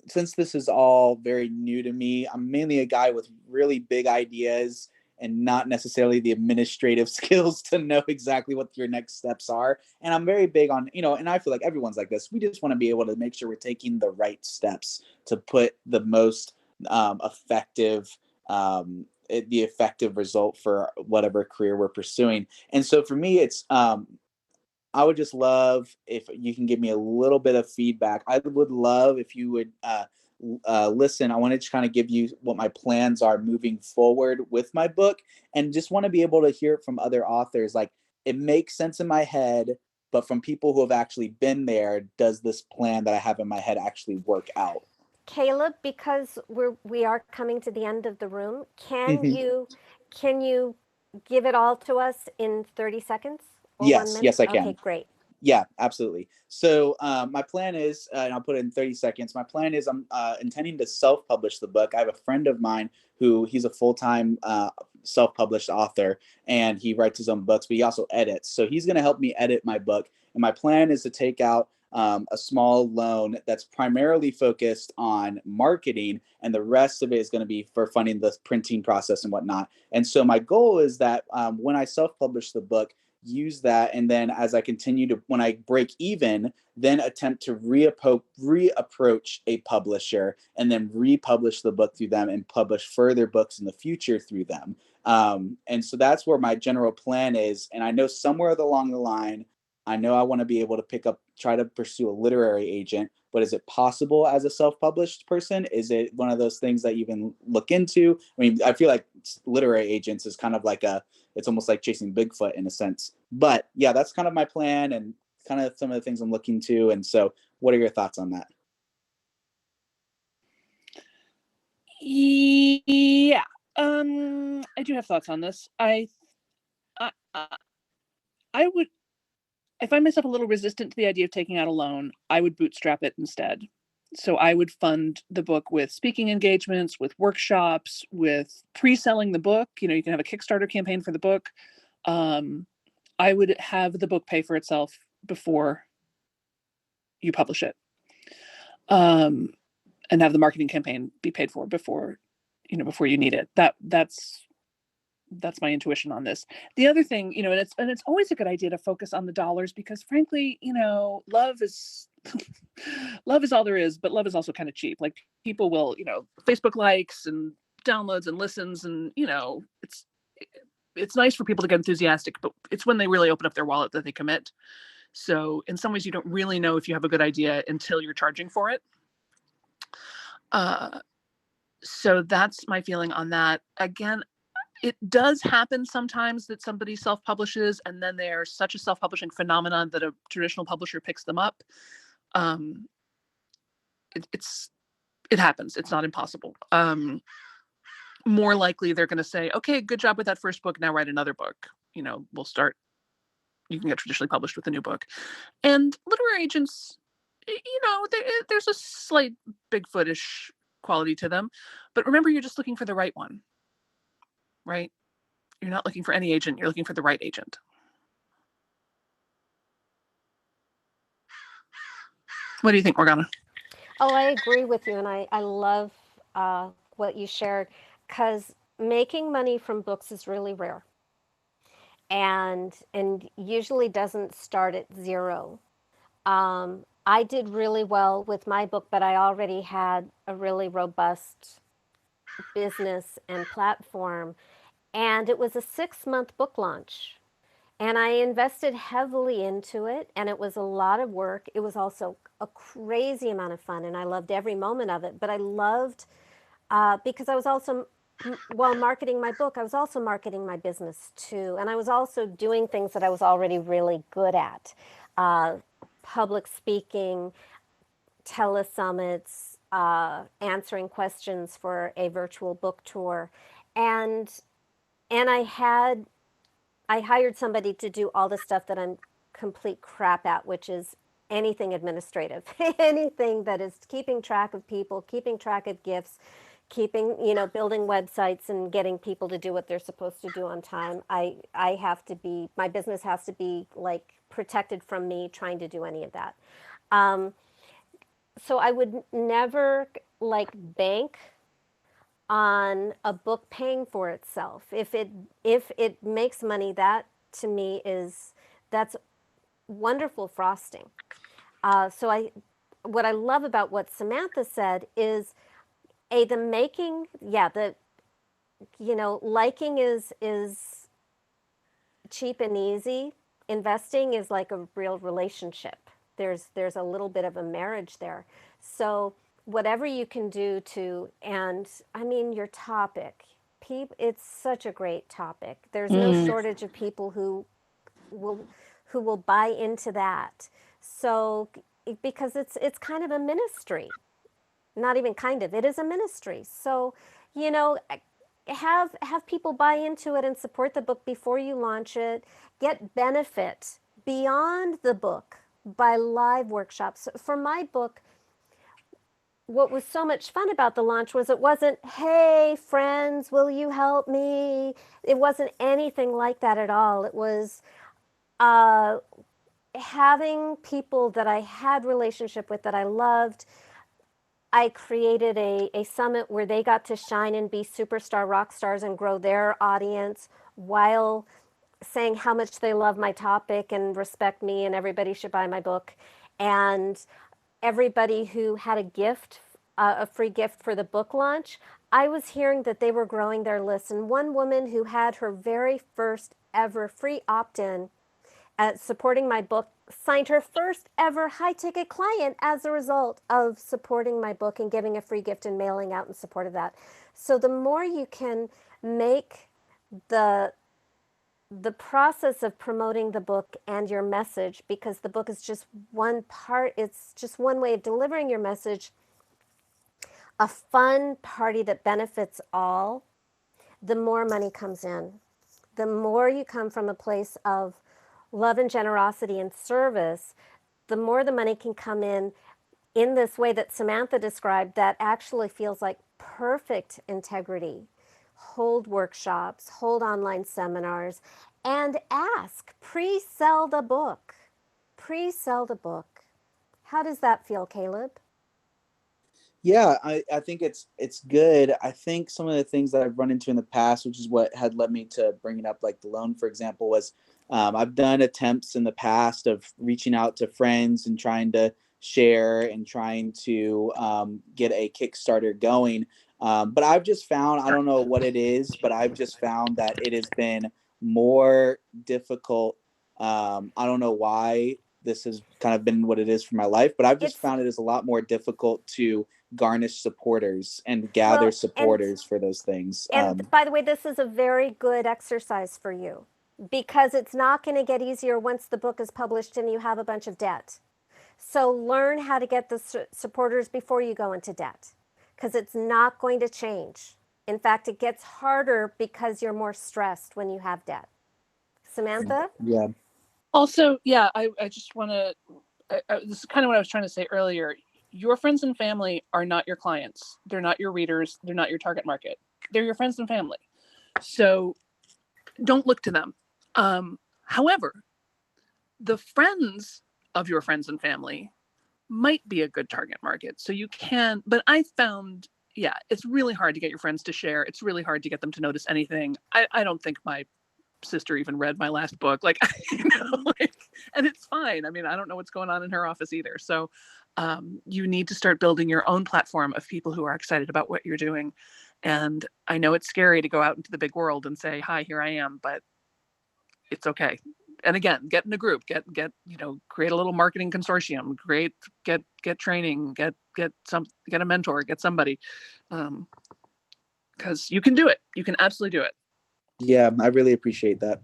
since this is all very new to me, I'm mainly a guy with really big ideas and not necessarily the administrative skills to know exactly what your next steps are. And I'm very big on, and I feel like everyone's like this. We just want to be able to make sure we're taking the right steps to put the most effective result for whatever career we're pursuing. And so for me, it's I would just love if you can give me a little bit of feedback. I would love if you would listen. I wanted to kind of give you what my plans are moving forward with my book, and just want to be able to hear it from other authors. Like, it makes sense in my head, but from people who have actually been there, does this plan that I have in my head actually work out? Caleb, because we are coming to the end of the room, can you give it all to us in 30 seconds? Or 1 minute? Yes, I can. Okay, great. Yeah, absolutely. So my plan is, and I'll put it in 30 seconds. My plan is I'm intending to self-publish the book. I have a friend of mine he's a full-time self-published author, and he writes his own books, but he also edits. So he's going to help me edit my book. And my plan is to take out a small loan that's primarily focused on marketing, and the rest of it is going to be for funding the printing process and whatnot. And so my goal is that when I self-publish the book, use that, and then as I continue to, when I break even, then attempt to reapproach a publisher and then republish the book through them and publish further books in the future through them. And so that's where my general plan is. And I know somewhere along the line, I know I want to be able to try to pursue a literary agent, but is it possible as a self-published person? Is it one of those things that you can look into? I mean, I feel like literary agents is kind of like it's almost like chasing Bigfoot in a sense. But yeah, that's kind of my plan and kind of some of the things I'm looking to. And so what are your thoughts on that? Yeah. I do have thoughts on this. I would, I find myself a little resistant to the idea of taking out a loan. I would bootstrap it instead. So I would fund the book with speaking engagements, with workshops, with pre-selling the book. You know, you can have a Kickstarter campaign for the book. I would have the book pay for itself before you publish it. And have the marketing campaign be paid for before you need it. That's my intuition on this. The other thing, you know, and it's always a good idea to focus on the dollars, because frankly, you know, love is all there is, but love is also kind of cheap. Like, people will, you know, Facebook likes and downloads and listens, and, you know, it's nice for people to get enthusiastic, but it's when they really open up their wallet that they commit. So in some ways, you don't really know if you have a good idea until you're charging for it. So that's my feeling on that. Again, it does happen sometimes that somebody self-publishes and then they're such a self-publishing phenomenon that a traditional publisher picks them up. It happens. It's not impossible. More likely they're going to say, okay, good job with that first book. Now write another book. You know, you can get traditionally published with a new book. And literary agents, you know, there's a slight Bigfootish quality to them. But remember, you're just looking for the right one, right? You're not looking for any agent. You're looking for the right agent. What do you think, Morgana? Oh, I agree with you. And I love what you shared, because making money from books is really rare. And usually doesn't start at zero. I did really well with my book, but I already had a really robust business and platform. And it was a 6-month book launch. And I invested heavily into it, and it was a lot of work. It was also a crazy amount of fun, and I loved every moment of it. But I loved, because I was also, while marketing my book, I was also marketing my business too. And I was also doing things that I was already really good at. Public speaking, telesummits, answering questions for a virtual book tour. And I hired somebody to do all the stuff that I'm complete crap at, which is anything administrative, anything that is keeping track of people, keeping track of gifts, building websites and getting people to do what they're supposed to do on time. My business has to be like protected from me trying to do any of that. So I would never like bank on a book paying for itself. If it makes money, that to me that's wonderful frosting. What I love about what Samantha said is liking is cheap and easy. Investing is like a real relationship. There's a little bit of a marriage there. So whatever you can do and I mean, your topic, it's such a great topic. There's no shortage of people who will buy into that. So, because it's kind of a ministry, not even kind of, it is a ministry. So, have people buy into it and support the book before you launch it. Get benefit beyond the book by live workshops. For my book, what was so much fun about the launch was it wasn't, hey, friends, will you help me? It wasn't anything like that at all. It was, having people that I had relationship with that I loved, I created a summit where they got to shine and be superstar rock stars and grow their audience while saying how much they love my topic and respect me and everybody should buy my book. And everybody who had a gift, a free gift for the book launch, I was hearing that they were growing their list. And one woman who had her very first ever free opt-in at supporting my book signed her first ever high ticket client as a result of supporting my book and giving a free gift and mailing out in support of that. So the more you can make the process of promoting the book and your message, because the book is just one part, it's just one way of delivering your message, a fun party that benefits all, the more money comes in. The more you come from a place of love and generosity and service, the more the money can come in this way that Samantha described, that actually feels like perfect integrity. Hold workshops, hold online seminars, and ask, pre-sell the book. Pre-sell the book. How does that feel, Caleb? Yeah, I think it's good. I think some of the things that I've run into in the past, which is what had led me to bringing up like the loan, for example, was I've done attempts in the past of reaching out to friends and trying to share and trying to get a Kickstarter going. But I've just found, I don't know what it is, but I've just found that it has been more difficult. I don't know why this has kind of been what it is for my life, but I've just found it is a lot more difficult to garnish supporters and gather supporters for those things. And by the way, this is a very good exercise for you, because it's not going to get easier once the book is published and you have a bunch of debt. So learn how to get the supporters before you go into debt, because it's not going to change. In fact, it gets harder because you're more stressed when you have debt. Samantha? Yeah. Also, yeah, I just want to, this is kind of what I was trying to say earlier. Your friends and family are not your clients. They're not your readers. They're not your target market. They're your friends and family. So don't look to them. However, the friends of your friends and family might be a good target market. So you can, but I found, yeah, it's really hard to get your friends to share. It's really hard to get them to notice anything. I don't think my sister even read my last book. Like, and it's fine. I mean, I don't know what's going on in her office either. So you need to start building your own platform of people who are excited about what you're doing. And I know it's scary to go out into the big world and say, hi, here I am, but it's okay. And again, get in a group, get, create a little marketing consortium, get training, get a mentor, get somebody. Cause you can do it. You can absolutely do it. Yeah, I really appreciate that.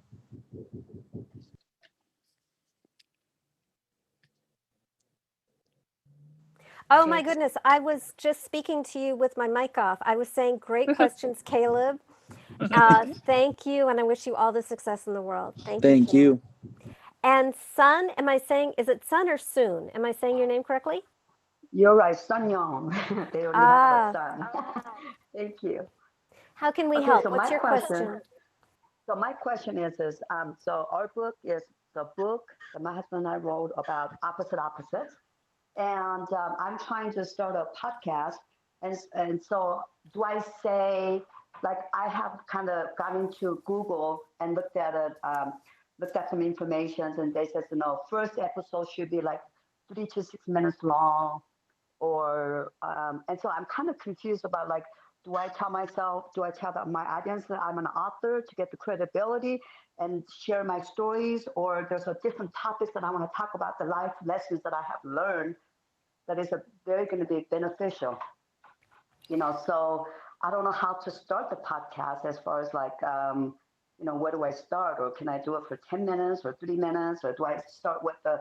Oh my goodness, I was just speaking to you with my mic off. I was saying great questions, Caleb. Thank you, and I wish you all the success in the world. Thank you. And Sun, is it Sun or Soon? Am I saying your name correctly? You're right, Sun Young. They already have a son. Thank you. How can we help? So What's your question? So my question is so our book is the book that my husband and I wrote about opposites. And I'm trying to start a podcast. And so do I say, like, I have kind of gone into Google and looked at some information, and they said, first episode should be like 3 to 6 minutes long, or and so I'm kind of confused about, like, do I tell my audience that I'm an author to get the credibility and share my stories, or there's a different topics that I want to talk about, the life lessons that I have learned that is very going to be beneficial, so I don't know how to start the podcast, as far as like, where do I start, or can I do it for 10 minutes or 3 minutes, or do I start with the,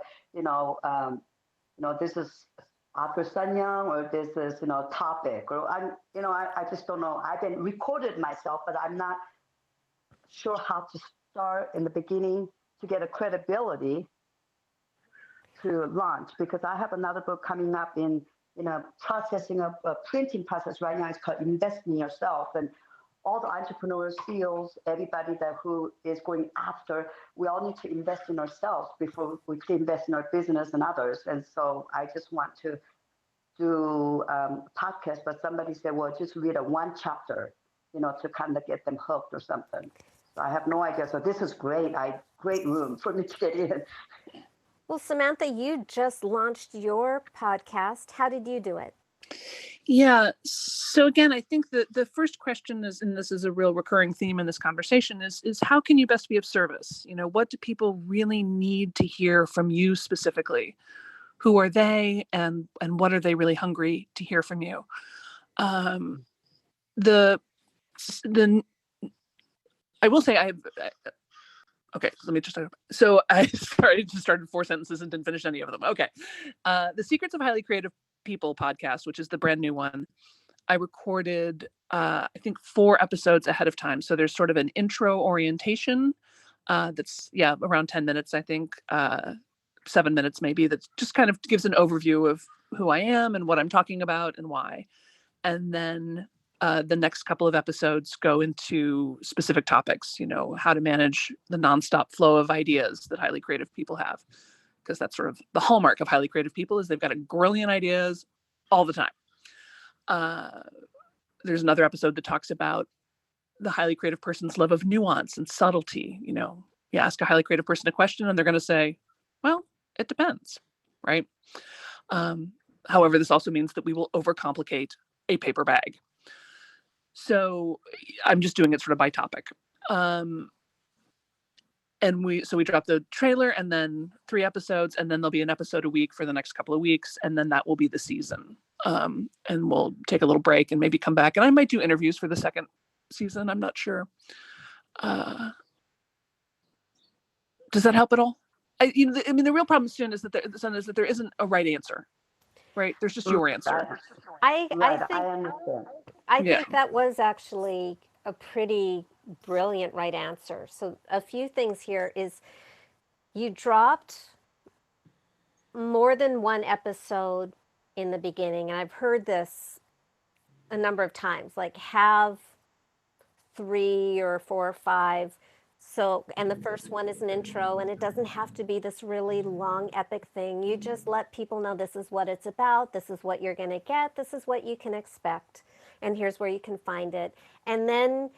this is Author Sanya, or this is, topic, or I just don't know. I've been recorded myself, but I'm not sure how to start in the beginning to get a credibility to launch, because I have another book coming up in processing of a printing process right now. It's called Invest in Yourself, and all the entrepreneurs, CEOs, everybody that who is going after, we all need to invest in ourselves before we can invest in our business and others. And so I just want to do podcast, but somebody said, well, just read a one chapter, to kind of get them hooked or something. So I have no idea. So this is great. Great room for me to get in. Well, Samantha, you just launched your podcast. How did you do it? Yeah. So again, I think that the first question is, and this is a real recurring theme in this conversation, is how can you best be of service? What do people really need to hear from you specifically? Who are they, and what are they really hungry to hear from you? The I will say okay, let me just start. So I just started 4 sentences and didn't finish any of them. Okay. The Secrets of Highly Creative People podcast, which is the brand new one, I recorded, I think 4 episodes ahead of time. So there's sort of an intro orientation that's, around 10 minutes, I think, 7 minutes maybe, that just kind of gives an overview of who I am and what I'm talking about and why. And then the next couple of episodes go into specific topics, how to manage the nonstop flow of ideas that highly creative people have. Because that's sort of the hallmark of highly creative people, is they've got a grillion ideas all the time. There's another episode that talks about the highly creative person's love of nuance and subtlety. You ask a highly creative person a question and they're going to say, well, it depends, right? However, this also means that we will overcomplicate a paper bag. So I'm just doing it sort of by topic. And we drop the trailer and then 3 episodes, and then there'll be an episode a week for the next couple of weeks. And then that will be the season. And we'll take a little break and maybe come back. And I might do interviews for the second season. I'm not sure. Does that help at all? The real problem, Jen, is that there isn't a right answer, right? There's just your answer. I understand. I think that was actually a pretty brilliant right answer. So a few things here is, you dropped more than one episode in the beginning, and I've heard this a number of times, like have 3 or 4 or 5. So, and the first one is an intro, and it doesn't have to be this really long epic thing. You just let people know this is what it's about, this is what you're going to get, this is what you can expect, and here's where you can find it. And then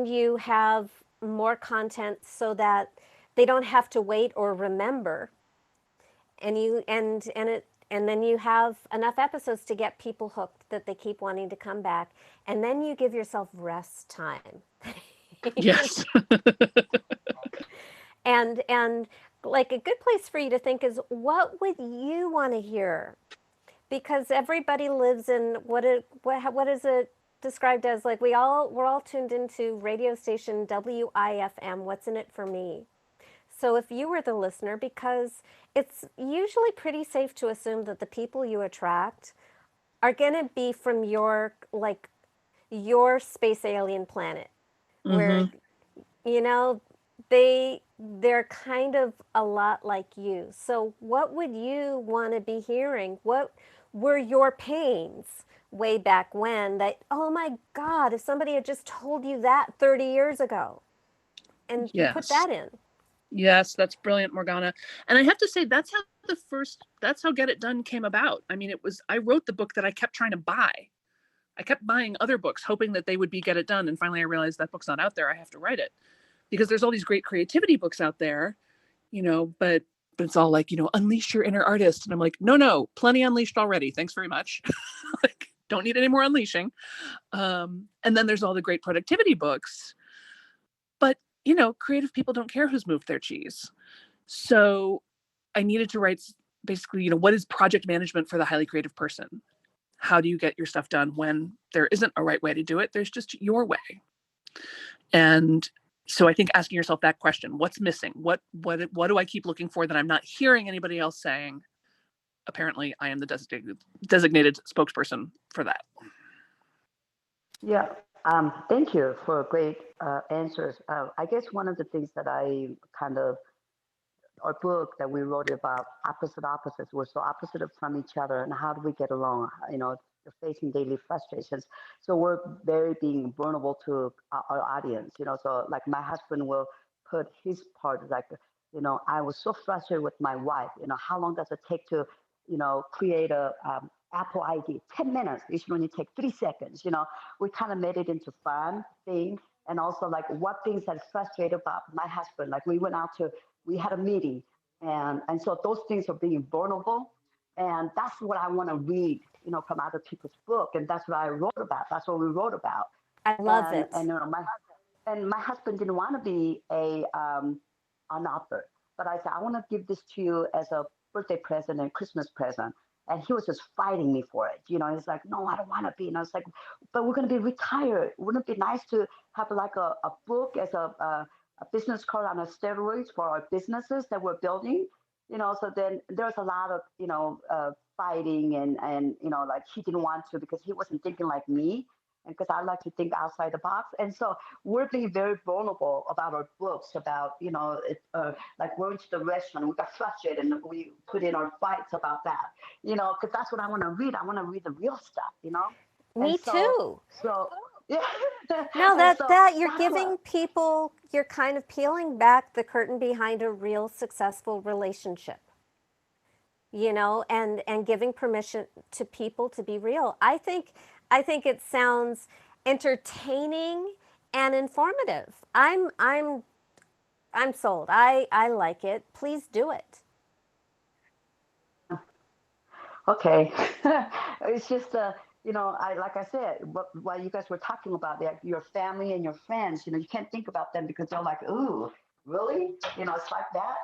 you have more content so that they don't have to wait or remember. And then you have enough episodes to get people hooked that they keep wanting to come back. And then you give yourself rest time. Yes. and like a good place for you to think is, what would you want to hear? Because everybody lives in what is it described as? Like we're all tuned into radio station WIFM. What's in it for me? So if you were the listener, because it's usually pretty safe to assume that the people you attract are going to be from your space alien planet, where they're kind of a lot like you. So what would you want to be hearing? What were your pains way back when, that, oh my God, if somebody had just told you that 30 years ago, and put that in. Yes, that's brilliant, Morgana. And I have to say, that's how Get It Done came about. I wrote the book that I kept trying to buy. I kept buying other books, hoping that they would be Get It Done. And finally I realized that book's not out there. I have to write it, because there's all these great creativity books out there, but it's all like, unleash your inner artist. And I'm like, no, plenty unleashed already. Thanks very much. Like, don't need any more unleashing. And then there's all the great productivity books, but creative people don't care who's moved their cheese. So I needed to write basically, what is project management for the highly creative person? How do you get your stuff done when there isn't a right way to do it? There's just your way. And so I think asking yourself that question, what's missing? What do I keep looking for that I'm not hearing anybody else saying? Apparently I am the designated spokesperson for that. Yeah. Thank you for great answers. I guess one of the things that our book that we wrote about opposites, we're so opposite from each other, and how do we get along? you're facing daily frustrations. So we're very being vulnerable to our audience, So like my husband will put his part like, I was so frustrated with my wife. How long does it take to, create a Apple ID? 10 minutes. It should only take 3 seconds. We kind of made it into fun thing. And also like what things that frustrated about my husband. Like we had a meeting, and so those things are being vulnerable. And that's what I want to read, from other people's book. And that's what I wrote about. That's what we wrote about. I love it. And my husband didn't want to be an author, but I said I want to give this to you as a birthday present and Christmas present. And he was just fighting me for it. He's like, no, I don't want to be. And I was like, but we're going to be retired. Wouldn't it be nice to have like a book as a business card on a steroids for our businesses that we're building? So then there's a lot of, fighting and, like he didn't want to because he wasn't thinking like me. And because I like to think outside the box. And so we're being very vulnerable about our books, about, like going to the restaurant, we got frustrated and we put in our fights about that, because that's what I want to read. I want to read the real stuff, Me too. So, yeah. No, you're that's giving people, you're kind of peeling back the curtain behind a real successful relationship, and giving permission to people to be real. I think it sounds entertaining and informative. I'm sold. I like it. Please do it. Okay. It's just, like I said, while you guys were talking about that, your family and your friends, you can't think about them because they're like, ooh, really? It's like that,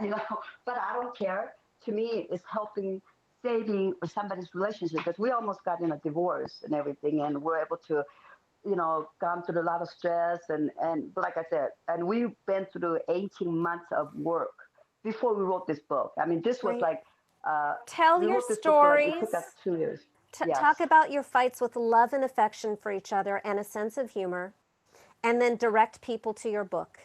but I don't care. To me, it's helping saving somebody's relationship because we almost got in a divorce and everything, and we're able to, gone through a lot of stress and like I said, and we've been through 18 months of work before we wrote this book. I mean, this was like, tell we your wrote this book for, like, it stories. took us 2 years. Yes. Talk about your fights with love and affection for each other and a sense of humor, and then direct people to your book.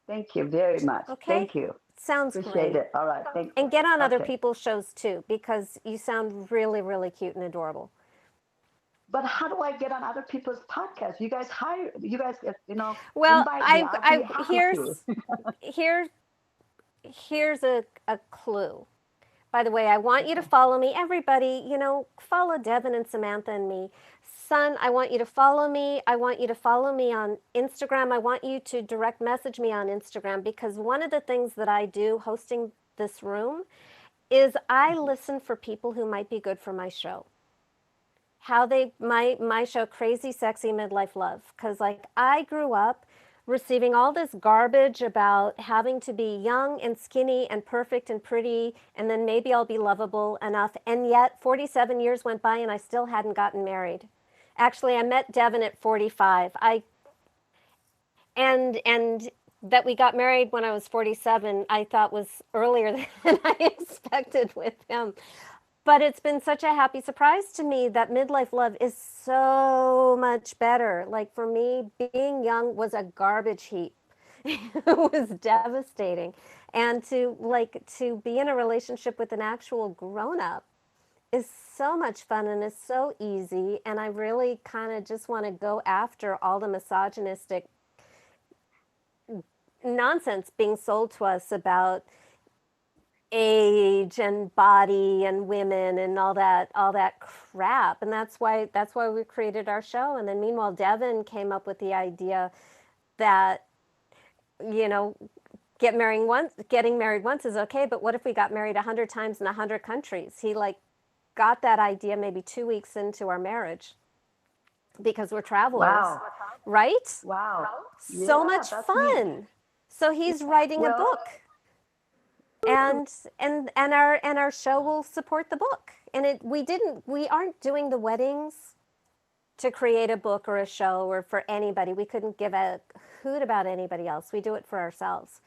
Thank you very much. Okay. Thank you. Sounds Appreciate great. it. All right. Thank you. And get on other Okay. people's shows too, because you sound really, really cute and adorable. But how do I get on other people's podcasts? You guys, Well, invite me. I'll be happy to. here's a clue. By the way, I want you to follow me. Everybody, follow Devin and Samantha and me. Son, I want you to follow me. I want you to follow me on Instagram. I want you to direct message me on Instagram, because one of the things that I do hosting this room is I listen for people who might be good for my show. My show, Crazy Sexy Midlife Love, because like I grew up receiving all this garbage about having to be young and skinny and perfect and pretty, and then maybe I'll be lovable enough. And yet 47 years went by and I still hadn't gotten married. Actually, I met Devin at 45. And that we got married when I was 47, I thought was earlier than I expected with him. But it's been such a happy surprise to me that midlife love is so much better. Like for me, being young was a garbage heap. It was devastating. And to be in a relationship with an actual grown-up is so much fun and is so easy. And I really kind of just want to go after all the misogynistic nonsense being sold to us about age and body and women and all that crap. And that's why we created our show. And then meanwhile, Devin came up with the idea that, getting married once is okay, but what if we got married 100 times in 100 countries? He got that idea maybe 2 weeks into our marriage, because we're travelers. Wow. Right? Wow. So much fun. Neat. So he's writing a book. And our show will support the book. And we aren't doing the weddings to create a book or a show or for anybody. We couldn't give a hoot about anybody else. We do it for ourselves.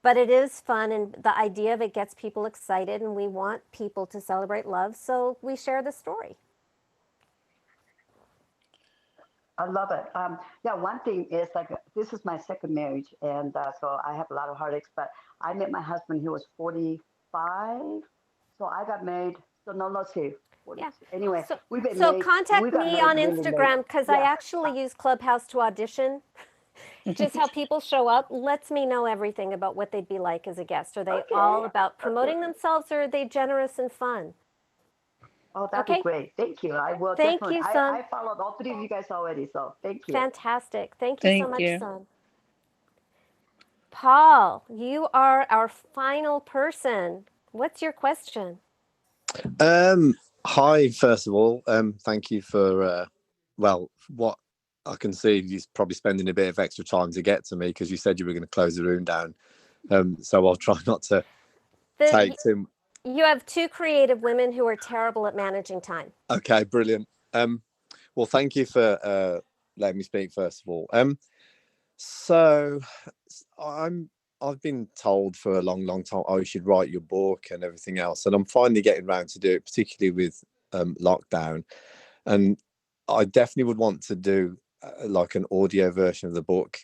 But it is fun, and the idea of it gets people excited, and we want people to celebrate love, so we share the story. I love it. One thing is this is my second marriage, and so I have a lot of heartaches. But I met my husband; he was 45, so I got married. So no, let's see. Yeah. Anyway, So, we've been so made, contact we got me made on really late. Instagram because I Yeah. actually use Clubhouse to audition. Just how people show up lets me know everything about what they'd be like as a guest. Are they all about promoting themselves, or are they generous and fun? Oh, that'd be great. Thank you. I will Thank definitely. you, son. I followed all three of you guys already, so thank you. Fantastic. Thank you so Thank much, you. son. Paul, you are our final person. What's your question? Hi, first of all, thank you for, what I can see, you're probably spending a bit of extra time to get to me because you said you were going to close the room down. So I'll try not to take too. You have two creative women who are terrible at managing time. Okay, brilliant. Well, thank you for letting me speak, first of all. So I've been told for a long time, oh, you should write your book and everything else, and I'm finally getting around to do it, particularly with lockdown. And I definitely would want to do like an audio version of the book,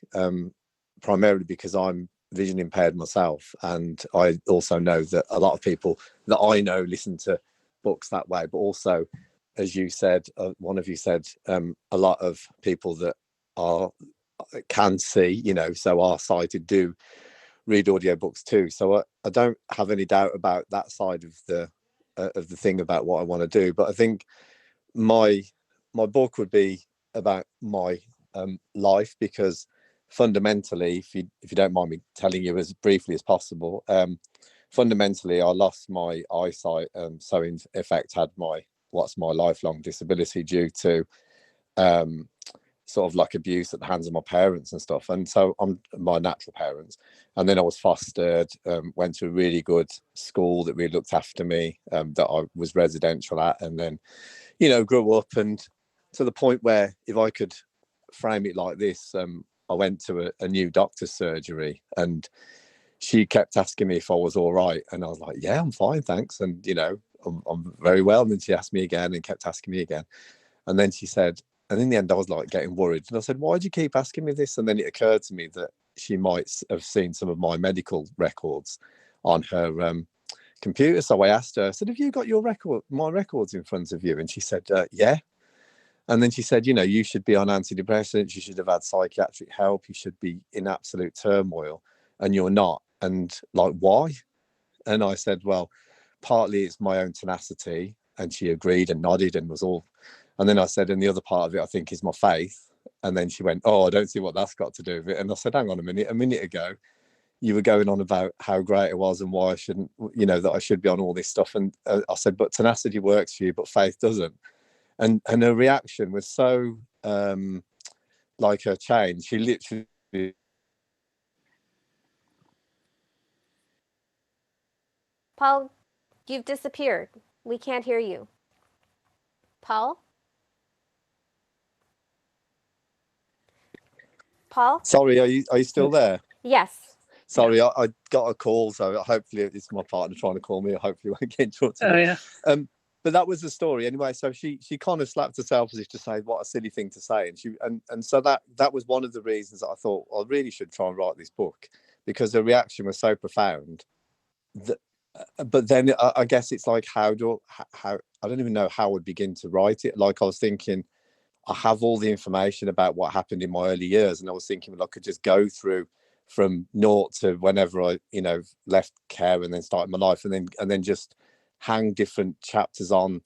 primarily because I'm vision impaired myself, and I also know that a lot of people that I know listen to books that way. But also, as you said, one of you said, a lot of people that can see, so are sighted, do read audiobooks too. So I don't have any doubt about that side of the thing about what I want to do. But I think my book would be about my life, because fundamentally, if you don't mind me telling you as briefly as possible, fundamentally I lost my eyesight, so in effect had what's my lifelong disability due to sort of like abuse at the hands of my parents and stuff. And so I'm my natural parents, and then I was fostered, went to a really good school that really looked after me, that I was residential at, and then grew up, and to the point where, if I could frame it like this, I went to a new doctor's surgery, and she kept asking me if I was all right, and I was like, yeah, I'm fine, thanks, and I'm very well. And then she asked me again and kept asking me again, and then she said, and in the end I was like getting worried, and I said, why do you keep asking me this? And then it occurred to me that she might have seen some of my medical records on her computer. So I asked her, I said, have you got my records in front of you? And she said, yeah. And then she said, you should be on antidepressants, you should have had psychiatric help, you should be in absolute turmoil, and you're not. And like, why? And I said, well, partly it's my own tenacity. And she agreed and nodded and was all. And then I said, and the other part of it, I think, is my faith. And then she went, oh, I don't see what that's got to do with it. And I said, hang on a minute ago, you were going on about how great it was and why I shouldn't, that I should be on all this stuff. And I said, but tenacity works for you, but faith doesn't. And her reaction was so like her change. She literally. Paul, you've disappeared. We can't hear you. Paul? Paul? Sorry, are you still there? Yes. Sorry, I got a call, so hopefully it's my partner trying to call me. Hopefully I won't get interrupted. Oh yeah. But that was the story anyway. So she kind of slapped herself as if to say, what a silly thing to say. And so that was one of the reasons that I thought, I really should try and write this book, because the reaction was so profound that, but then I guess it's like, how I don't even know how I would begin to write it. Like, I was thinking, I have all the information about what happened in my early years, and I was thinking, well, I could just go through from naught to whenever I left care and then started my life, and then just hang different chapters on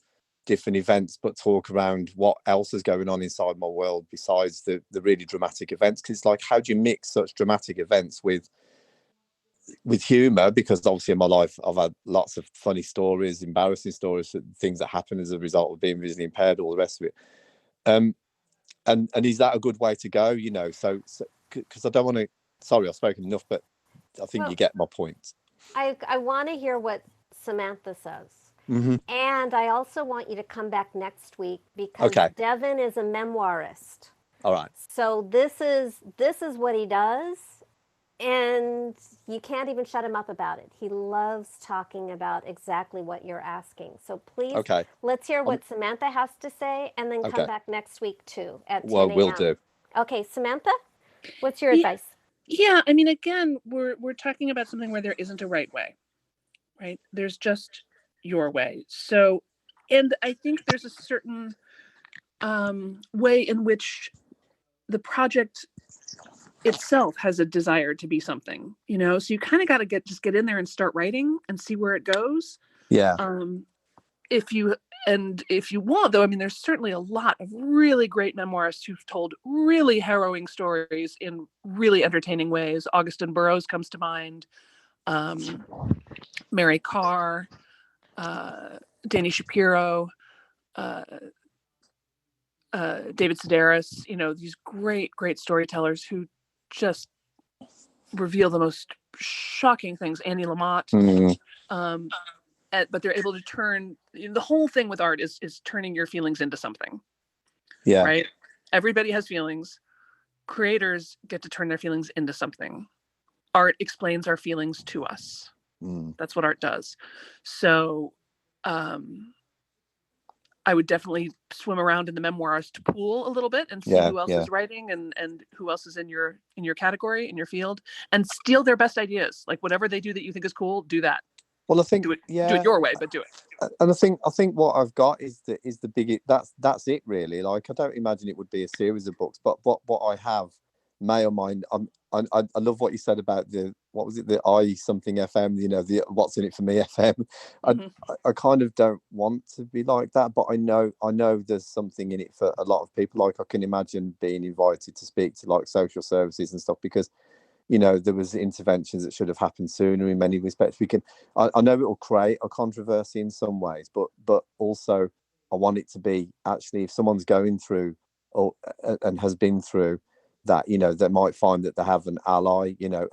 different events, but talk around what else is going on inside my world besides the really dramatic events. Because it's like, how do you mix such dramatic events with humor? Because obviously in my life I've had lots of funny stories, embarrassing stories, things that happen as a result of being visually impaired, all the rest of it. And is that a good way to go? So because I don't want to. Sorry, I've spoken enough, but I think you get my point. I want to hear what Samantha says. Mm-hmm. And I also want you to come back next week, because Devin is a memoirist. All right. So this is what he does, and you can't even shut him up about it. He loves talking about exactly what you're asking. So please, let's hear what Samantha has to say, and then come back next week too at 10 a.m. Well, will do. Okay, Samantha, what's your advice? Yeah, I mean, again, we're talking about something where there isn't a right way, right? There's just your way. So And I think there's a certain way in which the project itself has a desire to be something, you know, so you kind of got to get in there and start writing and see where it goes. Yeah. If you want, though, I mean, there's certainly a lot of really great memoirists who've told really harrowing stories in really entertaining ways. Augustin Burroughs comes to mind, Mary Carr, Danny Shapiro, David Sedaris, you know, these great storytellers who just reveal the most shocking things. Annie Lamott, but they're able to turn the whole thing with art is turning your feelings into something. Yeah. Right. Everybody has feelings. Creators get to turn their feelings into something. Art explains our feelings to us. That's what art does. So, I would definitely swim around in the memoirist pool a little bit and see who else is writing and who else is in your category, in your field, and steal their best ideas. Like whatever they do that you think is cool, do that. Well, I think do it your way, but do it. And I think what I've got is the big. That's it really. Like I don't imagine it would be a series of books, but what I have may or mind. I love what you said about the I something FM. You know, the what's in it for me FM. I kind of don't want to be like that, but I know there's something in it for a lot of people. Like I can imagine being invited to speak to like social services and stuff because, you know, there was interventions that should have happened sooner in many respects. I know it will create a controversy in some ways, but also I want it to be actually if someone's going through and has been through that, you know, they might find that they have an ally, you know,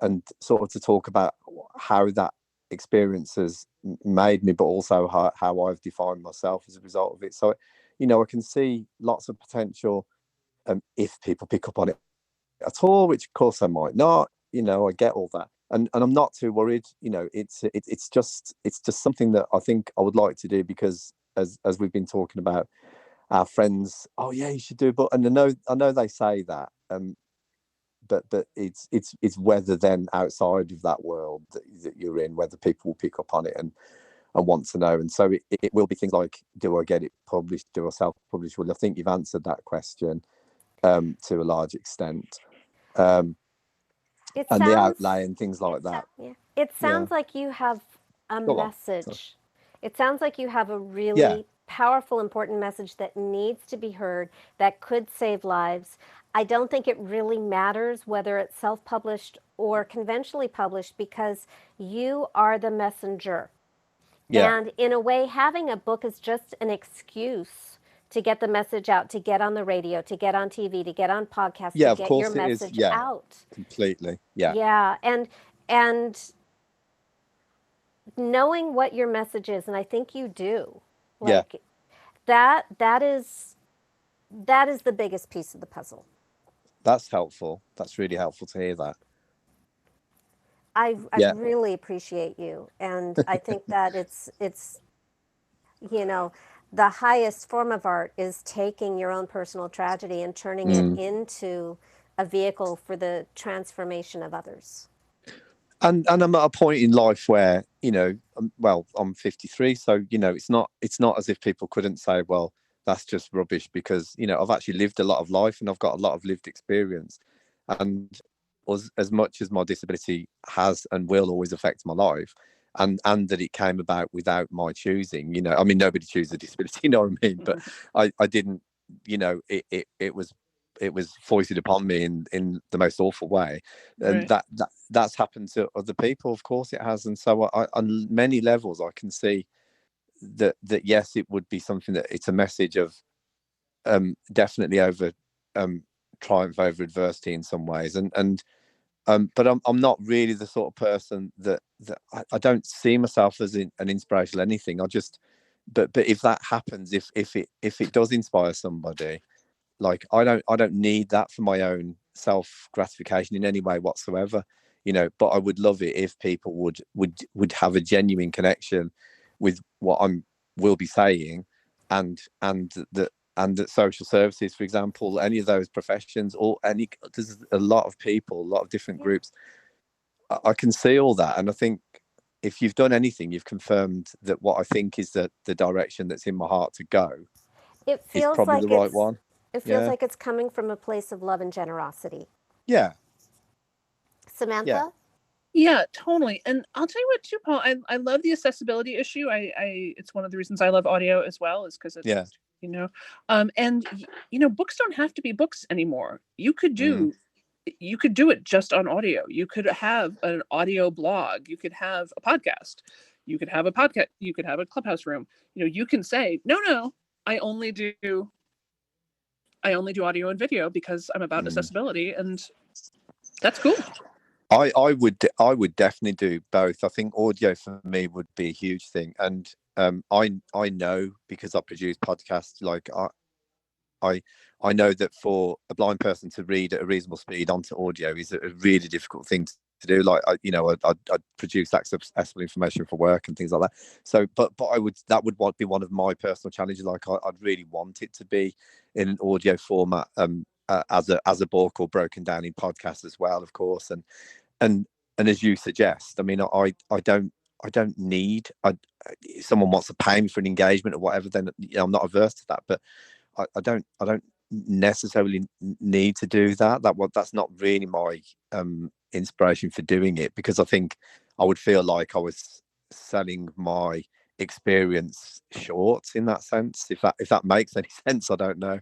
and sort of to talk about how that experience has made me, but also how I've defined myself as a result of it. So, you know, I can see lots of potential if people pick up on it at all, which of course I might not, you know, I get all that. And I'm not too worried, you know, it's just something that I think I would like to do because as we've been talking about our friends, oh yeah, you should do a book. And I know they say that, but it's whether then outside of that world that you're in, whether people will pick up on it and want to know. And so it will be things like, do I get it published? Do I self-publish? Well, I think you've answered that question to a large extent. And the outlay and things like that. Yeah. It sounds like you have a message. It sounds like you have a really powerful, important message that needs to be heard, that could save lives. I don't think it really matters whether it's self-published or conventionally published because you are the messenger. Yeah. And in a way, having a book is just an excuse to get the message out, to get on the radio, to get on TV, to get on podcasts, to get your message out. Completely. Yeah. Yeah. And knowing what your message is, and I think you do, like that is the biggest piece of the puzzle. That's helpful. That's really helpful to hear that. I really appreciate you. And I think that it's, you know, the highest form of art is taking your own personal tragedy and turning it into a vehicle for the transformation of others. And I'm at a point in life where, you know, I'm 53, so, you know, it's not as if people couldn't say, well, that's just rubbish because, you know, I've actually lived a lot of life and I've got a lot of lived experience. And as much as my disability has and will always affect my life, and that it came about without my choosing, you know, I mean, nobody chooses a disability, you know what I mean? But I didn't, you know, it was foisted upon me in the most awful way. And that's happened to other people, of course it has. And so on many levels, I can see that yes, it would be something that it's a message of definitely over triumph over adversity in some ways. But I'm not really the sort of person that I don't see myself as an inspirational anything. But if that happens, if it does inspire somebody, like I don't need that for my own self gratification in any way whatsoever, you know. But I would love it if people would have a genuine connection with what will be saying, and that social services, for example, any of those professions, or there's a lot of people, a lot of different groups. I can see all that, and I think if you've done anything, you've confirmed that what I think is the direction that's in my heart to go It is feels probably the like right one. it feels Yeah. like it's coming from a place of love and generosity. Yeah. Samantha? Yeah, totally. And I'll tell you what too, Paul, I love the accessibility issue. It's one of the reasons I love audio as well, is because it's, Yeah. and books don't have to be books anymore. You could Mm. do it just on audio. You could have an audio blog. You could have a podcast. You could have a podcast. You could have a Clubhouse room. You can say, no, I only do audio and video because I'm about accessibility, and that's cool. I would definitely do both. I think audio for me would be a huge thing, and I know, because I produce podcasts, like I know that for a blind person to read at a reasonable speed onto audio is a really difficult thing to do. Like I produce accessible information for work and things like that. So, but that would be one of my personal challenges. Like I'd really want it to be in an audio format, as a book, or broken down in podcasts as well, of course. And as you suggest, I mean, I don't need. If someone wants to pay me for an engagement or whatever, then I'm not averse to that. But I don't necessarily need to do that. That's not really my inspiration for doing it, because I think I would feel like I was selling my experience short in that sense. If that makes any sense, I don't know.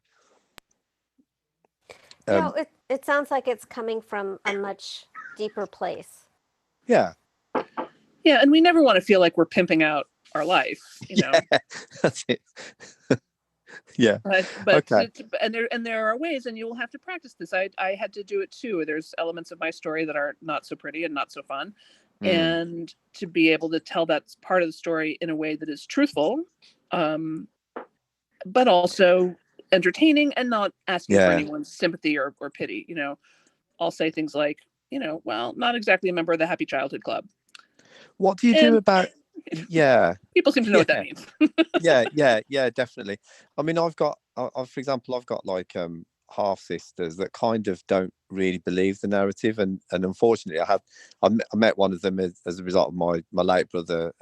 It sounds like it's coming from a much deeper place. Yeah. Yeah, and we never want to feel like we're pimping out our life, Yeah, that's it. Yeah. But Okay. and there are ways, and you will have to practice this. I had to do it too. There's elements of my story that are not so pretty and not so fun, and to be able to tell that part of the story in a way that is truthful, but also entertaining and not asking for anyone's sympathy or pity. I'll say things like, well, not exactly a member of the Happy Childhood Club. What do you do about? Yeah. People seem to know what that means. yeah, definitely. I mean, for example, I've got like half sisters that kind of don't really believe the narrative, and unfortunately, I met one of them as a result of my late brother.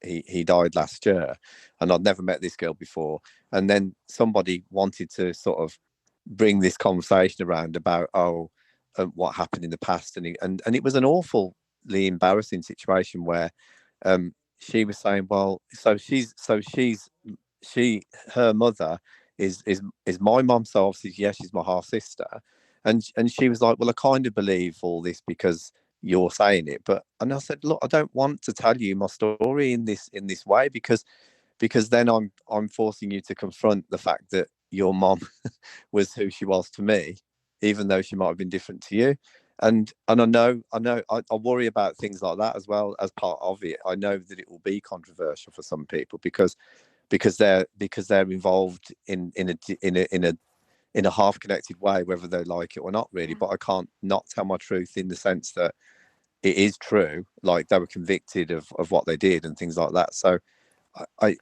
He died last year, and I'd never met this girl before. And then somebody wanted to sort of bring this conversation around about what happened in the past, and it was an awfully embarrassing situation where she was saying, well, her mother is my mum, so obviously, yes, she's my half sister, and she was like, well, I kind of believe all this because you're saying it, and I said, look, I don't want to tell you my story in this way, because then I'm forcing you to confront the fact that your mom was who she was to me, even though she might have been different to you. And I know I worry about things like that as well as part of it. I know that it will be controversial for some people because they're involved in a half connected way, whether they like it or not, really. But I can't not tell my truth in the sense that it is true, like they were convicted of what they did and things like that. So I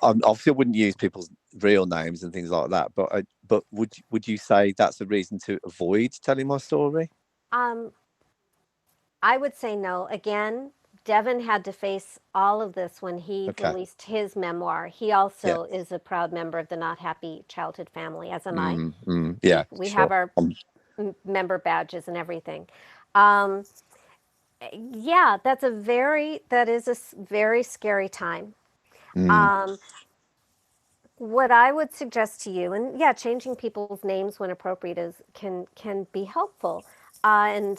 obviously wouldn't use people's real names and things like that, but would you say that's a reason to avoid telling my story? I would say no. Again, Devin had to face all of this when he released his memoir. He also is a proud member of the Not Happy Childhood family, as am I. Yeah, we have our member badges and everything. Yeah, that is a very scary time. What I would suggest to you, and yeah, changing people's names when appropriate can be helpful. And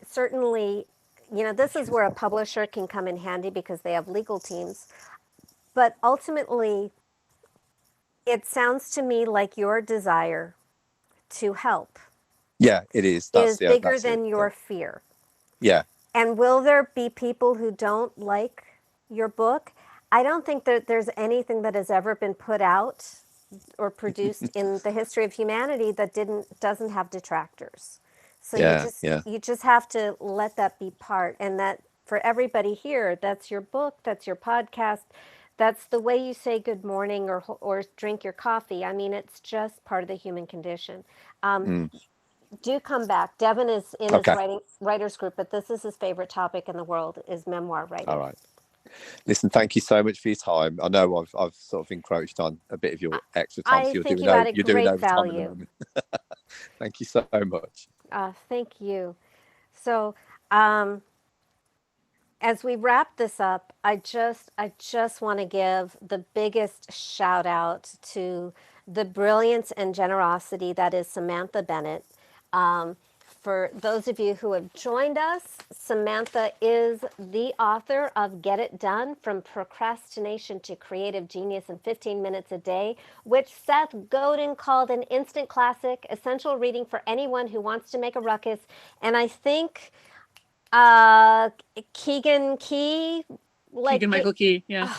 certainly, this is where a publisher can come in handy because they have legal teams. But ultimately, it sounds to me like your desire to help it is bigger than your fear. Yeah. And will there be people who don't like your book? I don't think that there's anything that has ever been put out or produced in the history of humanity that doesn't have detractors. So you just have to let that be part, and that for everybody here, that's your book, that's your podcast, that's the way you say good morning or drink your coffee. I mean, it's just part of the human condition. Do come back. Devin is in his Okay. writers group, but this is his favorite topic in the world, is memoir writing. All right. Listen, thank you so much for your time. I know I've sort of encroached on a bit of your extra time, so I think you added you're doing great overtime at the value. moment. Thank you so much. Thank you. So, as we wrap this up, I just want to give the biggest shout out to the brilliance and generosity that is Samantha Bennett. For those of you who have joined us, Samantha is the author of Get It Done: From Procrastination to Creative Genius in 15 Minutes a Day, which Seth Godin called an instant classic, essential reading for anyone who wants to make a ruckus. And I think Keegan Key, like Keegan-Michael Key, yeah.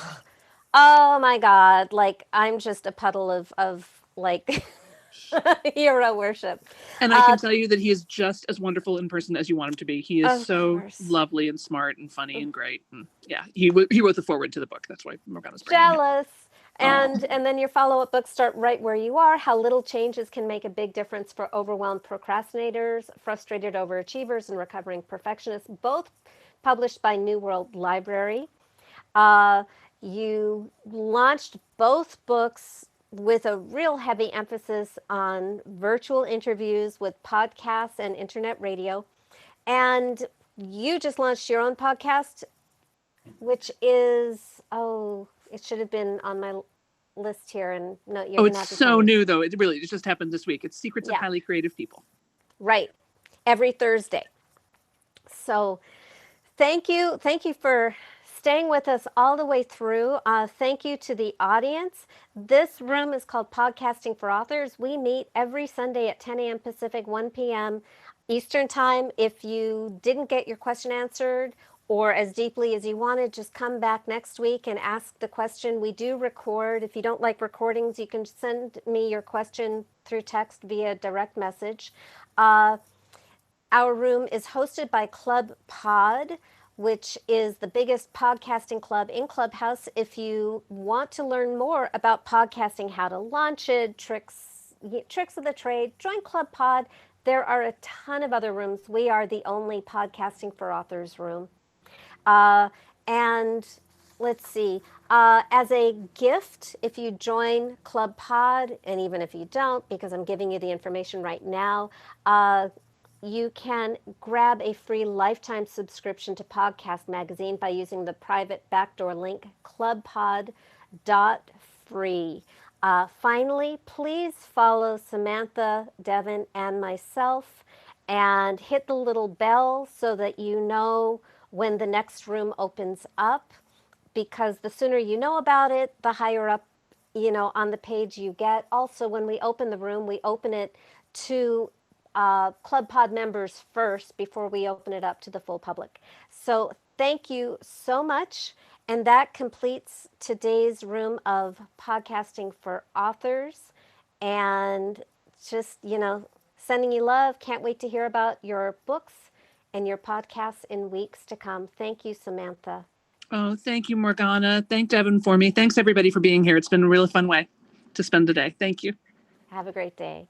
Oh my God, like I'm just a puddle of like hero worship. And I can tell you that he is just as wonderful in person as you want him to be. He is Of so course. lovely and smart and funny and great. And yeah, he wrote the foreword to the book. That's why Morgana's bringing him. Jealous. And then your follow-up books start right where you are. How little changes can make a big difference for overwhelmed procrastinators, frustrated overachievers, and recovering perfectionists, both published by New World Library. You launched both books with a real heavy emphasis on virtual interviews with podcasts and internet radio. And you just launched your own podcast, which is, it should have been on my list here. And no, you're going to have to tell so me. new though. It just happened this week. It's Secrets of Highly Creative People. Right. Every Thursday. So thank you for staying with us all the way through. Thank you to the audience. This room is called Podcasting for Authors. We meet every Sunday at 10 a.m. Pacific, 1 p.m. Eastern Time. If you didn't get your question answered or as deeply as you wanted, just come back next week and ask the question. We do record. If you don't like recordings, you can send me your question through text via direct message. Our room is hosted by Club Pod, which is the biggest podcasting club in Clubhouse. If you want to learn more about podcasting, how to launch it, tricks of the trade, join Club Pod. There are a ton of other rooms. We are the only Podcasting for Authors room. And let's see, as a gift, if you join Club Pod, and even if you don't, because I'm giving you the information right now, you can grab a free lifetime subscription to Podcast Magazine by using the private backdoor link, clubpod.free. Finally, please follow Samantha, Devin, and myself, and hit the little bell so that you know when the next room opens up, because the sooner you know about it, the higher up, on the page you get. Also, when we open the room, we open it to Club Pod members first before we open it up to the full public. So thank you so much. And that completes today's room of Podcasting for Authors. And just, sending you love. Can't wait to hear about your books and your podcasts in weeks to come. Thank you, Samantha. Oh, thank you, Morgana. Thank Devin for me. Thanks everybody for being here. It's been a really fun way to spend the day. Thank you. Have a great day.